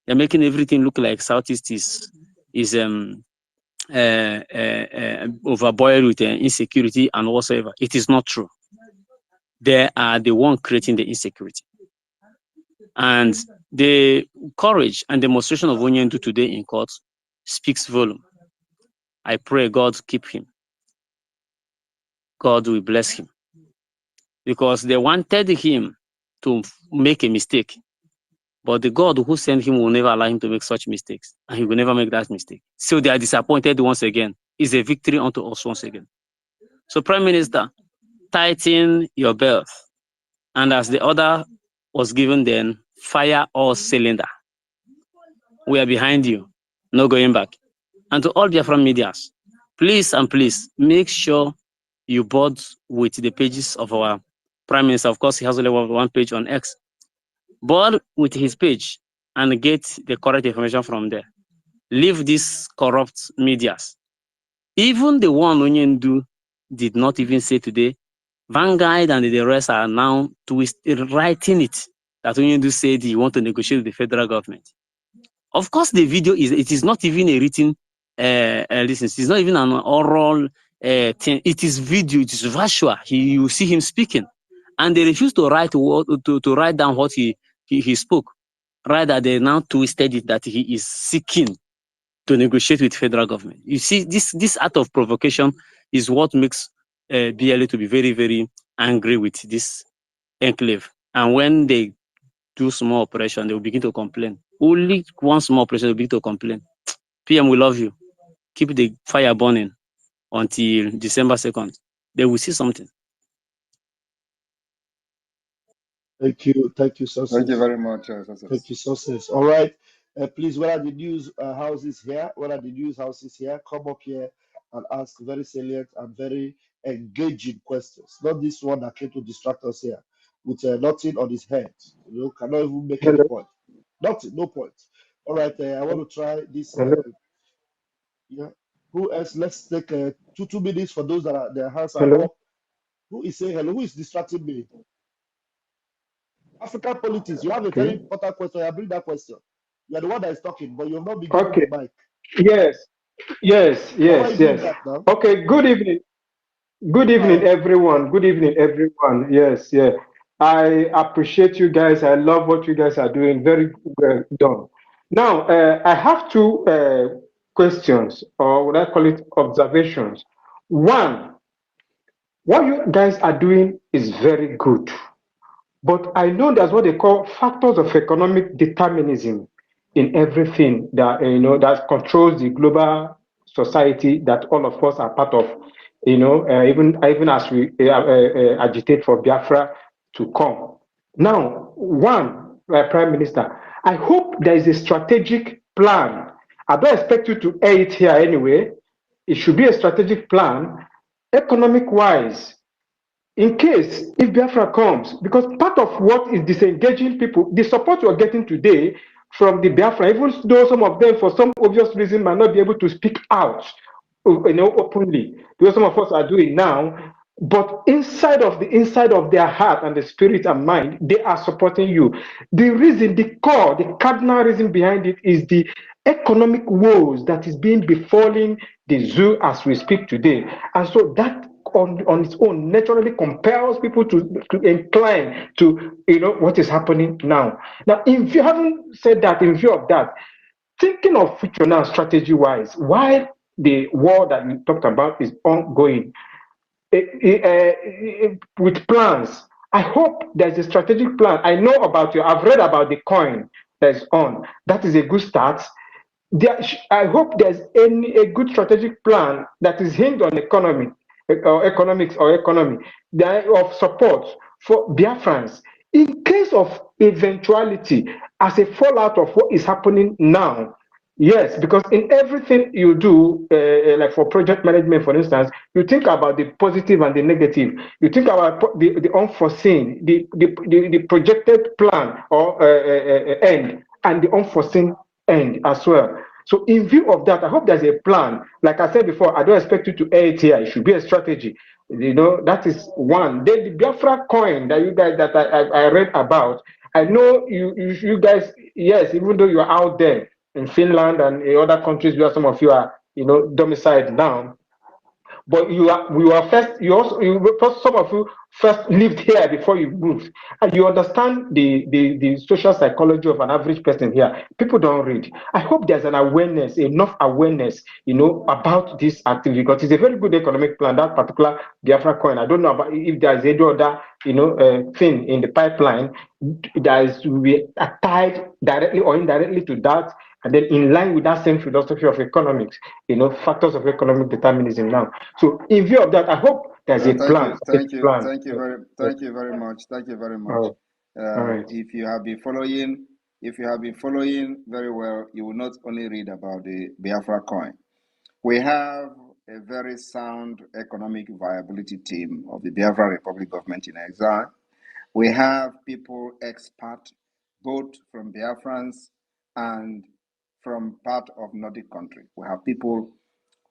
They're making everything look like Southeast is overboiled with insecurity and whatsoever. It is not true. They are the one creating the insecurity. And the courage and demonstration of Onyendu today in court speaks volume. I pray God keep him. God will bless him. Because they wanted him to make a mistake. But the God who sent him will never allow him to make such mistakes, and he will never make that mistake. So they are disappointed once again. It's a victory unto us once again. So, Prime Minister, tighten your belt, and as the order was given then, fire all cylinder. We are behind you, no going back. And to all Biafran medias, please and please make sure you board with the pages of our Prime Minister. Of course, he has only one page on X. Board with his page and get the correct information from there. Leave these corrupt medias. Even the one Onyendu did not even say today. Vanguard and the rest are now writing it that Onyendu said he want to negotiate with the federal government. Of course, the video is not even a written listen. It's not even an oral thing. It is video. It is virtual. You see him speaking, and they refuse to write to write down what he spoke. Rather, they now twisted it that he is seeking to negotiate with federal government. You see, this act of provocation is what makes BLA to be very, very angry with this enclave. And when they do small operation, they will begin to complain. Only one small operation will begin to complain. PM, we love you. Keep the fire burning until December 2nd. They will see something. Thank you, Success. Thank you very much, Success. Thank you, Success. All right, please, whether the news houses here, come up here and ask very salient and very engaging questions. Not this one that came to distract us here with nothing on his head. You know, cannot even make any point. Nothing, no point. All right, I want to try this. Yeah. Who else? Let's take 2 minutes for those that are their hands are up. Who is saying hello? Who is distracting me? African politics. You have a very important question. I bring that question. You are the one that is talking, but you have not been given the mic. Yes. Okay, good evening. Good evening, everyone. Good evening, everyone. Yes. I appreciate you guys. I love what you guys are doing. Very well done. Now, I have 2 questions, or what I call it, observations. One, what you guys are doing is very good. But I know that's what they call factors of economic determinism in everything that that controls the global society that all of us are part of. Even as we agitate for Biafra to come. Now, one, Prime Minister, I hope there is a strategic plan. I don't expect you to air it here anyway. It should be a strategic plan, economic-wise. In case if Biafra comes, because part of what is disengaging people, the support you are getting today from the Biafra, even though some of them for some obvious reason might not be able to speak out, openly, because some of us are doing now, but inside of their heart and the spirit and mind, they are supporting you. The reason, the cardinal reason behind it is the economic woes that is being befalling the zoo as we speak today, and so that on its own naturally compels people to incline to what is happening now. Now, if you haven't said that, in view of that, thinking of future now strategy-wise, while the war that you talked about is ongoing, with plans, I hope there's a strategic plan. I know about you. I've read about the coin that's on. That is a good start. I hope there's a good strategic plan that is hinged on economy of support for Biafrans in case of eventuality as a fallout of what is happening now. Yes, because in everything you do, like for project management, for instance, you think about the positive and the negative. You think about the unforeseen, the projected plan or end, and the unforeseen end as well. So in view of that, I hope there's a plan. Like I said before, I don't expect you to air it here. It should be a strategy. That is one. Then the Biafra coin that you guys I read about. I know you guys, yes, even though you are out there in Finland and in other countries where some of you are, domiciled now. But we were first. Some of you first lived here before you moved, and you understand the social psychology of an average person here. People don't read. I hope there's an awareness, enough awareness, about this activity, because it's a very good economic plan. That particular Biafra coin. I don't know about if there's any other thing in the pipeline that is to be tied directly or indirectly to that, and then in line with that same philosophy of economics, factors of economic determinism now. So in view of that, I hope there's a plan. Thank you Yes. very much. Thank you very much. All right. If you have been following very well, you will not only read about the Biafra coin. We have a very sound economic viability team of the Biafra Republic government in exile. We have people expert both from Biafrans and from part of Nordic country. We have people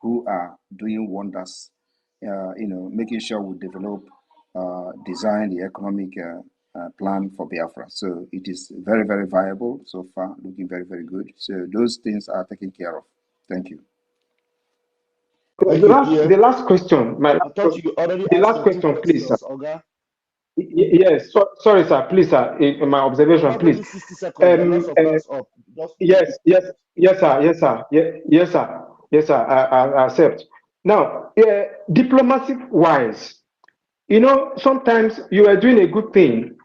who are doing wonders, making sure we develop, design the economic plan for Biafra. So it is very, very viable so far, looking very, very good. So those things are taken care of. Thank you. The last question, I thought you already the asked last your question, two please, sir. questions, Oga. Yes, sorry, sir. Please, sir. In my observation, You have please. only 60 seconds. There are lots of hands up. Yes, sir. Yes, sir. I accept. Now, diplomatic-wise, sometimes you are doing a good thing,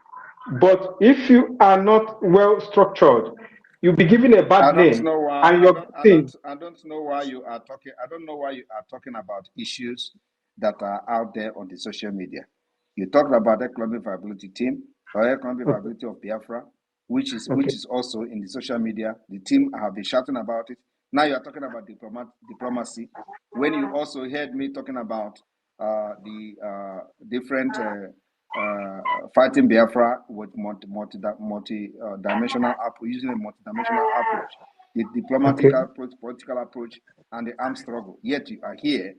but if you are not well structured, you'll be given a bad name. I don't know why you are talking. I don't know why you are talking about issues that are out there on the social media. You talked about economic viability team or economic viability of Biafra, which is also in the social media. The team have been shouting about it. Now you are talking about diplomacy. When you also heard me talking about the different fighting Biafra with multi-dimensional approach, using a multi-dimensional approach, the diplomatic approach, political approach, and the armed struggle. Yet you are here.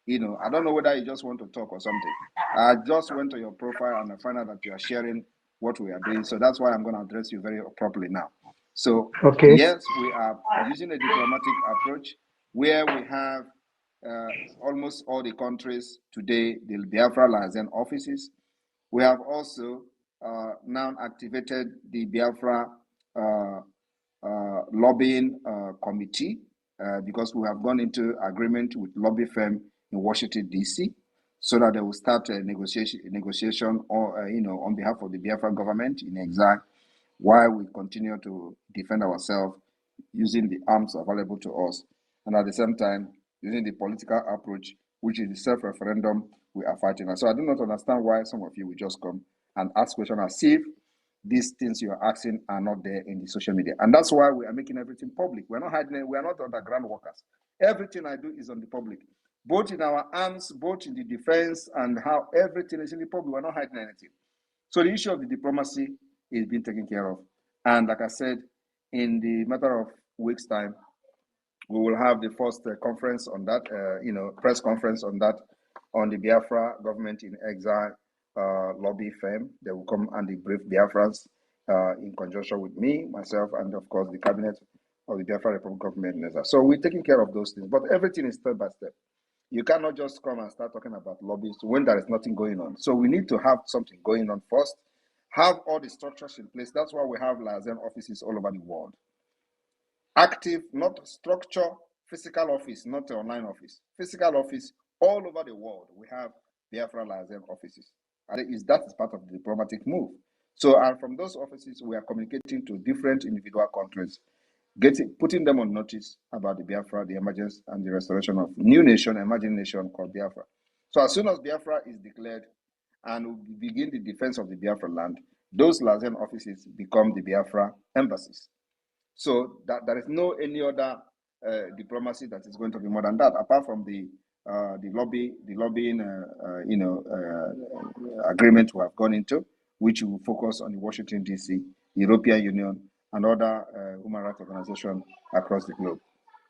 I don't know whether you just want to talk or something. I just went to your profile and I find out that you are sharing what we are doing. So that's why I'm going to address you very properly now. So yes, we are using a diplomatic approach where we have almost all the countries today, the Biafra liaison offices. We have also now activated the Biafra lobbying committee because we have gone into agreement with lobby firm in Washington, D.C., so that they will start a negotiation on behalf of the Biafra government in exile, while we continue to defend ourselves using the arms available to us, and at the same time using the political approach, which is the self-referendum we are fighting. And so I do not understand why some of you will just come and ask questions as if these things you are asking are not there in the social media. And that's why we are making everything public. We're not hiding it. We are not underground workers. Everything I do is on the public, both in our arms, both in the defense, and how everything is in the public. We're not hiding anything. So the issue of the diplomacy is being taken care of. And like I said, in the matter of weeks' time, we will have the first conference on that, press conference on that, on the Biafra government in exile lobby firm. They will come and debrief Biafrans in conjunction with me, myself, and of course the cabinet of the Biafra Republic government. So we're taking care of those things, but everything is step by step. You cannot just come and start talking about lobbies when there is nothing going on. So we need to have something going on first, have all the structures in place. That's why we have liaison offices all over the world. Active, not structure, physical office, not online office. Physical office all over the world. We have Biafra liaison offices. And that is part of the diplomatic move. So, and from those offices, we are communicating to different individual countries, putting them on notice about the Biafra, the emergence, and the restoration of new nation, emerging nation called Biafra. So as soon as Biafra is declared and we begin the defense of the Biafra land, those liaison offices become the Biafra embassies. So that there is no any other diplomacy that is going to be more than that, apart from the lobbying agreement we have gone into, which will focus on the Washington D.C., European Union, and other human rights organizations across the globe.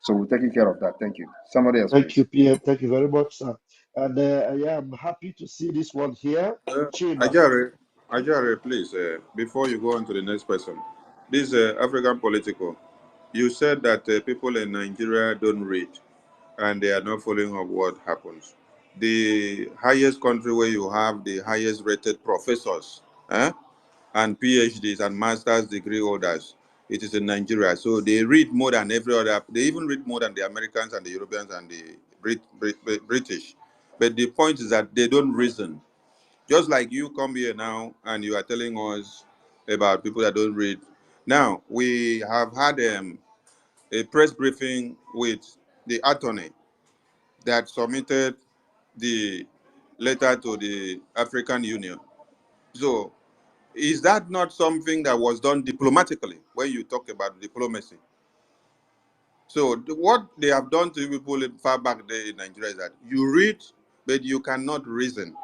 So we're taking care of that. Thank you. Somebody else, Thank please. you, PM. Thank you very much, sir. And I'm happy to see this one here. Ajare, please, before you go on to the next person, this African political, you said that people in Nigeria don't read and they are not following up what happens. the highest country where you have the highest rated professors, and PhDs and master's degree holders. It is in Nigeria. So they read more than every other, they even read more than the Americans and the Europeans and the British. But the point is that they don't reason. Just like you come here now and you are telling us about people that don't read. Now, we have had a press briefing with the attorney that submitted the letter to the African Union. So, is that not something that was done diplomatically when you talk about diplomacy? So, what they have done to people far back there in Nigeria is that you read, but you cannot reason.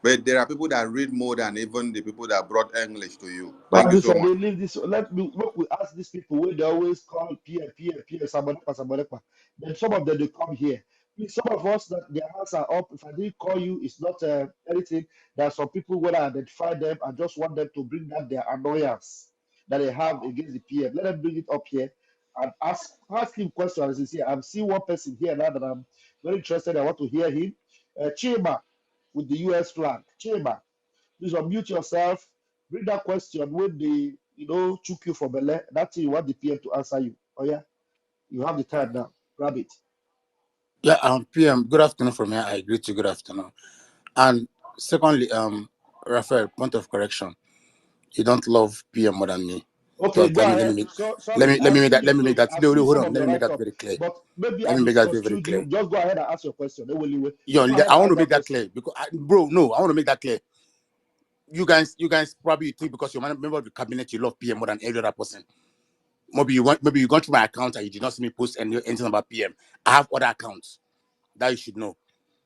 But there are people that read more than even the people that brought English to you. Thank you But so they much. leave this. Let me look. We ask these people where they always call PM, PM, PM, Samonekpa. Then some of them they come here. Some of us that their hands are up. If I didn't call you, it's not anything. There are some people when I identify them, I just want them to bring down their annoyance that they have against the PM. Let them bring it up here and ask him questions. You see, I'm seeing one person here now that I'm very interested. I want to hear him. Chima with the US flag. Chima, please unmute yourself. Bring that question when they, chook you for Bele. That's you want the PM to answer you. Oh yeah, you have the time now. Grab it. Yeah, PM, good afternoon from here. I greet you, good afternoon. And secondly, Raphael, point of correction. You don't love PM more than me. Okay, Just go ahead. So sorry, let I've me make seen that you. Look, no, I've seen hold some on, of let your me make that write-up, very clear. but maybe Let I me make that very, very misconstrued clear. you. Just go ahead and ask your question. Go Yeah, ahead I and want ask to make that question. clear because bro, no, I want to make that clear. You guys probably think because you're a member of the cabinet you love PM more than every other person. Maybe you gone through my account and you did not see me post anything about PM. I have other accounts that you should know.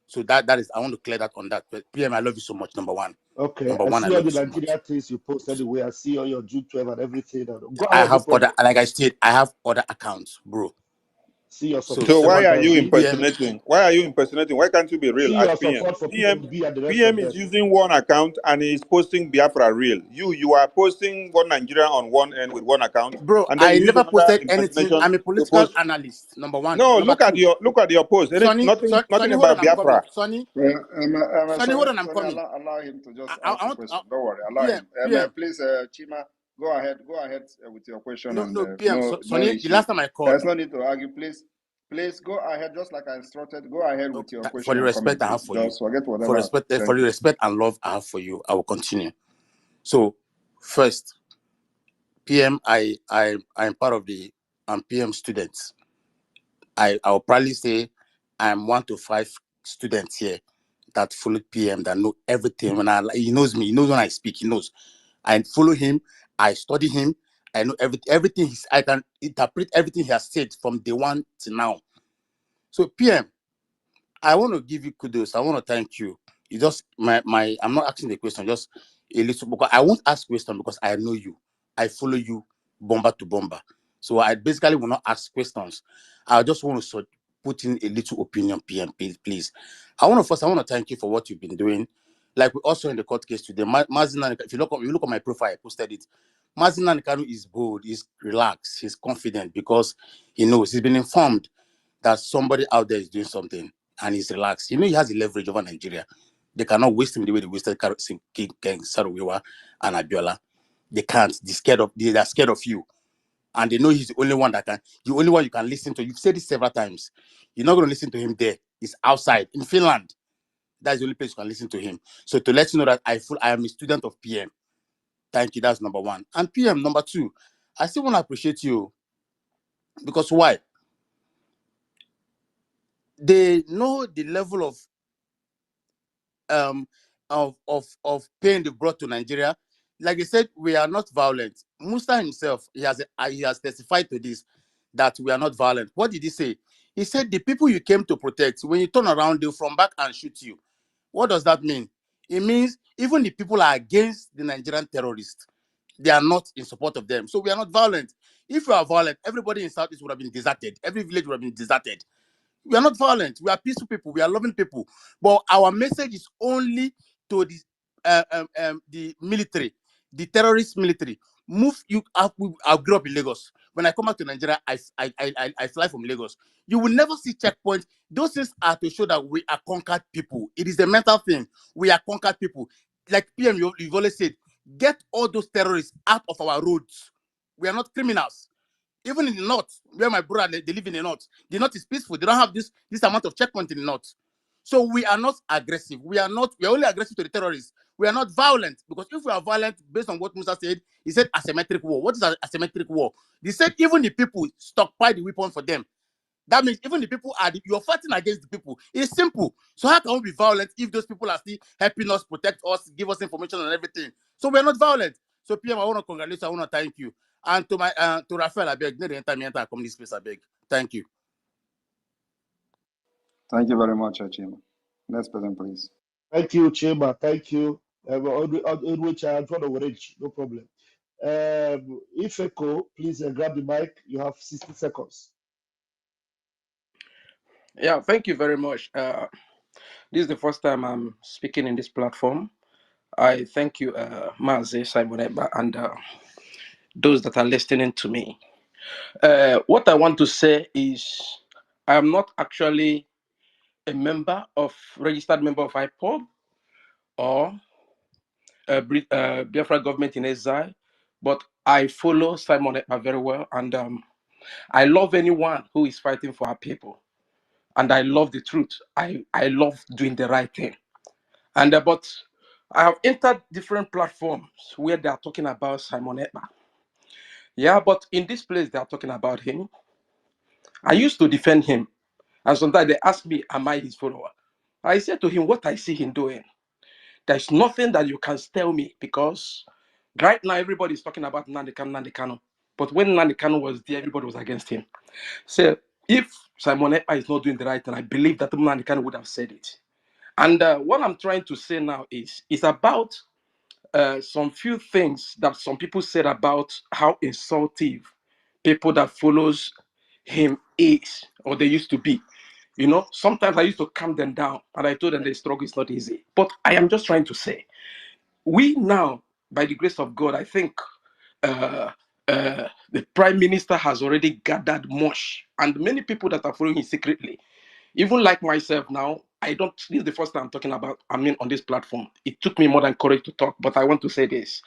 So that is, I want to clear that on that. But PM, I love you so much. Number one, Okay, I I see all love the you so much. Nigeria things you post anyway. I see all your June 12 and everything. Go I ahead, no have other, problem. like I said, I have other accounts, bro. See your So support So for why are you PMB. impersonating? Why are you impersonating? Why can't you be real See as your PM? support for PMB and the rest of PM is them. using one account and he's posting Biafra real. You are posting one Nigeria on one end with one account, bro, and then I you use never another posted anything. impersonation I'm a to political post. analyst. Number one. No, Number two, look at your post. Nothing Sonny, hold on, about I'm coming. Biafra. Sonny, Sorry, hold on, I'm sorry, coming. allow him to just I ask the want question. Don't worry, allow PM, him. PM. Please, Chima, go ahead with your question, and No, PM. no Sonny, the issue. last time I called, There's no need to argue. Please go ahead, just like I instructed. Go ahead with your for question the and respect comment, I have please. for you, Just forget whatever. for Thank the you. respect and love I have for you, I will continue. So, first, PM, I'm part of the PM students. I'll probably say I'm 1 to 5 students here that follow PM that know everything. He knows me, he knows when I speak, he knows. I follow him, I study him, I know everything. I can interpret everything he has said from day one to now. So PM, I want to give you kudos. I want to thank you. You just I'm not asking the question, just a little, because I won't ask question because I know you. I follow you bomber to bomber. So I basically will not ask questions. I just want to put in a little opinion, PM, please. I want to thank you for what you've been doing. Like we also in the court case today, Mazina, if you look at my profile, I posted it. Mazina Nkanu is bold, he's relaxed, he's confident because he knows he's been informed that somebody out there is doing something and he's relaxed. He has the leverage over Nigeria. They cannot waste him the way they wasted King Saruwiwa and Abiola. They can't. They are scared of you. And they know he's the only one the only one you can listen to. You've said this several times. You're not going to listen to him there. He's outside in Finland. That's the only place you can listen to him. So to let you know that I am a student of PM. Thank you. That's number one. And PM, number two, I still want to appreciate you because why? They know the level of pain they brought to Nigeria. Like I said, we are not violent. Musa himself, he has testified to this, that we are not violent. What did he say? He said the people you came to protect, when you turn around, they'll from back and shoot you. What does that mean? It means even the people are against the Nigerian terrorists. They are not in support of them. So we are not violent. If we are violent, everybody in Southeast would have been deserted. Every village would have been deserted. We are not violent. We are peaceful people. We are loving people. But our message is only to the military, the terrorist military. Move you up. I grew up in Lagos. when I come back to Nigeria, I fly from Lagos. You will never see checkpoints. Those things are to show that we are conquered people. It is a mental thing. We are conquered people. Like PM, you've always said, get all those terrorists out of our roads. We are not criminals. Even in the north, where my brother they live in the north is peaceful. They don't have this amount of checkpoint in the north. So we are not aggressive. We are only aggressive to the terrorists. We are not violent, because if we are violent, based on what Musa said, he said asymmetric war. What is an asymmetric war? He said even the people stockpile the weapon for them. That means even the people you're fighting against the people. It's simple. So how can we be violent if those people are still helping us, protect us, give us information and everything? So we're not violent. So PM, I want to congratulate you. I want to thank you. And to my to Raphael, I beg, need to enter me enter community space, I beg. Thank you. Thank you very much, Chima. Next person, please. Thank you, Chima. Thank you. Which I want to reach, no problem. Ifeko, please grab the mic. You have 60 seconds. Yeah, thank you very much. This is the first time I'm speaking in this platform. I thank you, Mazi, Simon Ekpa, and those that are listening to me. What I want to say is I'm not actually a registered member of IPOB or Biafra government in exile, but I follow Simon Ekpa very well, and I love anyone who is fighting for our people, and I love the truth. I love doing the right thing, and but I have entered different platforms where they are talking about Simon Ekpa. Yeah, but in this place they are talking about him. I used to defend him, and sometimes they ask me, "Am I his follower?" I said to him, "What I see him doing, there's nothing that you can tell me, because right now everybody is talking about Nnamdi Kanu. But when Nnamdi Kanu was there, everybody was against him. So if Simon Ekpa is not doing the right thing, I believe that Nnamdi Kanu would have said it. And what I'm trying to say now is about some few things that some people said about how insultive people that follows him is, or they used to be. You know, sometimes I used to calm them down, and I told them the struggle is not easy. But I am just trying to say, we now, by the grace of God, I think uh, the Prime Minister has already gathered much, and many people that are following him secretly. Even like myself now, this is the first time I'm talking about, on this platform. It took me more than courage to talk, but I want to say this.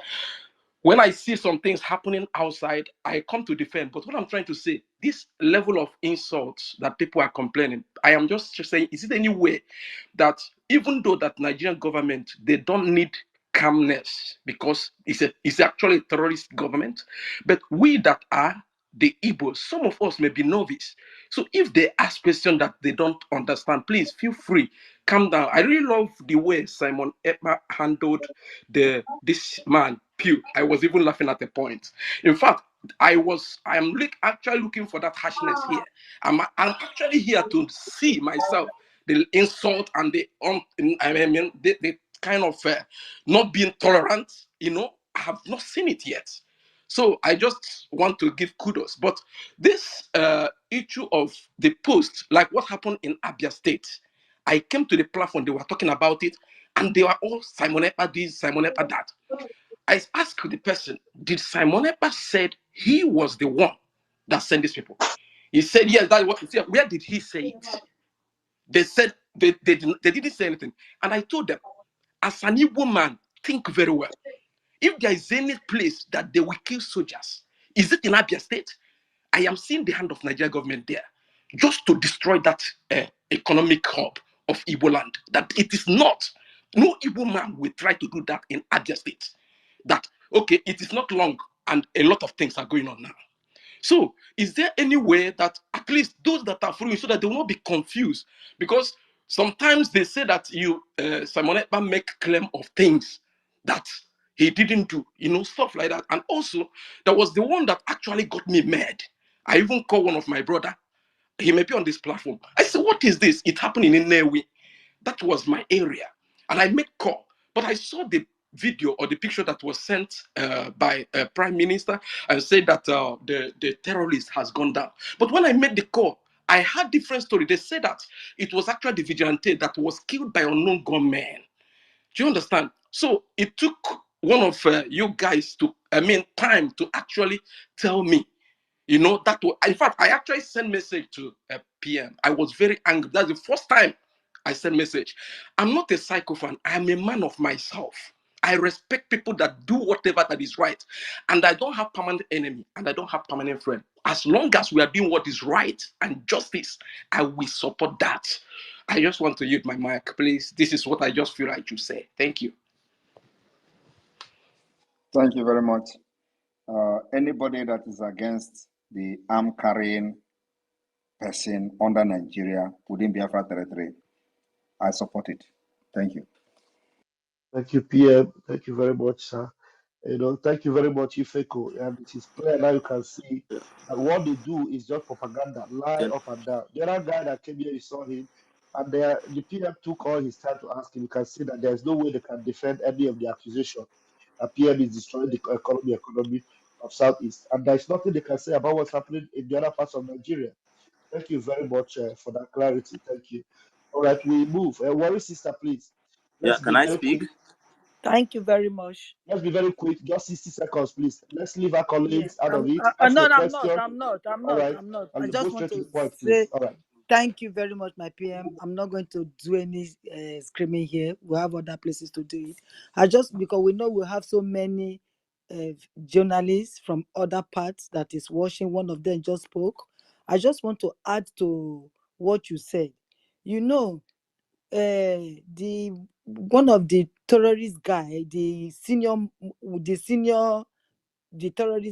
When I see some things happening outside, I come to defend. But what I'm trying to say, this level of insults that people are complaining, I am just saying, is it any way that even though that Nigerian government, they don't need calmness, because it's actually a terrorist government, but we that are the Igbos, some of us may be novice. So if they ask questions that they don't understand, please feel free, calm down. I really love the way Simon Ekpa handled this man, Pew. I was even laughing at the point. In fact, I'm actually looking for that harshness here. I'm actually here to see myself the insult and the kind of not being tolerant. I have not seen it yet. So I just want to give kudos. But this issue of the post, like what happened in Abia State, I came to the platform, they were talking about it, and they were all Simon Ekpa this, Simon Ekpa that. I asked the person, did Simon Ekpa said he was the one that sent these people? He said, yes, that's what he said. Where did he say it? They said they didn't say anything. And I told them, as an Igbo man, think very well. If there is any place that they will kill soldiers, is it in Abia State? I am seeing the hand of Nigeria government there, just to destroy that economic hub of Igbo land. That it is not. No Igbo man will try to do that in Abia State. That, okay, it is not long, and a lot of things are going on now. So, is there any way that at least those that are following, so that they will not be confused? Because sometimes they say that Simon Ekpa make claim of things that he didn't do, stuff like that. And also, there was the one that actually got me mad. I even called one of my brother. He may be on this platform. I said, what is this? It happened in Nnewi. That was my area. And I made call. But I saw the video or the picture that was sent by Prime Minister and said that the terrorist has gone down. But when I made the call, I had different story. They said that it was actually the vigilante that was killed by unknown gunmen. Do you understand? So it took one of you guys time to actually tell me You know, in fact, I actually sent message to a PM. I was very angry. That's the first time I sent message. I'm not a psychophant. I'm a man of myself. I respect people that do whatever that is right. And I don't have permanent enemy and I don't have permanent friend. As long as we are doing what is right and justice, I will support that. I just want to use my mic, please. This is what I just feel like you say. Thank you. Thank you very much. Anybody that is against the arm carrying person under Nigeria within Biafra territory, I support it. Thank you. Thank you, PM. Thank you very much, sir. Thank you very much, Ifeko. And it is clear now you can see that what they do is just propaganda, lie up and down. The other guy that came here, you saw him, and the PM took all his time to ask him. You can see that there's no way they can defend any of the accusation. PM is destroying the economy of Southeast, and there's nothing they can say about what's happening in the other parts of Nigeria. Thank you very much for that clarity. Thank you. All right, we move. Worry sister, please. Yeah, Let's be can I very speak? quick. Thank you very much. Let's be very quick. Just 60 seconds, please. Let's leave our colleagues Yes, out of it. no, Ask a I'm not. question. All right. I'm not. I And go just want straight to to the point, say please. All right. thank you very much, my PM. I'm not going to do any screaming here. We have other places to do it. Because we know we have so many journalists from other parts that is watching. One of them just spoke. I just want to add to what you said. You know, the one of the terrorist guy, the terrorist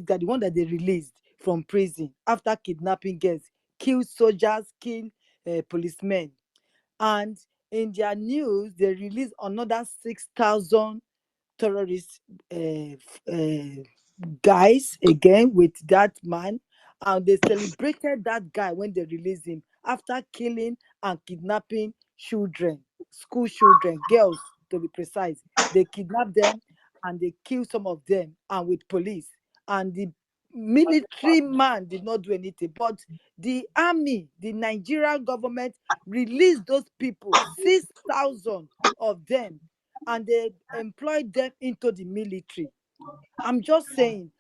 guy, the one that they released from prison after kidnapping girls, kill soldiers, kill policemen, and in their news they released another 6,000 terrorist guys again with that man, and they celebrated that guy when they released him after killing and kidnapping children, school children, girls to be precise. They kidnapped them and they killed some of them, and with police. And the military man did not do anything, but the army, the Nigerian government, released those people, 6,000 of them, and they employed them into the military. I'm just saying,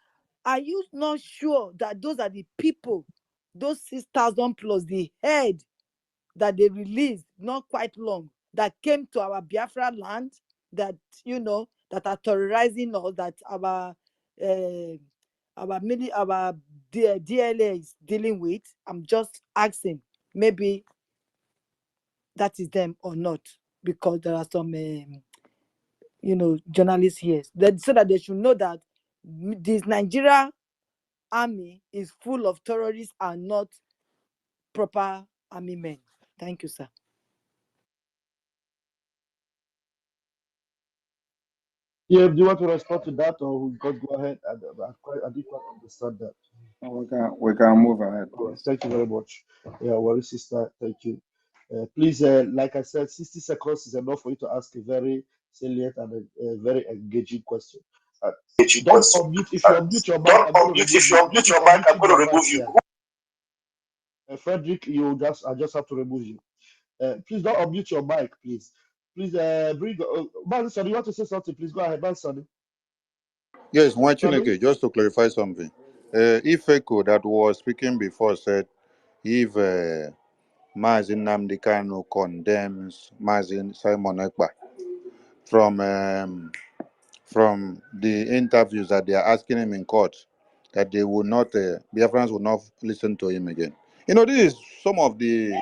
are you not sure that those are the people, those 6,000 plus the head that they released not quite long, that came to our Biafra land, that that are terrorizing us, that our DLA is dealing with? I'm just asking, maybe that is them or not, because there are some journalists here, so that they should know that this Nigeria army is full of terrorists and not proper army men. Thank you, sir. Yeah, do you want to respond to that, or we just go ahead? I didn't quite understand that. We can move ahead, All right, please. thank you very much. Yeah, worry sister, thank you. Please, like I said, 60 seconds is enough for you to ask a very salient and a very engaging question. Don't unmute. If you unmute your mic, I'm going to remove you. If you keep unmuting your mic, yeah. Frederick, I just have to remove you. Please don't unmute your mic, please. Please bring. Manson, you want to say something? Please go ahead, Manson. Yes, Mwachineke, just to clarify something. Ifeko that was speaking before said if Mazin Nnamdi Kanu condemns Mazin Simon Ekpa from the interviews that they are asking him in court, that they will not, Biafrans will not listen to him again. This is some of the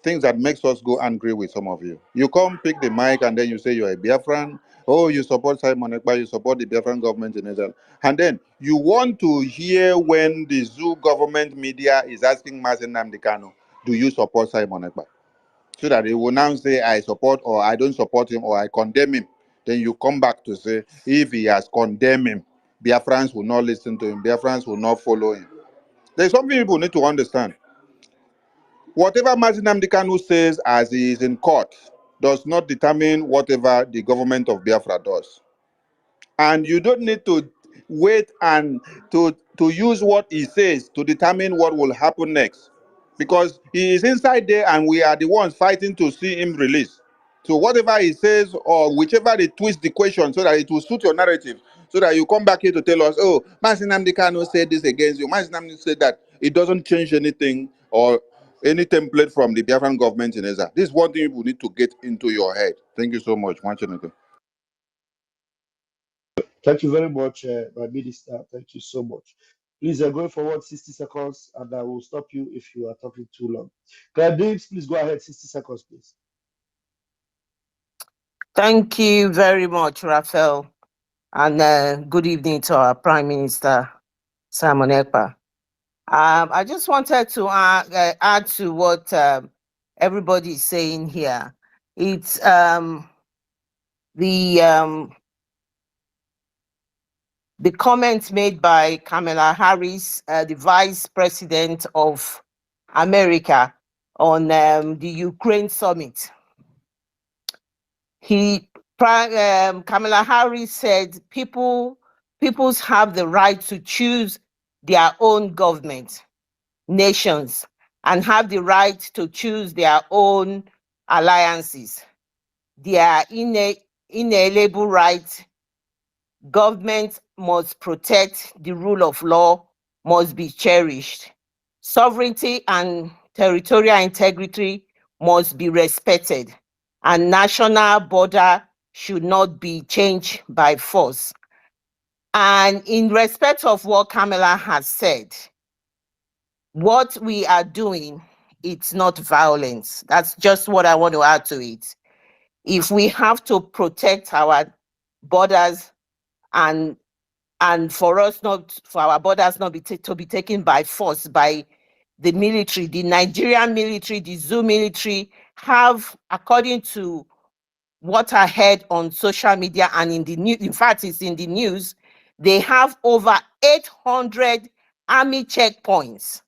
things that makes us go angry with some of you. You come pick the mic and then you say you're a Biafran. Oh, you support Simon Ekpa, you support the Biafran government in Israel. And then you want to hear when the zoo government media is asking Mazen Nnamdi Kanu, do you support Simon Ekpa? So that they will now say, I support or I don't support him or I condemn him. Then you come back to say, if he has condemned him, Biafrans will not listen to him, Biafrans will not follow him. There's something people need to understand. Whatever Mazen Nnamdi Kanu says as he is in court does not determine whatever the government of Biafra does. And you don't need to wait and to use what he says to determine what will happen next. Because he is inside there and we are the ones fighting to see him released. So whatever he says or whichever they twist the question so that it will suit your narrative, so that you come back here to tell us, oh, Mazen Nnamdi Kanu said this against you, Mazen Nnamdi said that. It doesn't change anything or any template from the Biafran government in Eza. This is one thing you need to get into your head. Thank you so much. Thank you very much, my minister. Thank you so much. Please, going forward 60 seconds, and I will stop you if you are talking too long. Claire Davis, please go ahead. 60 seconds, please. Thank you very much, Raphael. And good evening to our Prime Minister, Simon Ekpa. I just wanted to add to what everybody is saying here. It's the comments made by Kamala Harris, the Vice President of America, on the Ukraine summit. Kamala Harris said peoples have the right to choose their own government, nations, and have the right to choose their own alliances. Their inalienable right. Government must protect the rule of law, must be cherished. Sovereignty and territorial integrity must be respected, and national border should not be changed by force. And in respect of what Kamala has said, what we are doing, it's not violence. That's just what I want to add to it. If we have to protect our borders and for our borders not to be taken by force by the military, the Nigerian military, the Zoo military have, according to what I heard on social media and in the news, in fact, it's in the news, they have over 800 army checkpoints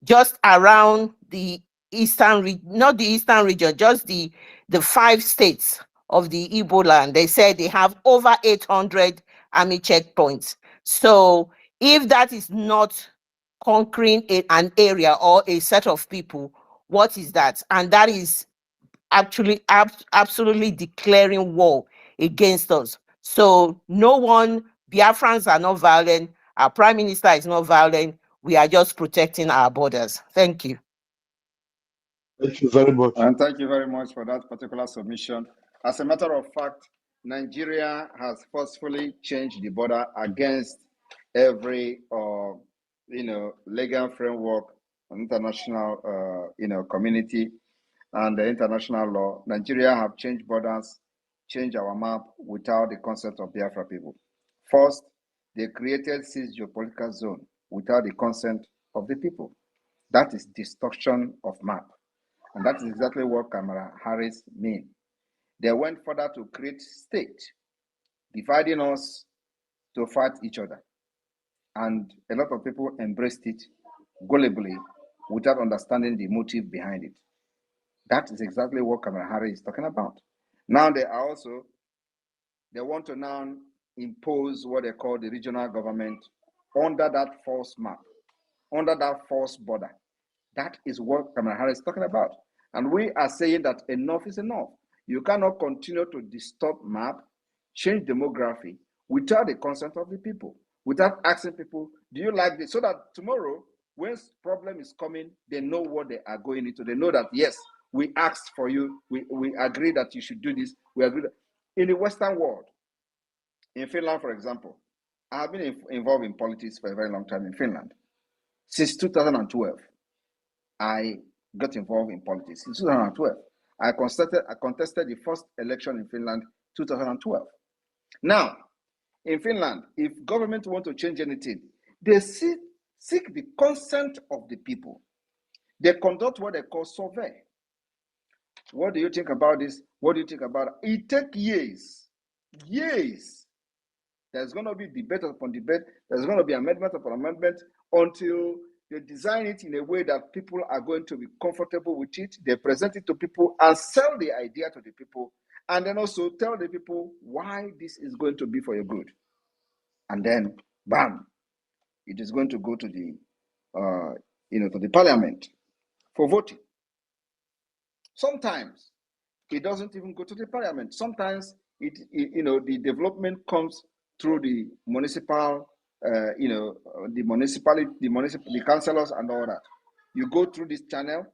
just around the not the eastern region, just the 5 states of the Igbo land. They said they have over 800 army checkpoints. So if that is not conquering an area or a set of people, what is that? And that is actually absolutely declaring war against us. So Biafrans are not violent. Our Prime Minister is not violent. We are just protecting our borders. Thank you. Thank you very much. And thank you very much for that particular submission. As a matter of fact, Nigeria has forcefully changed the border against every, legal framework, international, community, and the international law. Nigeria have changed borders, changed our map without the consent of Biafra people. First, they created 6 geopolitical zones without the consent of the people. That is destruction of map. And that is exactly what Kamala Harris means. They went further to create state, dividing us to fight each other. And a lot of people embraced it gullibly without understanding the motive behind it. That is exactly what Kamala Harris is talking about. Now they want to now impose what they call the regional government under that false map, under that false border. That is what Kamala Harris is talking about. And we are saying that enough is enough. You cannot continue to distort map, change demography without the consent of the people, without asking people, do you like this? So that tomorrow, when problem is coming, they know what they are going into. They know that, yes, we asked for you. We agree that you should do this. We agree that in the Western world, in Finland, for example, I have been involved in politics for a very long time in Finland. Since 2012, I got involved in politics. In 2012, I contested the first election in Finland, 2012. Now, in Finland, if government want to change anything, they seek the consent of the people. They conduct what they call survey. What do you think about this? What do you think about it? It takes years. There's going to be debate upon debate. There's going to be amendment upon amendment until they design it in a way that people are going to be comfortable with it. They present it to people and sell the idea to the people, and then also tell the people why this is going to be for your good. And then, bam, it is going to go to the, to the parliament for voting. Sometimes it doesn't even go to the parliament. Sometimes the development comes through the municipal the municipality, the councillors and all that. You go through this channel,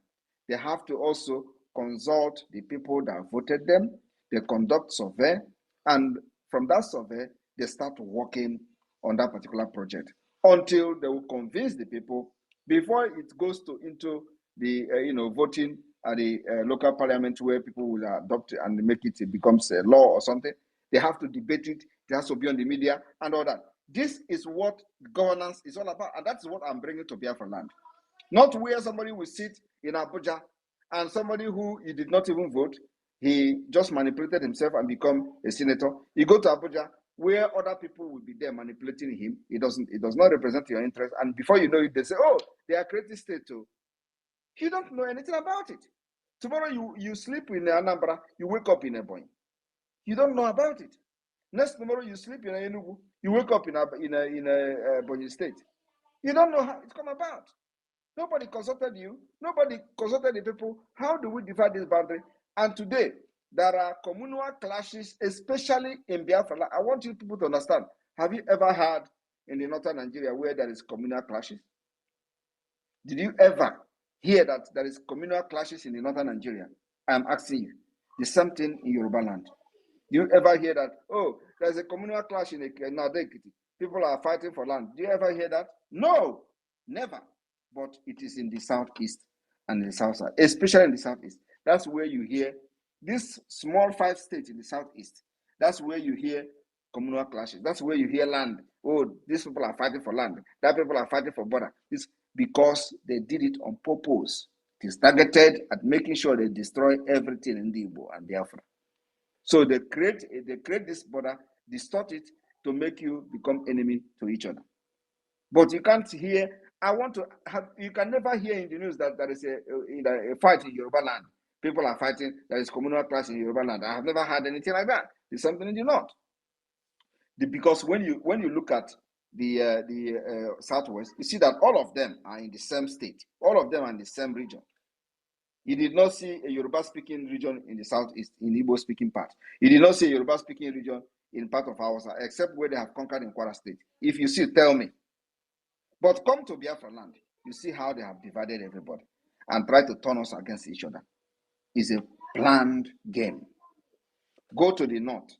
they have to also consult the people that voted them. They conduct survey, and from that survey, they start working on that particular project until they will convince the people before it goes into the voting at the local parliament where people will adopt it and make it becomes a law or something. They have to debate it. It has to be on the media and all that. This is what governance is all about, and that's what I'm bringing to Biafra land. Not where somebody will sit in Abuja and somebody who he did not even vote, he just manipulated himself and become a senator. You go to Abuja where other people will be there manipulating him. It does not represent your interest. And before you know it, they say, oh, they are creating state too. You don't know anything about it. Tomorrow you sleep in Anambra, you wake up in Ebonyi. You don't know about it. Next tomorrow you sleep in Enugu, you wake up in Ebonyi State. You don't know how it's come about. Nobody consulted you. Nobody consulted the people. How do we divide this boundary? And today, there are communal clashes, especially in Biafra. I want you people to understand. Have you ever heard in the northern Nigeria where there is communal clashes? Did you ever hear that there is communal clashes in the northern Nigeria? I'm asking you. The same thing in Yoruba land. Do you ever hear that, oh, there's a communal clash in Nadekiti? People are fighting for land. Do you ever hear that? No, never. But it is in the southeast and the south side, especially in the southeast. That's where you hear this small 5 states in the southeast. That's where you hear communal clashes. That's where you hear land. Oh, these people are fighting for land. That people are fighting for border. It's because they did it on purpose. It is targeted at making sure they destroy everything in the Igbo and Biafra. So they create this border, distort it to make you become enemy to each other. But you can't hear. You can never hear in the news that there is a fight in Yoruba land. People are fighting. There is communal clash in Yoruba land. I have never heard anything like that. There's something in the north. Because when you look at the southwest, you see that all of them are in the same state. All of them are in the same region. You did not see a Yoruba-speaking region in the southeast, in the Igbo-speaking part. You did not see a Yoruba-speaking region in part of Hausa, except where they have conquered in Kwara State. If you see, tell me. But come to Biafra land, you see how they have divided everybody and try to turn us against each other. It's a planned game. Go to the north,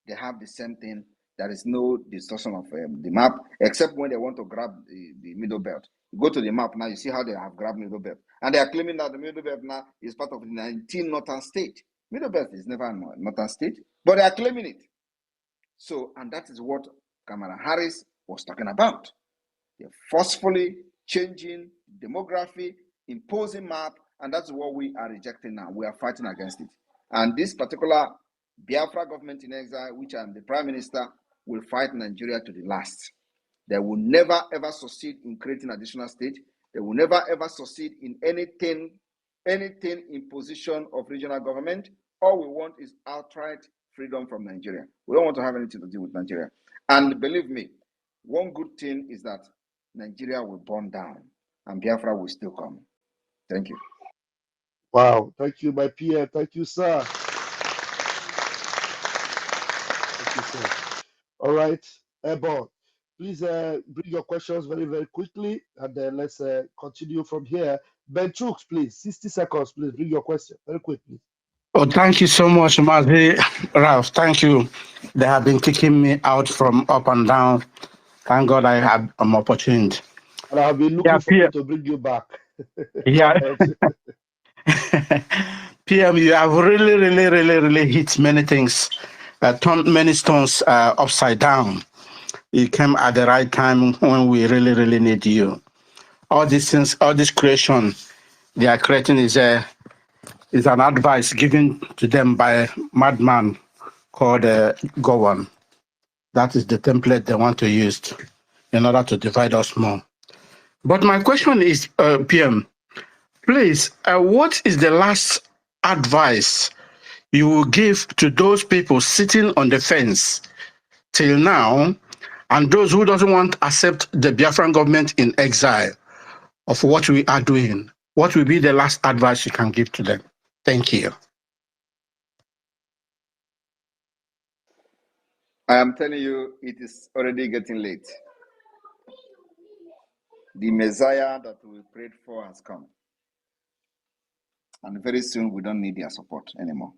they have the same thing. There is no distortion of the map, except when they want to grab the middle belt. You go to the map now, you see how they have grabbed middle belt. And they are claiming that the middle belt now is part of the 19 northern state. Middle belt is never a northern state, but they are claiming it. So, and that is what Kamala Harris was talking about. They're forcefully changing demography, imposing map, and that's what we are rejecting now. We are fighting against it. And this particular Biafra government in exile, which I'm the prime minister, will fight Nigeria to the last. They will never ever succeed in creating additional state. They will never ever succeed in anything in position of regional government. All we want is outright freedom from Nigeria. We don't want to have anything to do with Nigeria. And believe me, one good thing is that Nigeria will burn down and Biafra will still come. Thank you. Wow. Thank you, my PM. Thank you, sir. Thank you, sir. All right. Ebon, please bring your questions very, very quickly, and then let's continue from here. Ben Chooks, please, 60 seconds, please. Bring your question very quickly. Oh, thank you so much, Mazi Ralph. Thank you. They have been kicking me out from up and down. Thank God I had an opportunity. And I'll be looking for you to bring you back. Yeah. PM, you have really hit many things, turned many stones upside down. You came at the right time when we really need you. All these things, all this creation they are creating is an advice given to them by a madman called Gowan. That is the template they want to use in order to divide us more. But my question is, PM, please, what is the last advice you will give to those people sitting on the fence till now, and those who doesn't want to accept the Biafran government in exile of what we are doing? What will be the last advice you can give to them? Thank you. I am telling you, it is already getting late. The Messiah that we prayed for has come. And very soon we don't need their support anymore.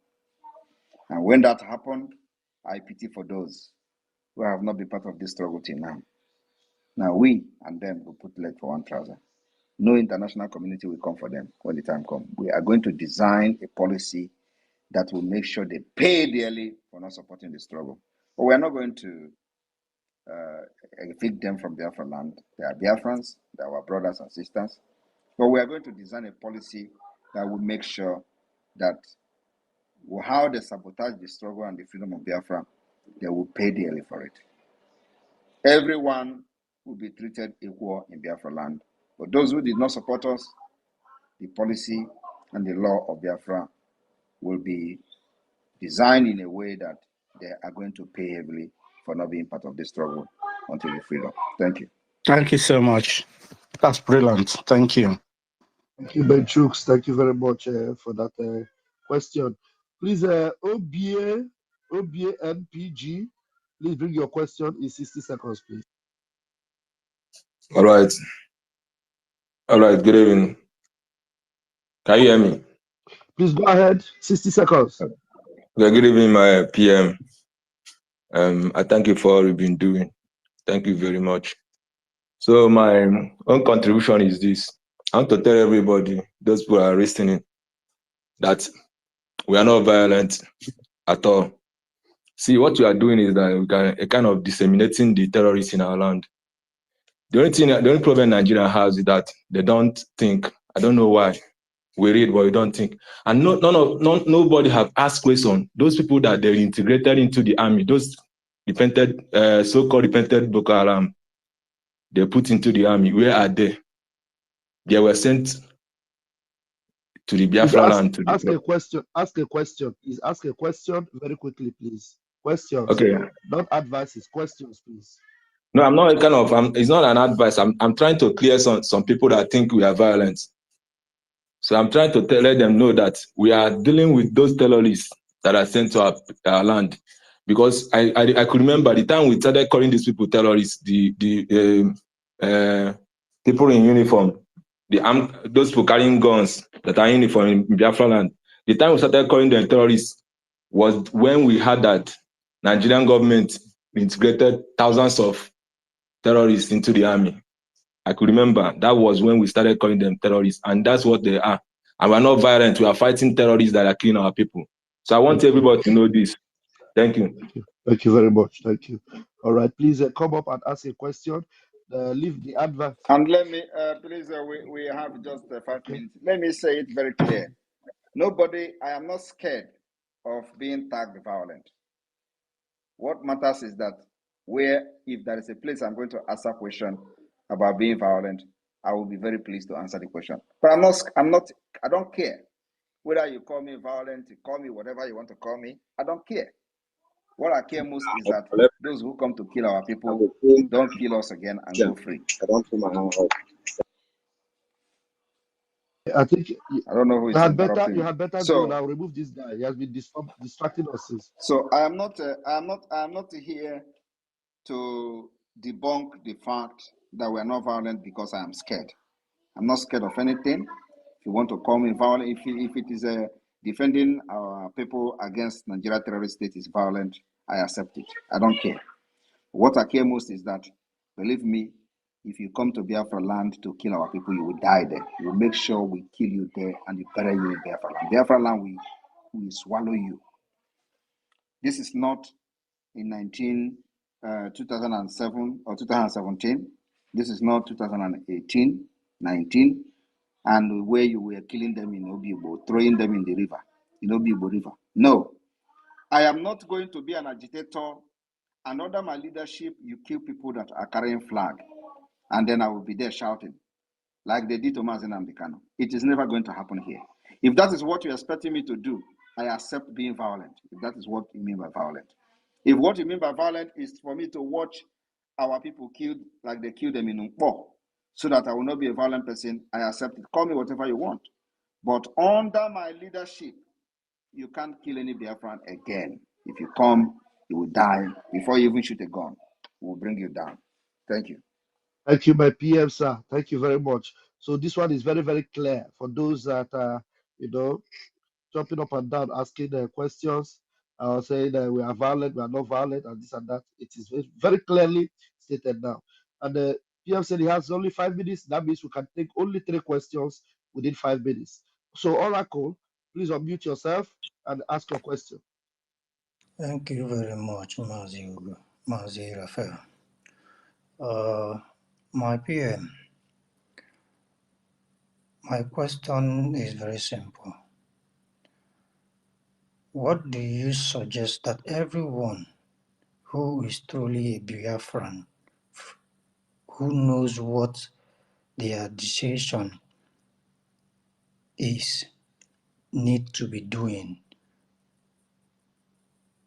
And when that happened, I pity for those who have not been part of this struggle till now. Now we and them will put leg for one trouser. No international community will come for them when the time comes. We are going to design a policy that will make sure they pay dearly for not supporting the struggle. But we are not going to evict them from Biafra land. They are Biafrans, they are our brothers and sisters. But we are going to design a policy that will make sure that how they sabotage the struggle and the freedom of Biafra, they will pay dearly for it. Everyone will be treated equal in Biafra land. But those who did not support us, the policy and the law of Biafra will be designed in a way that they are going to pay heavily for not being part of the struggle until the freedom. Thank you. Thank you so much. That's brilliant. Thank you. Thank you, Ben Chooks. Thank you very much for that question. Please, OBANPG, please bring your question in 60 seconds, please. All right. Good evening. Can you hear me? Please go ahead. 60 seconds. Okay, good evening, my PM. I thank you for all you've been doing. Thank you very much. So my own contribution is this. I want to tell everybody, those who are listening, that we are not violent at all. See, what we are doing is that we are kind of disseminating the terrorists in our land. The only problem Nigeria has is that they don't think. I don't know why. We read, but we don't think. And nobody have asked question. Those people that they integrated into the army, those repented, so-called repented Boko Haram, they put into the army. Where are they? They were sent to the Biafra land. Ask a question. Ask a question. Please ask a question very quickly, please. Questions. Okay. Not advices. Questions, please. No, I'm not it's not an advice. I'm trying to clear some people that think we are violent. So I'm trying to let them know that we are dealing with those terrorists that are sent to our land. Because I could remember the time we started calling these people terrorists, the people in uniform, those people carrying guns that are in uniform in Biafra land. The time we started calling them terrorists was when we had that Nigerian government integrated thousands of terrorists into the army. I could remember that was when we started calling them terrorists, and that's what they are. And we're not violent. We are fighting terrorists that are killing our people. So I want everybody to know this. Thank you. Thank you very much. Thank you. All right, please come up and ask a question. Leave the advert. And let me, please, we have just 5 minutes. Let me say it very clear. I am not scared of being tagged violent. What matters is that if there is a place I'm going to ask a question about being violent, I will be very pleased to answer the question. But I don't care whether you call me violent, you call me whatever you want to call me. I don't care. What I care most is that those who come to kill our people don't kill us again and go free. I think I don't know who is interrupting. You had better go now. Remove this guy. He has been distracting us since. So I am not here to debunk the fact that we are not violent because I am scared. I'm not scared of anything. If you want to call me violent, if it is defending our people against Nigeria terrorist state is violent, I accept it. I don't care. What I care most is that, believe me, if you come to Biafra land to kill our people, you will die there. We will make sure we kill you there and we bury you in Biafra land. Biafra land, we swallow you. This is not in 2007 or 2017. This is not 2018, 19, and where you were killing them in Obibo, throwing them in the river, in Obibo River. No, I am not going to be an agitator. And under my leadership, you kill people that are carrying flag, and then I will be there shouting, like they did to Mazen Ambikano. It is never going to happen here. If that is what you're expecting me to do, I accept being violent, if that is what you mean by violent. If what you mean by violent is for me to watch our people killed like they killed them in Nkpo, so that I will not be a violent person, I accept it. Call me whatever you want. But under my leadership, you can't kill any Biafran again. If you come, you will die before you even shoot a gun. We'll bring you down. Thank you. Thank you, my PM, sir. Thank you very much. So this one is very, very clear for those that are, you know, jumping up and down, asking questions, saying that we are violent, we are not violent, and this and that. It is very, very clearly stated now. And the PM said he has only 5 minutes. That means we can take only 3 questions within 5 minutes. So, Oracle, please unmute yourself and ask your question. Thank you very much, Mazi Raphael. My PM, my question is very simple. What do you suggest that everyone who is truly a Biafran, who knows what their decision is, need to be doing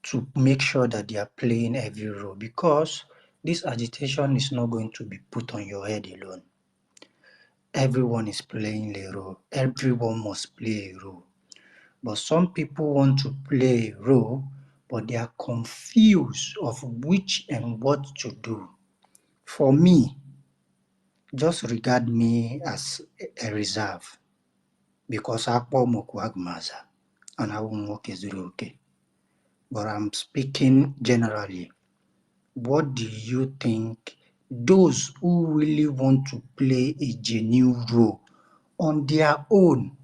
to make sure that they are playing every role? Because this agitation is not going to be put on your head alone. Everyone is playing a role. Everyone must play a role. But some people want to play a role, but they are confused of which and what to do. For me, just regard me as a reserve, because Akpo Mokwagmaza and I won't work is okay. But I'm speaking generally. What do you think those who really want to play a genuine role on their own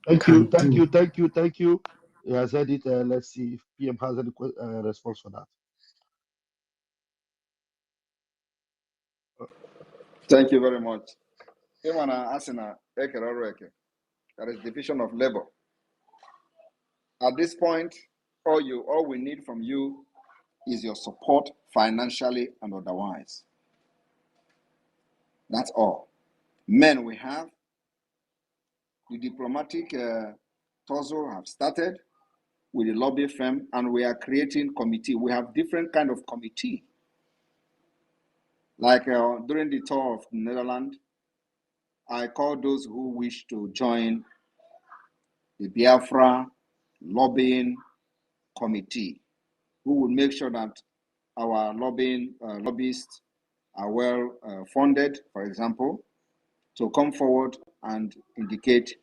Thank you, can thank do? you, thank you, thank you. He has said it. Let's see if PM has any response for that. Thank you very much. Imana Asina Ekeroreke. That is division of labor. At this point, all we need from you is your support financially and otherwise. That's all. Men we have, the diplomatic tussle have started with the lobby firm, and we are creating committee. We have different kind of committee. Like during the tour of the Netherlands, I called those who wish to join the Biafra lobbying committee, who will make sure that our lobbyists are well funded, for example, to come forward and indicate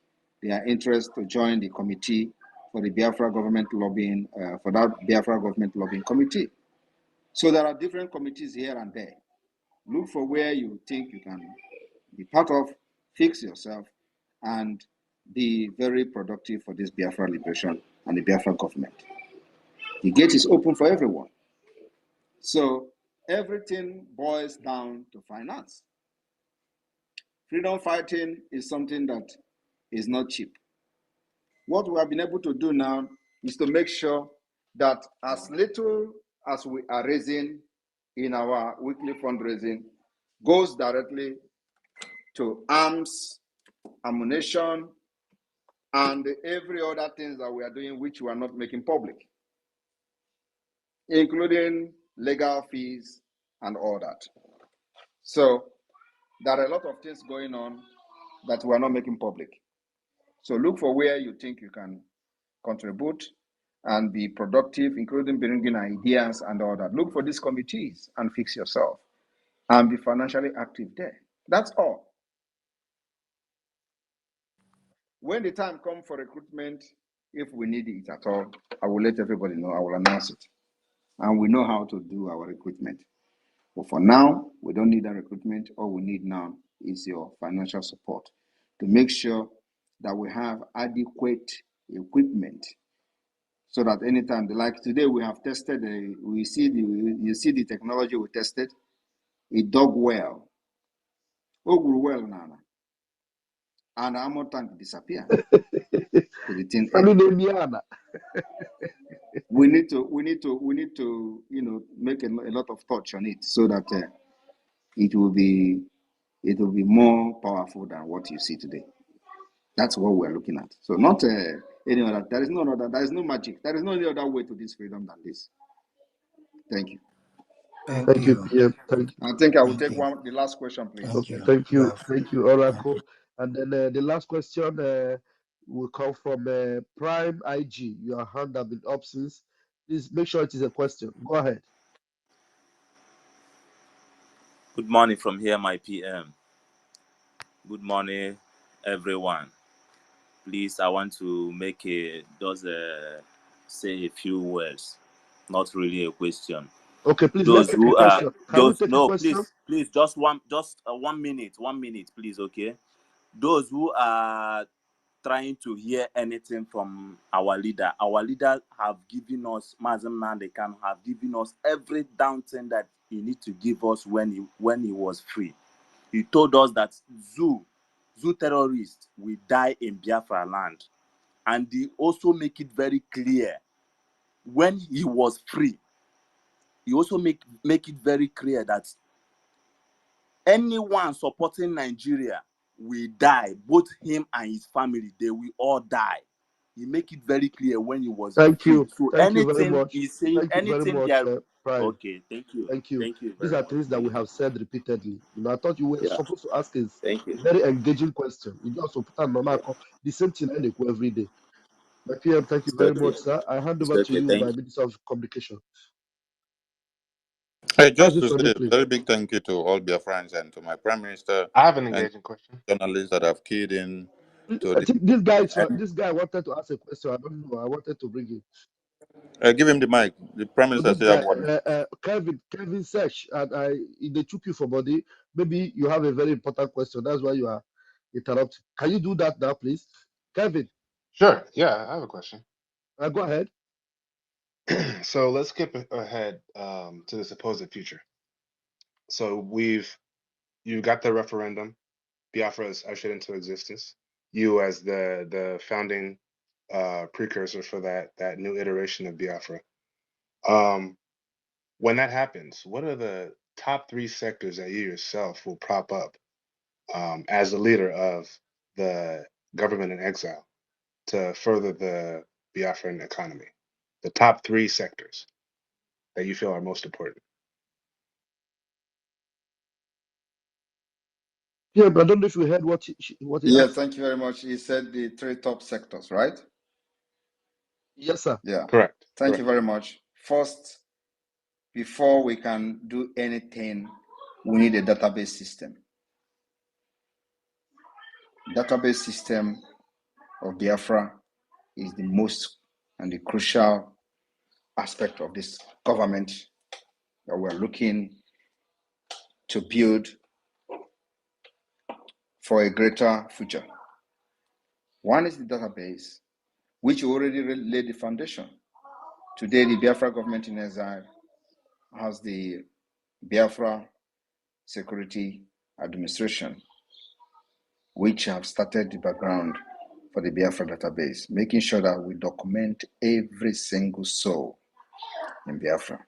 their interest to join the committee for the Biafra government lobbying, for that Biafra government lobbying committee. So there are different committees here and there. Look for where you think you can be part of, fix yourself, and be very productive for this Biafra liberation and the Biafra government. The gate is open for everyone. So everything boils down to finance. Freedom fighting is something that is not cheap. What we have been able to do now is to make sure that as little as we are raising in our weekly fundraising goes directly to arms, ammunition, and every other things that we are doing which we are not making public, including legal fees and all that. So there are a lot of things going on that we are not making public. So look for where you think you can contribute and be productive, including bringing ideas and all that. Look for these committees and fix yourself and be financially active there. That's all. When the time comes for recruitment, if we need it at all, I will let everybody know. I will announce it. And we know how to do our recruitment. But for now, we don't need that recruitment. All we need now is your financial support to make sure that we have adequate equipment so that anytime, like today, we have tested, you see the technology we tested, it dug well. Oh, grew well, Nana. And our ammo tank disappear to the thin air. We need to, make a lot of touch on it so that it will be more powerful than what you see today. That's what we're looking at. So not any other. There is no magic. There is no any other way to this freedom than this. Thank you. Thank you. PM. Thank you. I think I will take the last question, please. Okay, thank you, Oracle. And then the last question will come from Prime IG. Your hand has been up since. Please make sure it is a question. Go ahead. Good morning from here, my PM. Good morning, everyone. Please, I want to make say a few words, not really a question. Okay, please, let's Those take a who are question. Can we those take a no, question? please, just 1 minute, please, okay. Those who are trying to hear anything from our leader have given us, Mazam Nandekan have given us every down thing that he need to give us when he was free. He told us that zoo terrorists will die in Biafra land, and he also make it very clear when he was free. He also make it very clear that anyone supporting Nigeria will die. Both him and his family, they will all die. He make it very clear when he was Thank free. you. So Thank you very anything much. he's saying, Thank you very anything they much, are Prime. okay. Thank you. Thank you. Thank you These very are much. things that we have said repeatedly. I thought you were Yeah. supposed to ask a Thank you. very engaging question. You just put on normal Yeah. the same thing I do every day. My PM, thank you It's very okay. much, sir. I hand It's over to okay. you, Thank my you. Minister of Communication. Hey, just Travis to say Sunday, a please. very big thank you to all Biafrans and to my Prime Minister I have an and engaging question. journalists that have keyed in to I the. think this guy wanted to ask a question. I don't know. I wanted to bring him. Give him the mic. The Prime So Minister this say guy, have one. Kevin Sesh, and they took you for body. Maybe you have a very important question. That's why you are interrupted. Can you do that now, please, Kevin? Sure. Yeah, I have a question. Go ahead. So let's skip ahead to the supposed future. So you got the referendum. Biafra is ushered into existence. You as the founding precursor for that new iteration of Biafra. When that happens, what are the top 3 sectors that you yourself will prop up as the leader of the government in exile to further the Biafran economy? The top 3 sectors that you feel are most important. Yeah, but I don't know if you heard what he Yeah, asked. thank you very much. He said the 3 top sectors, right? Yes, sir. Yeah. Correct. Thank you Correct. very much. First, before we can do anything, we need a database system. Database system of Biafra is the most and the crucial aspect of this government that we're looking to build for a greater future. One is the database, which already laid the foundation. Today, the Biafra government in exile has the Biafra Security Administration, which have started the background for the Biafra database, making sure that we document every single soul in Biafra.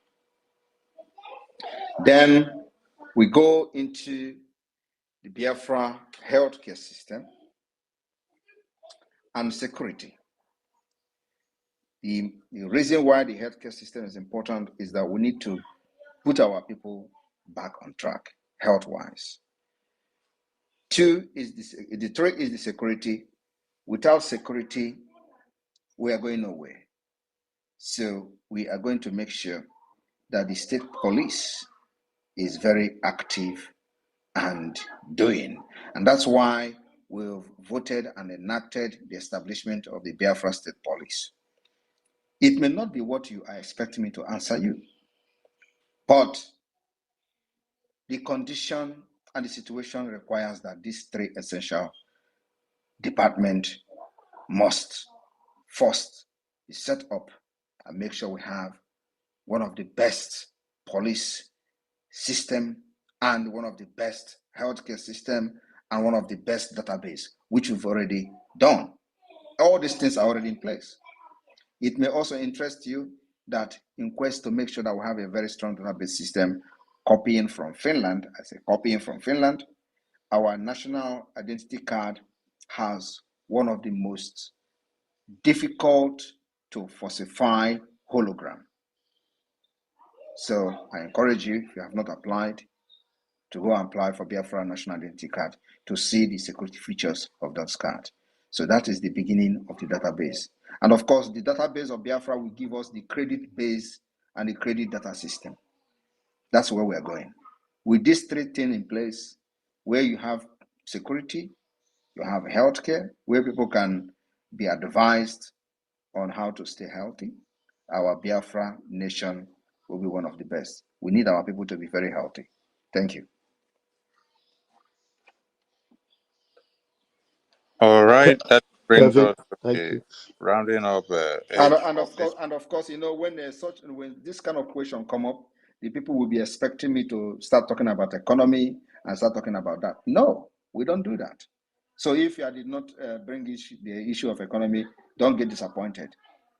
Then we go into the Biafra healthcare system and security. The reason why the healthcare system is important is that we need to put our people back on track health-wise. 2 is the 3 is the security. Without security, we are going nowhere. So we are going to make sure that the state police is very active and doing. And that's why we've voted and enacted the establishment of the Biafra State Police. It may not be what you are expecting me to answer you, but the condition and the situation requires that these 3 essential departments must first be set up and make sure we have one of the best police system and one of the best healthcare system and one of the best database, which we've already done. All these things are already in place. It may also interest you that in quest to make sure that we have a very strong database system, copying from Finland, I say copying from Finland, our national identity card has one of the most difficult to falsify hologram. So I encourage you, if you have not applied, to go and apply for Biafra National Identity Card to see the security features of that card. So that is the beginning of the database. And of course, the database of Biafra will give us the credit base and the credit data system. That's where we are going. With these three things in place, where you have security, you have healthcare, where people can be advised on how to stay healthy, our Biafra nation will be one of the best. We need our people to be very healthy. Thank you. All right, that brings us Perfect. to Thank the you. rounding up And, edge and of of this. course, when when this kind of question come up, the people will be expecting me to start talking about economy and start talking about that. No, we don't do that. So if I did not bring the issue of economy, don't get disappointed.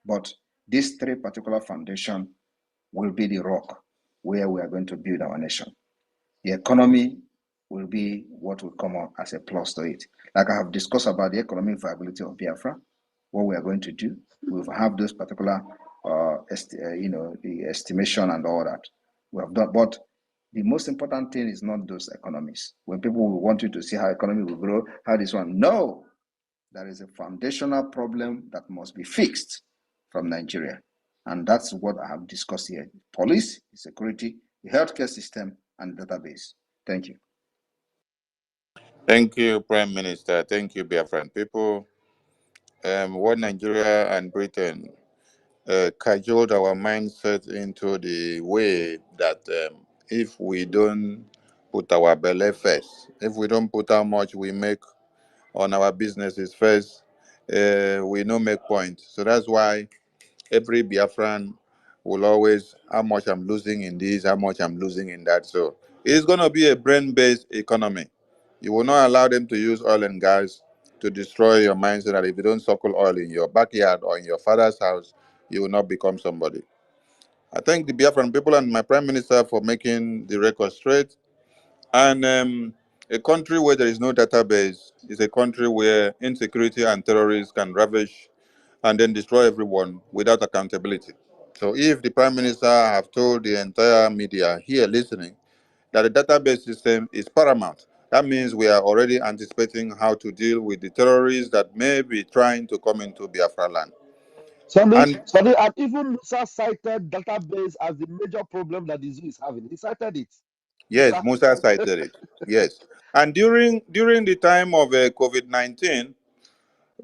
But these three particular foundation will be the rock where we are going to build our nation. The economy will be what will come out as a plus to it. Like I have discussed about the economic viability of Biafra, what we are going to do. We will have those particular, the estimation and all that we have done. But the most important thing is not those economies. When people will want you to see how economy will grow, how this one, no, there is a foundational problem that must be fixed from Nigeria. And that's what I have discussed here. Police, security, the healthcare system, and database. Thank you. Thank you, Prime Minister. Thank you, Biafran people. What Nigeria and Britain cajoled our mindset into the way that if we don't put our belly first, if we don't put how much we make on our businesses first, we no make point. So that's why every Biafran will always, how much I'm losing in this, how much I'm losing in that. So it's going to be a brain-based economy. You will not allow them to use oil and gas to destroy your mind so that if you don't suckle oil in your backyard or in your father's house, you will not become somebody. I thank the Biafran people and my Prime Minister for making the record straight. And a country where there is no database is a country where insecurity and terrorists can ravage and then destroy everyone without accountability. So if the Prime Minister have told the entire media here listening that the database system is paramount, that means we are already anticipating how to deal with the terrorists that may be trying to come into Biafra land. And And even Musa cited database as the major problem that the zoo is having. He cited it. yes, Musa cited it. Yes. And during the time of COVID-19,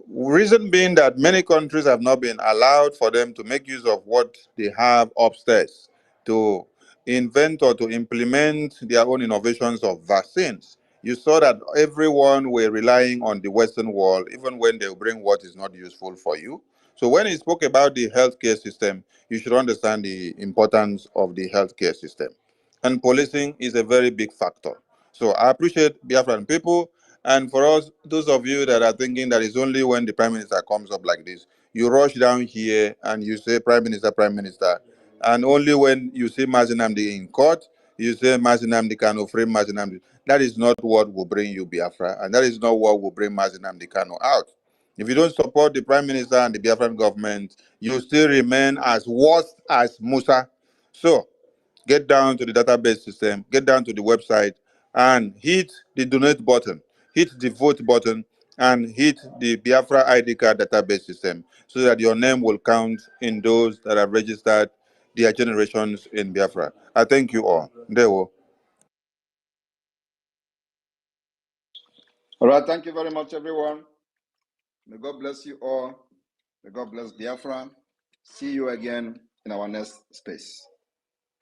reason being that many countries have not been allowed for them to make use of what they have upstairs to invent or to implement their own innovations of vaccines. You saw that everyone were relying on the Western world, even when they bring what is not useful for you. So when he spoke about the healthcare system, you should understand the importance of the healthcare system. And policing is a very big factor. So I appreciate Biafran people. And for us, those of you that are thinking that it's only when the Prime Minister comes up like this, you rush down here and you say, Prime Minister, Prime Minister. And only when you see Mazinamdi in court, you say Mazinamdi Kano, free Mazinamdi. That is not what will bring you Biafra. And that is not what will bring Mazinamdi Kano out. If you don't support the Prime Minister and the Biafran government, you still remain as worse as Musa. So get down to the database system, get down to the website, and hit the donate button, hit the vote button, and hit the Biafra ID card database system so that your name will count in those that have registered their generations in Biafra. I thank you all. Ndewo. All right. Thank you very much, everyone. May God bless you all. May God bless Biafra. See you again in our next space.